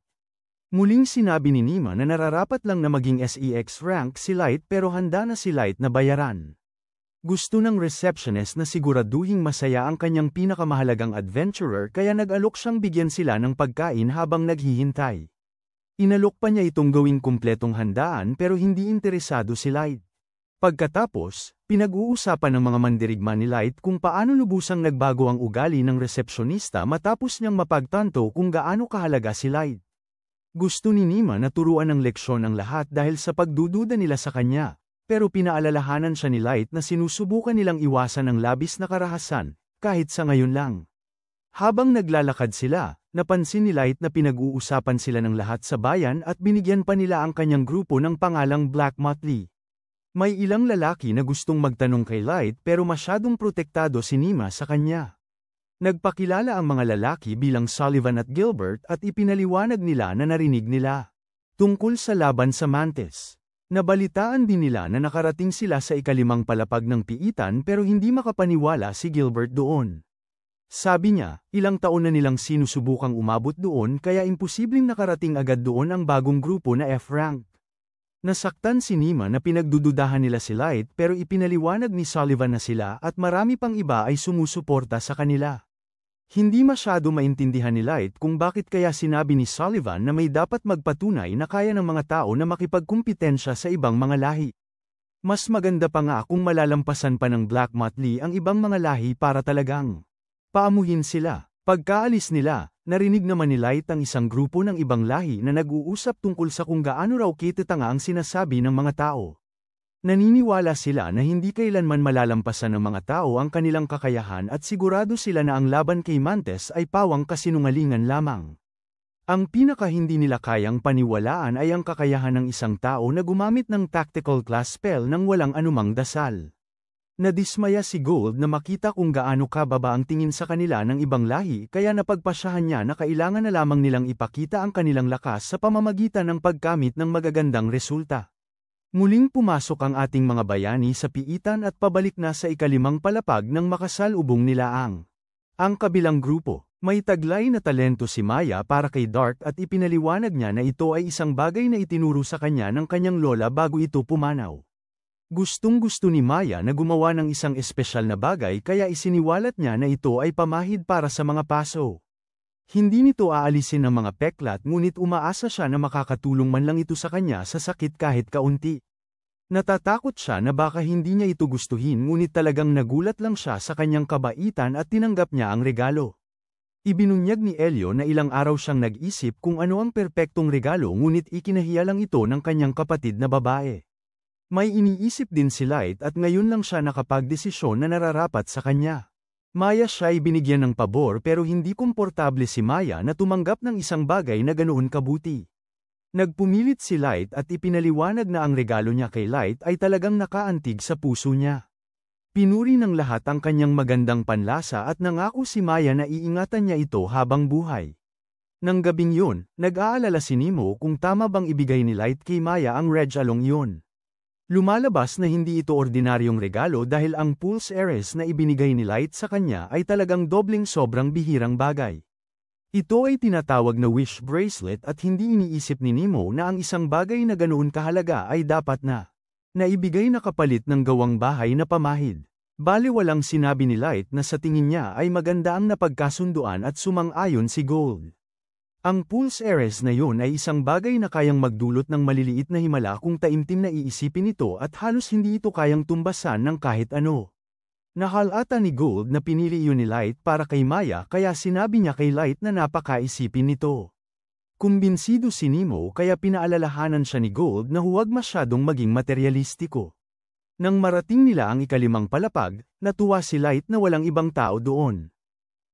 Muling sinabi ni Nima na nararapat lang na maging SEX rank si Light pero handa na si Light na bayaran. Gusto ng receptionist na siguraduhing masaya ang kanyang pinakamahalagang adventurer kaya nag-alok siyang bigyan sila ng pagkain habang naghihintay. Inalok pa niya itong gawing kumpletong handaan pero hindi interesado si Light. Pagkatapos, pinag-uusapan ng mga mandirigma ni Light kung paano lubusang nagbago ang ugali ng resepsyonista matapos niyang mapagtanto kung gaano kahalaga si Light. Gusto ni Nima na turuan ng leksyon ang lahat dahil sa pagdududa nila sa kanya, pero pinaalalahanan siya ni Light na sinusubukan nilang iwasan ang labis na karahasan, kahit sa ngayon lang. Habang naglalakad sila, napansin ni Light na pinag-uusapan sila ng lahat sa bayan at binigyan pa nila ang kanyang grupo ng pangalang Black Motley. May ilang lalaki na gustong magtanong kay Light pero masyadong protektado si Nima sa kanya. Nagpakilala ang mga lalaki bilang Sullivan at Gilbert at ipinaliwanag nila na narinig nila tungkol sa laban sa Mantis. Nabalitaan din nila na nakarating sila sa ikalimang palapag ng piitan pero hindi makapaniwala si Gilbert doon. Sabi niya, ilang taon na nilang sinusubukang umabot doon kaya imposibleng nakarating agad doon ang bagong grupo na F-rank. Nasaktan si Nima na pinagdududahan nila si Light pero ipinaliwanag ni Sullivan na sila at marami pang iba ay sumusuporta sa kanila. Hindi masyado maintindihan ni Light kung bakit kaya sinabi ni Sullivan na may dapat magpatunay na kaya ng mga tao na makipagkumpitensya sa ibang mga lahi. Mas maganda pa nga kung malalampasan pa ng Black Motley ang ibang mga lahi para talagang paamuhin sila. Pagkaalis nila, narinig naman ni Light ang isang grupo ng ibang lahi na nag-uusap tungkol sa kung gaano raw kitatanga ang sinasabi ng mga tao. Naniniwala sila na hindi kailanman malalampasan ng mga tao ang kanilang kakayahan at sigurado sila na ang laban kay Mantis ay pawang kasinungalingan lamang. Ang pinaka hindi nila kayang paniwalaan ay ang kakayahan ng isang tao na gumamit ng tactical class spell nang walang anumang dasal. Nadismaya si Gold na makita kung gaano kababa ang tingin sa kanila ng ibang lahi kaya napagpasyahan niya na kailangan na lamang nilang ipakita ang kanilang lakas sa pamamagitan ng paggamit ng magagandang resulta. Muling pumasok ang ating mga bayani sa piitan at pabalik na sa ikalimang palapag ng makasalubong nila ang kabilang grupo. May taglay na talento si Maya para kay Dark at ipinaliwanag niya na ito ay isang bagay na itinuro sa kanya ng kanyang lola bago ito pumanaw. Gustong-gusto ni Maya na gumawa ng isang espesyal na bagay kaya isiniwalat niya na ito ay pamahid para sa mga paso. Hindi nito aalisin ang mga peklat ngunit umaasa siya na makakatulong man lang ito sa kanya sa sakit kahit kaunti. Natatakot siya na baka hindi niya ito gustuhin ngunit talagang nagulat lang siya sa kanyang kabaitan at tinanggap niya ang regalo. Ibinunyag ni Elio na ilang araw siyang nag-isip kung ano ang perpektong regalo ngunit ikinahiya lang ito ng kanyang kapatid na babae. May iniisip din si Light at ngayon lang siya nakapagdesisyon na nararapat sa kanya. Maya siya ay binigyan ng pabor pero hindi komportable si Maya na tumanggap ng isang bagay na ganoon kabuti. Nagpumilit si Light at ipinaliwanag na ang regalo niya kay Light ay talagang nakaantig sa puso niya. Pinuri ng lahat ang kanyang magandang panlasa at nangako si Maya na iingatan niya ito habang buhay. Nang gabing yun, nag-aalala si Nemo kung tama bang ibigay ni Light kay Maya ang regalong yun. Lumalabas na hindi ito ordinaryong regalo dahil ang Pulse Heiress na ibinigay ni Light sa kanya ay talagang dobleng sobrang bihirang bagay. Ito ay tinatawag na wish bracelet at hindi iniisip ni Nemo na ang isang bagay na ganoon kahalaga ay dapat na naibigay na kapalit ng gawang bahay na pamahid. Baliwalang sinabi ni Light na sa tingin niya ay maganda ang napagkasunduan at sumang-ayon si Gold. Ang Pulse Heiress na yun ay isang bagay na kayang magdulot ng maliliit na himala kung taimtim na iisipin ito at halos hindi ito kayang tumbasan ng kahit ano. Nahalata ni Gold na pinili iyon ni Light para kay Maya kaya sinabi niya kay Light na napakaisipin nito. Kumbinsido si Nemo kaya pinaalalahanan siya ni Gold na huwag masyadong maging materyalistiko. Nang marating nila ang ikalimang palapag, natuwa si Light na walang ibang tao doon.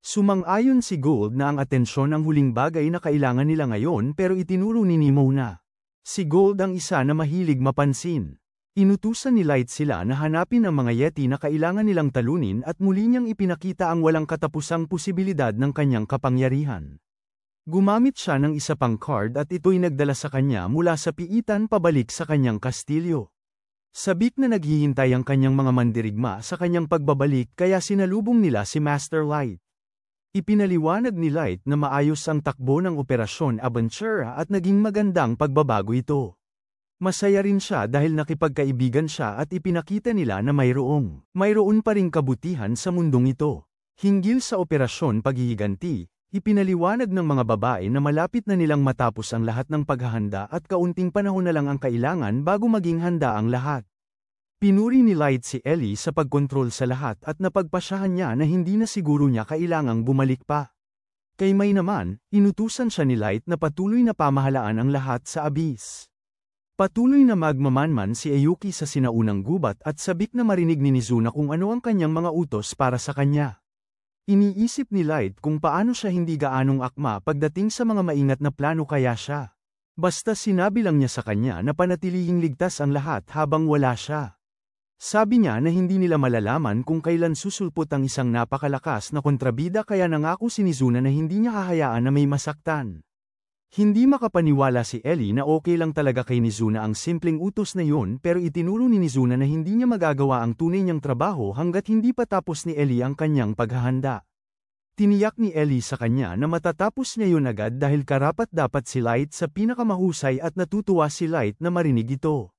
Sumang-ayon si Gold na ang atensyon ang huling bagay na kailangan nila ngayon pero itinuro ni Nemo na. Si Gold ang isa na mahilig mapansin. Inutusan ni Light sila na hanapin ang mga yeti na kailangan nilang talunin at muli niyang ipinakita ang walang katapusang posibilidad ng kanyang kapangyarihan. Gumamit siya ng isa pang card at ito'y nagdala sa kanya mula sa piitan pabalik sa kanyang kastilyo. Sabik na naghihintay ang kanyang mga mandirigma sa kanyang pagbabalik kaya sinalubong nila si Master Light. Ipinaliwanag ni Light na maayos ang takbo ng Operasyon Aventura at naging magandang pagbabago ito. Masaya rin siya dahil nakipagkaibigan siya at ipinakita nila na mayroon pa ring kabutihan sa mundong ito. Hinggil sa Operasyon Paghihiganti, ipinaliwanag ng mga babae na malapit na nilang matapos ang lahat ng paghahanda at kaunting panahon na lang ang kailangan bago maging handa ang lahat. Pinuri ni Light si Ellie sa pagkontrol sa lahat at napagpasyahan niya na hindi na siguro niya kailangang bumalik pa. Kay May naman, inutusan siya ni Light na patuloy na pamahalaan ang lahat sa Abyss. Patuloy na magmamanman si Ayuki sa sinaunang gubat at sabik na marinig ni Nizuna kung ano ang kanyang mga utos para sa kanya. Iniisip ni Light kung paano siya hindi gaanong akma pagdating sa mga maingat na plano kaya siya. Basta sinabi lang niya sa kanya na panatilihing ligtas ang lahat habang wala siya. Sabi niya na hindi nila malalaman kung kailan susulpot ang isang napakalakas na kontrabida kaya nangako si Nizuna na hindi niya hahayaan na may masaktan. Hindi makapaniwala si Ellie na okay lang talaga kay Nizuna ang simpleng utos na yun pero itinuro ni Nizuna na hindi niya magagawa ang tunay niyang trabaho hanggat hindi pa tapos ni Ellie ang kanyang paghahanda. Tiniyak ni Ellie sa kanya na matatapos niya yun agad dahil karapat-dapat si Light sa pinakamahusay at natutuwa si Light na marinig ito.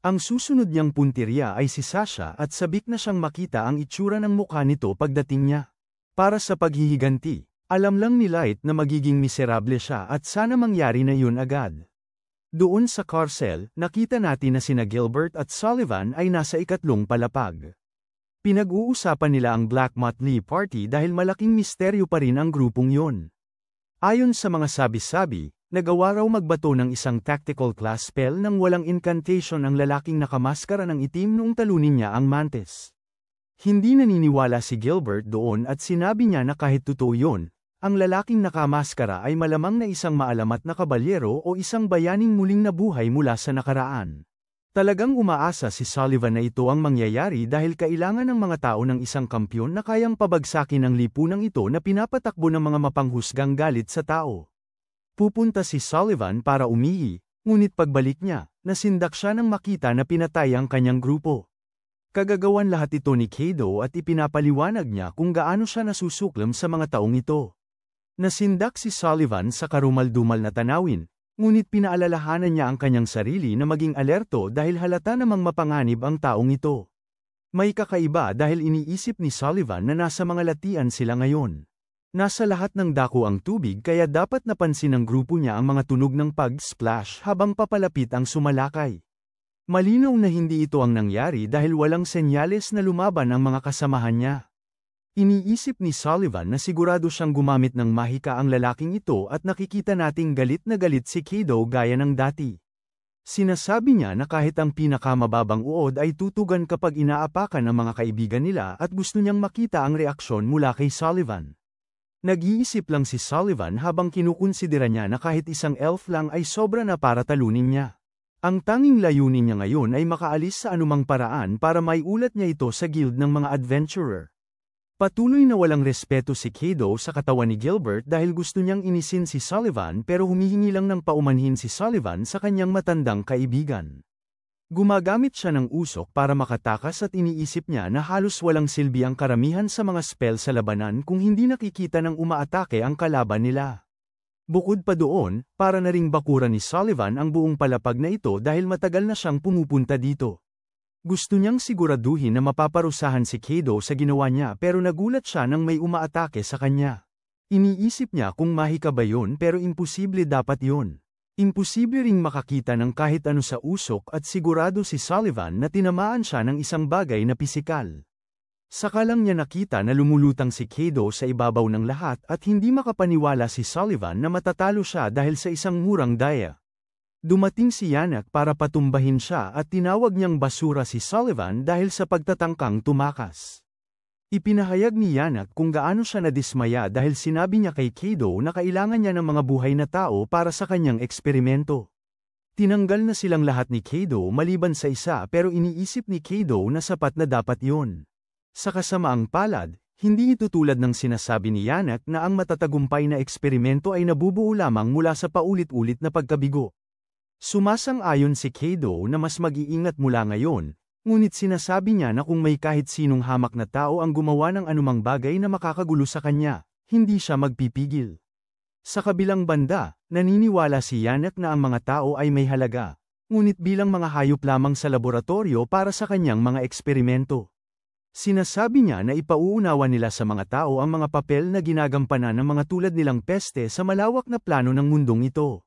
Ang susunod niyang puntirya ay si Sasha at sabik na siyang makita ang itsura ng mukha nito pagdating niya. Para sa paghihiganti. Alam lang ni Light na magiging miserable siya at sana mangyari na yun agad. Doon sa Carcel, nakita natin na sina Gilbert at Sullivan ay nasa ikatlong palapag. Pinag-uusapan nila ang Black Motley Party dahil malaking misteryo pa rin ang grupong yun. Ayon sa mga sabi-sabi, nagawa raw magbato ng isang tactical class spell nang walang incantation ang lalaking nakamaskara ng itim noong talunin niya ang Mantis. Hindi naniniwala si Gilbert doon at sinabi niya na kahit totoo yun, ang lalaking nakamaskara ay malamang na isang maalamat na kabalyero o isang bayaning muling nabuhay mula sa nakaraan. Talagang umaasa si Sullivan na ito ang mangyayari dahil kailangan ng mga tao ng isang kampyon na kayang pabagsakin ang lipunang ito na pinapatakbo ng mga mapanghusgang galit sa tao. Pupunta si Sullivan para umihi, ngunit pagbalik niya, nasindak siya nang makita na pinatay ang kanyang grupo. Kagagawan lahat ito ni Kaido at ipinapaliwanag niya kung gaano siya nasusuklam sa mga taong ito. Nasindak si Sullivan sa karumal-dumal na tanawin, ngunit pinaalalahanan niya ang kanyang sarili na maging alerto dahil halata namang mapanganib ang taong ito. May kakaiba dahil iniisip ni Sullivan na nasa mga latian sila ngayon. Nasa lahat ng dako ang tubig kaya dapat napansin ng grupo niya ang mga tunog ng pag-splash habang papalapit ang sumalakay. Malinaw na hindi ito ang nangyari dahil walang senyales na lumaban ang mga kasamahan niya. Iniisip ni Sullivan na sigurado siyang gumamit ng mahika ang lalaking ito at nakikita nating galit na galit si Kaido gaya ng dati. Sinasabi niya na kahit ang pinakamababang uod ay tutugan kapag inaapakan ang mga kaibigan nila at gusto niyang makita ang reaksyon mula kay Sullivan. Nag-iisip lang si Sullivan habang kinukonsidera niya na kahit isang elf lang ay sobra na para talunin niya. Ang tanging layunin niya ngayon ay makaalis sa anumang paraan para maiulat niya ito sa guild ng mga adventurer. Patuloy na walang respeto si Kaido sa katawan ni Gilbert dahil gusto niyang inisin si Sullivan pero humihingi lang ng paumanhin si Sullivan sa kanyang matandang kaibigan. Gumagamit siya ng usok para makatakas at iniisip niya na halos walang silbi ang karamihan sa mga spell sa labanan kung hindi nakikita ng umaatake ang kalaban nila. Bukod pa doon, para na ring bakuran ni Sullivan ang buong palapag na ito dahil matagal na siyang pumupunta dito. Gusto niyang siguraduhin na mapaparusahan si Kaido sa ginawa niya pero nagulat siya nang may umaatake sa kanya. Iniisip niya kung mahika ba yun pero imposible dapat yun. Imposible ring makakita ng kahit ano sa usok at sigurado si Sullivan na tinamaan siya ng isang bagay na pisikal. Saka lang niya nakita na lumulutang si Kado sa ibabaw ng lahat at hindi makapaniwala si Sullivan na matatalo siya dahil sa isang murang daya. Dumating si Yannick para patumbahin siya at tinawag niyang basura si Sullivan dahil sa pagtatangkang tumakas. Ipinahayag ni Yannick kung gaano siya nadismaya dahil sinabi niya kay Kado na kailangan niya ng mga buhay na tao para sa kanyang eksperimento. Tinanggal na silang lahat ni Kado maliban sa isa pero iniisip ni Kado na sapat na dapat yun. Sa kasamaang palad, hindi ito tulad ng sinasabi ni Yannick na ang matatagumpay na eksperimento ay nabubuo lamang mula sa paulit-ulit na pagkabigo. Sumasang-ayon si Kado na mas mag-iingat mula ngayon, ngunit sinasabi niya na kung may kahit sinong hamak na tao ang gumawa ng anumang bagay na makakagulo sa kanya, hindi siya magpipigil. Sa kabilang banda, naniniwala si Yannick na ang mga tao ay may halaga, ngunit bilang mga hayop lamang sa laboratorio para sa kanyang mga eksperimento. Sinasabi niya na ipauunawa nila sa mga tao ang mga papel na ginagampanan ng mga tulad nilang peste sa malawak na plano ng mundong ito.